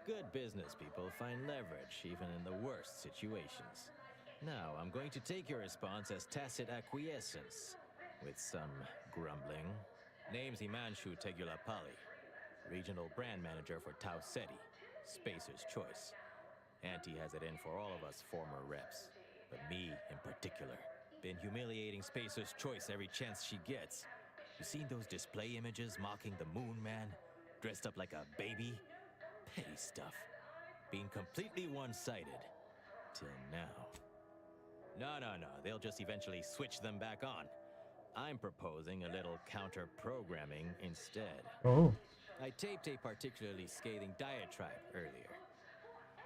Good business people find leverage even in the worst situations. Now, I'm going to take your response as tacit acquiescence, with some grumbling. Name's Himanshu Tegulapalli, regional brand manager for Tau Ceti, Spacer's Choice. Auntie has it in for all of us former reps, but me in particular. Been humiliating Spacer's Choice every chance she gets. You seen those display images mocking the Moon Man, dressed up like a baby? Petty stuff. Being completely one-sided. Till now. No. They'll just eventually switch them back on. I'm proposing a little counter-programming instead. Oh. I taped a particularly scathing diatribe earlier.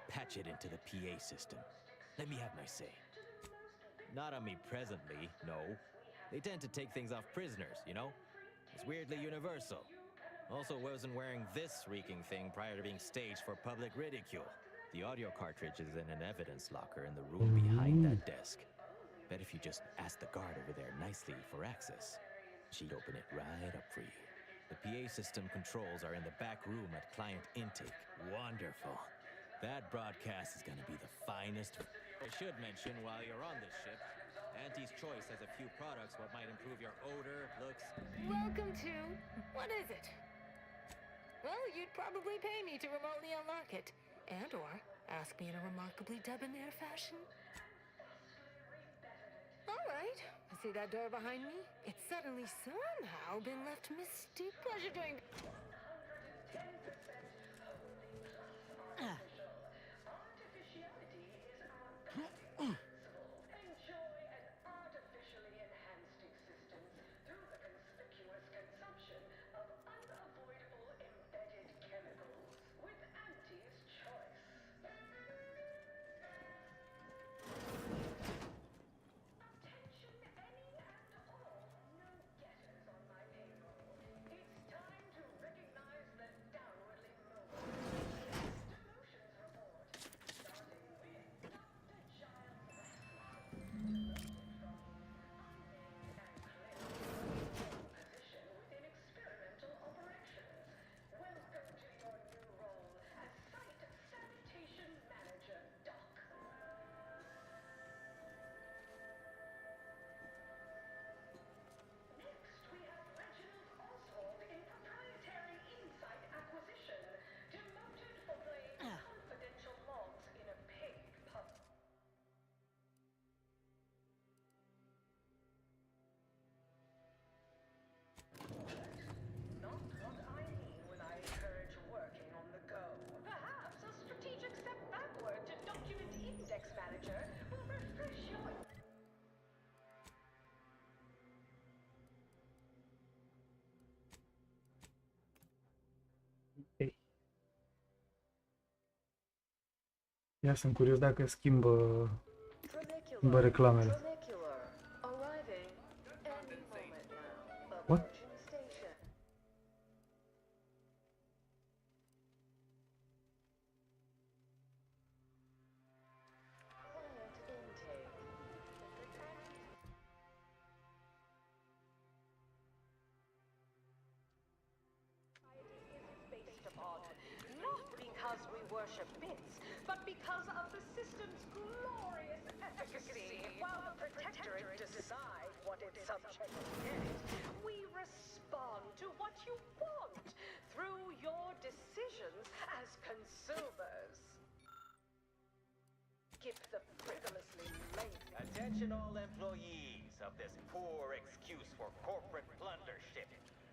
Patch it into the PA system. Let me have my say. Not on me presently, no. They tend to take things off prisoners, you know? It's weirdly universal. Also wasn't wearing this reeking thing prior to being staged for public ridicule. The audio cartridge is in an evidence locker in the room behind that desk. Bet if you just ask the guard over there nicely for access, she'd open it right up for you. The PA system controls are in the back room at client intake. Wonderful. That broadcast is gonna be the finest. I should mention while you're on this ship, Auntie's Choice has a few products what might improve your odor, looks... Welcome to... What is it? Well, you'd probably pay me to remotely unlock it. And/or Ask me in a remarkably debonair fashion? All right. See that door behind me? It's suddenly somehow been left misty. Pleasure doing. Enjoy an artificially enhanced existence through the conspicuous consumption of unavoidable embedded chemicals with Auntie's choice. Attention any and all no-getters on my payroll. It's time to recognize the downwardly mobile demotions report, starting with Dr. Giles position within experimental operations. Welcome to your new role as Site Sanitation Manager, Doc. Next, we have Reginald Oswald in proprietary insight acquisition, demoted for playing confidential logs in a paid pub. Not what I mean when I encourage working on the go. Perhaps a strategic step backward to Document Index Manager will refresh your... Ok. Ia sunt curios dacă schimbă reclamele. What? Not because we worship bits, but because of the system's glorious efficacy. While the Protectorate decide what its subjects get, we respond to what you want through your decisions as consumers. Skip the frivolously lengthy... Attention all employees of this poor excuse for corporate plundership.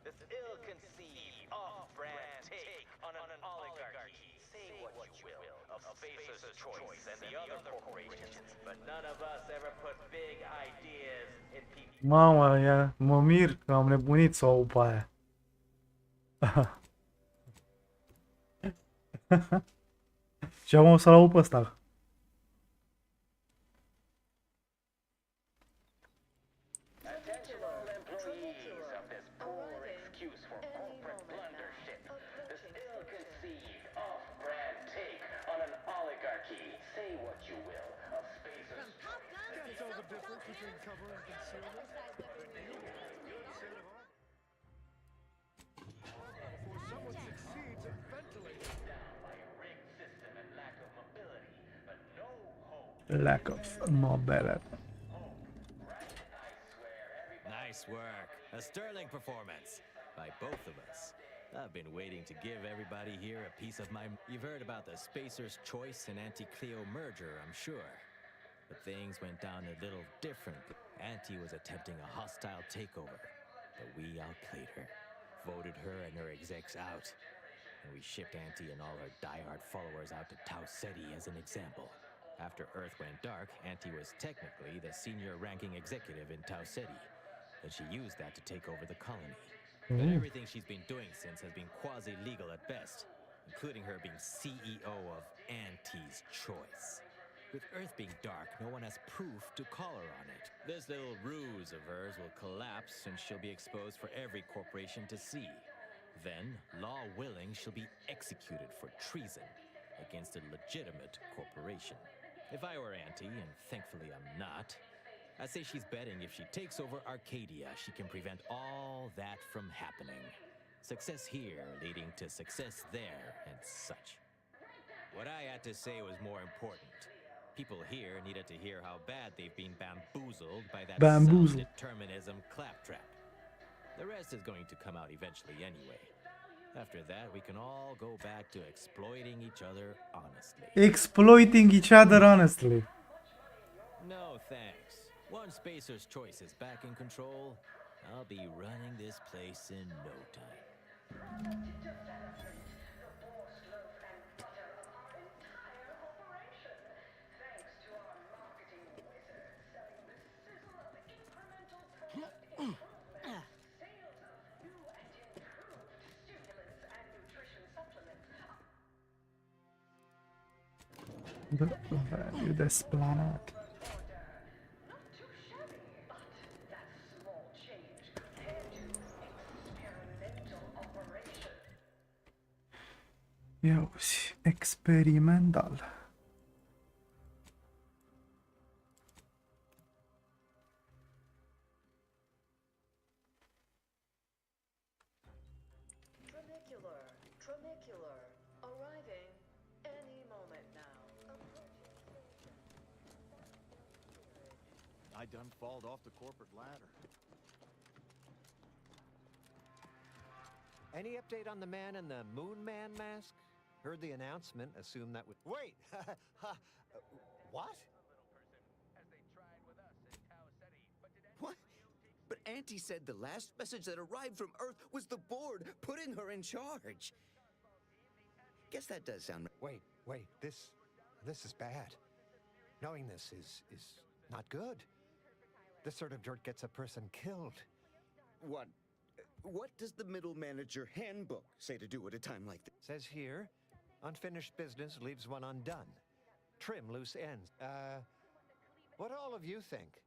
This ill-conceived, off-brand take on an oligarchy. Say what you will of Spacer's Choice and the other corporations, but none of us ever put big ideas in people. Mama, mă mir că am nebunit să o aud pe aia. Și acum o să-l aud pe ăsta. Between cover and concealment, then you need a good set of armor. Before someone succeeds in ventilating down by a rigged system and lack of mobility, but no hope. Lack of mobility. Nice work. A sterling performance by both of us. I've been waiting to give everybody here a piece of my... You've heard about the Spacer's Choice and Anti-Cleo merger, I'm sure. But things went down a little different. Auntie was attempting a hostile takeover, but we outplayed her, voted her and her execs out, and we shipped Auntie and all her diehard followers out to Tau Ceti as an example. After Earth went dark, Auntie was technically the senior ranking executive in Tau Ceti, and she used that to take over the colony. But everything she's been doing since has been quasi-legal at best, including her being CEO of Auntie's Choice. With Earth being dark, no one has proof to call her on it. This little ruse of hers will collapse and she'll be exposed for every corporation to see. Then, law willing, she'll be executed for treason against a legitimate corporation. If I were Auntie, and thankfully I'm not, I'd say she's betting if she takes over Arcadia, she can prevent all that from happening. Success here leading to success there and such. What I had to say was more important. People here needed to hear how bad they've been bamboozled by that self-determinism claptrap. The rest is going to come out eventually anyway. After that, we can all go back to exploiting each other honestly. Exploiting each other honestly. No thanks. Once Spacer's Choice is back in control, I'll be running this place in no time. The value this planet. Ia uzi, experimental. Tramicular, arriving any moment now. I done falled off the corporate ladder. Any update on the man in the Moon Man mask? Heard the announcement, assume that would... Wait! What? What? But Auntie said the last message that arrived from Earth was the board putting her in charge. Guess that does sound... Wait, this is bad. Knowing this is not good. This sort of dirt gets a person killed. What does the middle manager handbook say to do at a time like this? Says here, unfinished business leaves one undone. Trim loose ends. What do all of you think?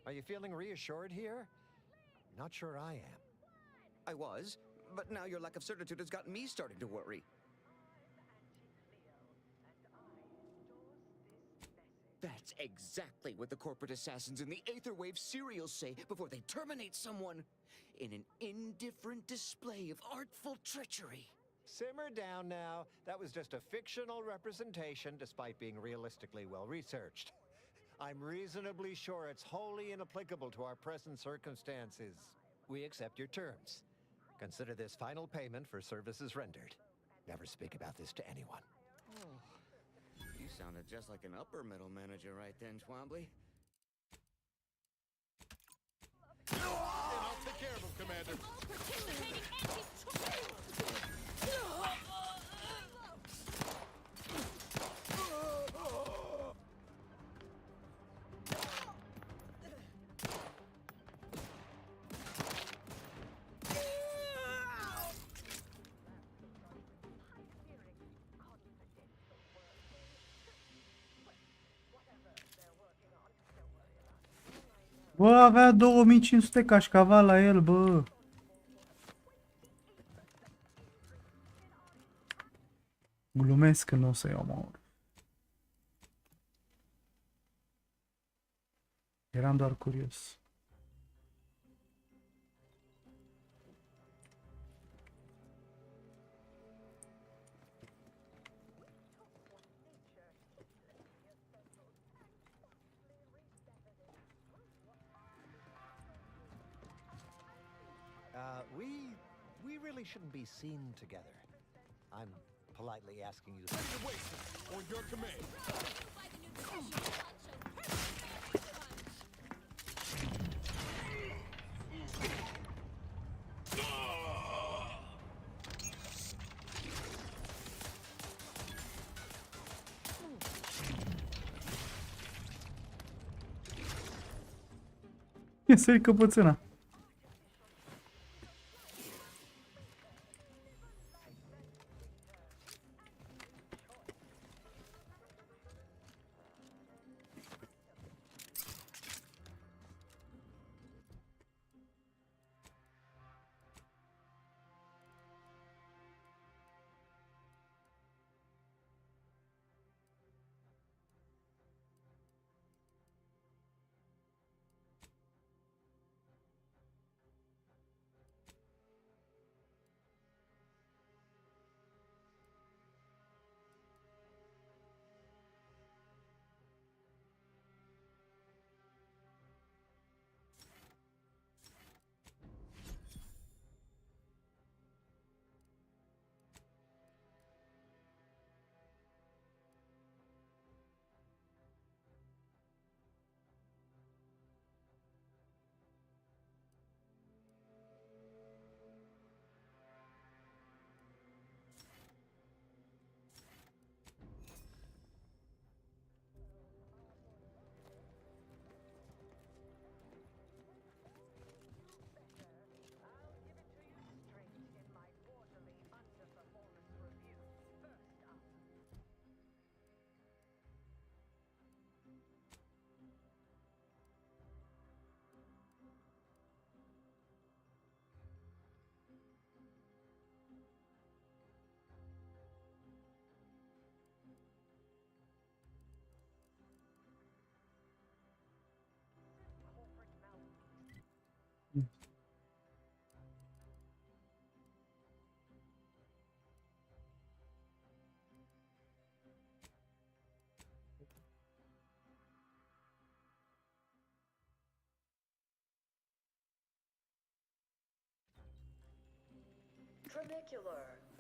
Are you feeling reassured here? Not sure I am. I was, but now your lack of certitude has gotten me starting to worry. That's exactly what the corporate assassins in the Aetherwave serials say before they terminate someone. In an indifferent display of artful treachery. Simmer down now. That was just a fictional representation despite being realistically well-researched. I'm reasonably sure it's wholly inapplicable to our present circumstances. We accept your terms. Consider this final payment for services rendered. Never speak about this to anyone. You sounded just like an upper middle manager right then, Twombly. And I'll take care of him, Commander. Bă, avea 2500 cașcaval la el, bă. Glumesc că nu o să-i omor. Eram doar curios. We really shouldn't be seen together. I'm politely asking you to... Ready to waste it on your command. Ia sări căpățâna.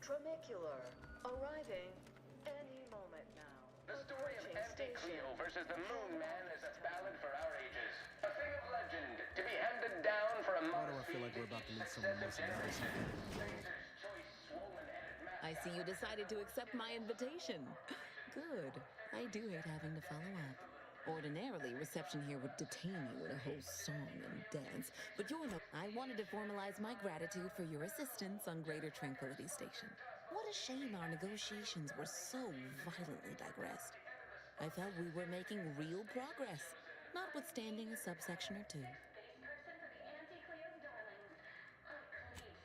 Tramicular, arriving any moment now. The story of Anti-Cleo versus the Moon Man is a ballad for our ages. A thing of legend, to be handed down for a Why do I feel like we're about to meet someone most embarrassing? I see you decided to accept my invitation. Good. I do hate having to follow up. Ordinarily, reception here would detain you with a whole song and dance, but you're no... I wanted to formalize my gratitude for your assistance on Greater Tranquility Station. What a shame our negotiations were so violently digressed. I felt we were making real progress, notwithstanding a subsection or two.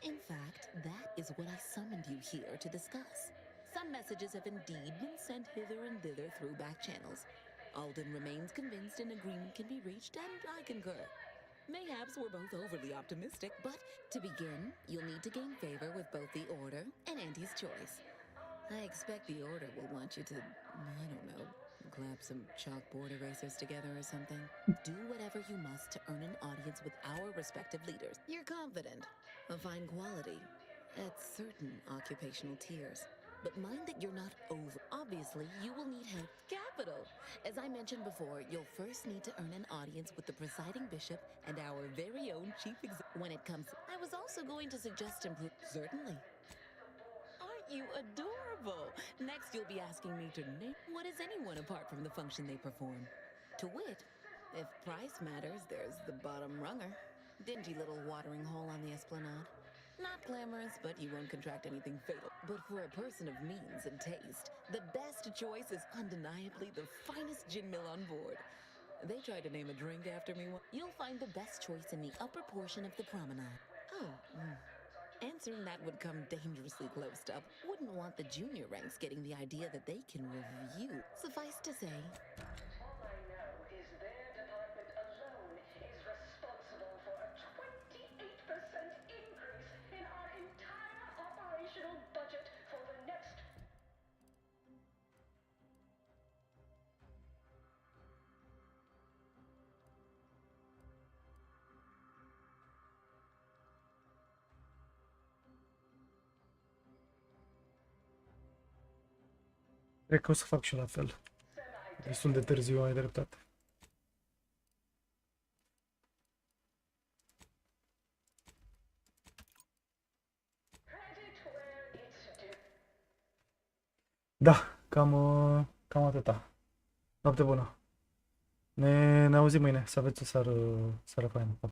In fact, that is what I summoned you here to discuss. Some messages have indeed been sent hither and thither through back channels. Alden remains convinced an agreement can be reached, and I concur. Mayhaps we're both overly optimistic, but to begin, you'll need to gain favor with both the Order and Auntie's Choice. I expect the Order will want you to, I don't know, clap some chalkboard erasers together or something. Do whatever you must to earn an audience with our respective leaders. You're confident, a fine quality, at certain occupational tiers. But mind that you're not over. Obviously, you will need help. Capital! As I mentioned before, you'll first need to earn an audience with the presiding bishop and our very own chief executive. When it comes, I was also going to suggest certainly. Aren't you adorable? Next, you'll be asking me to name what is anyone apart from the function they perform. To wit, if price matters, there's the bottom runger. Dingy little watering hole on the esplanade. Not glamorous, but you won't contract anything fatal. But for a person of means and taste, the best choice is undeniably the finest gin mill on board. They tried to name a drink after me. You'll find the best choice in the upper portion of the promenade. Answering that would come dangerously close up. Wouldn't want the junior ranks getting the idea that they can review. Suffice to say, All I know is their department alone is responsible for a 28% increase in our entire operational budget for the next... Cred că o să fac și la fel. Destul de târziu, ai dreptate. Da, cam atâta. Noapte bună. Ne auzim mâine. Să aveți o seară faină.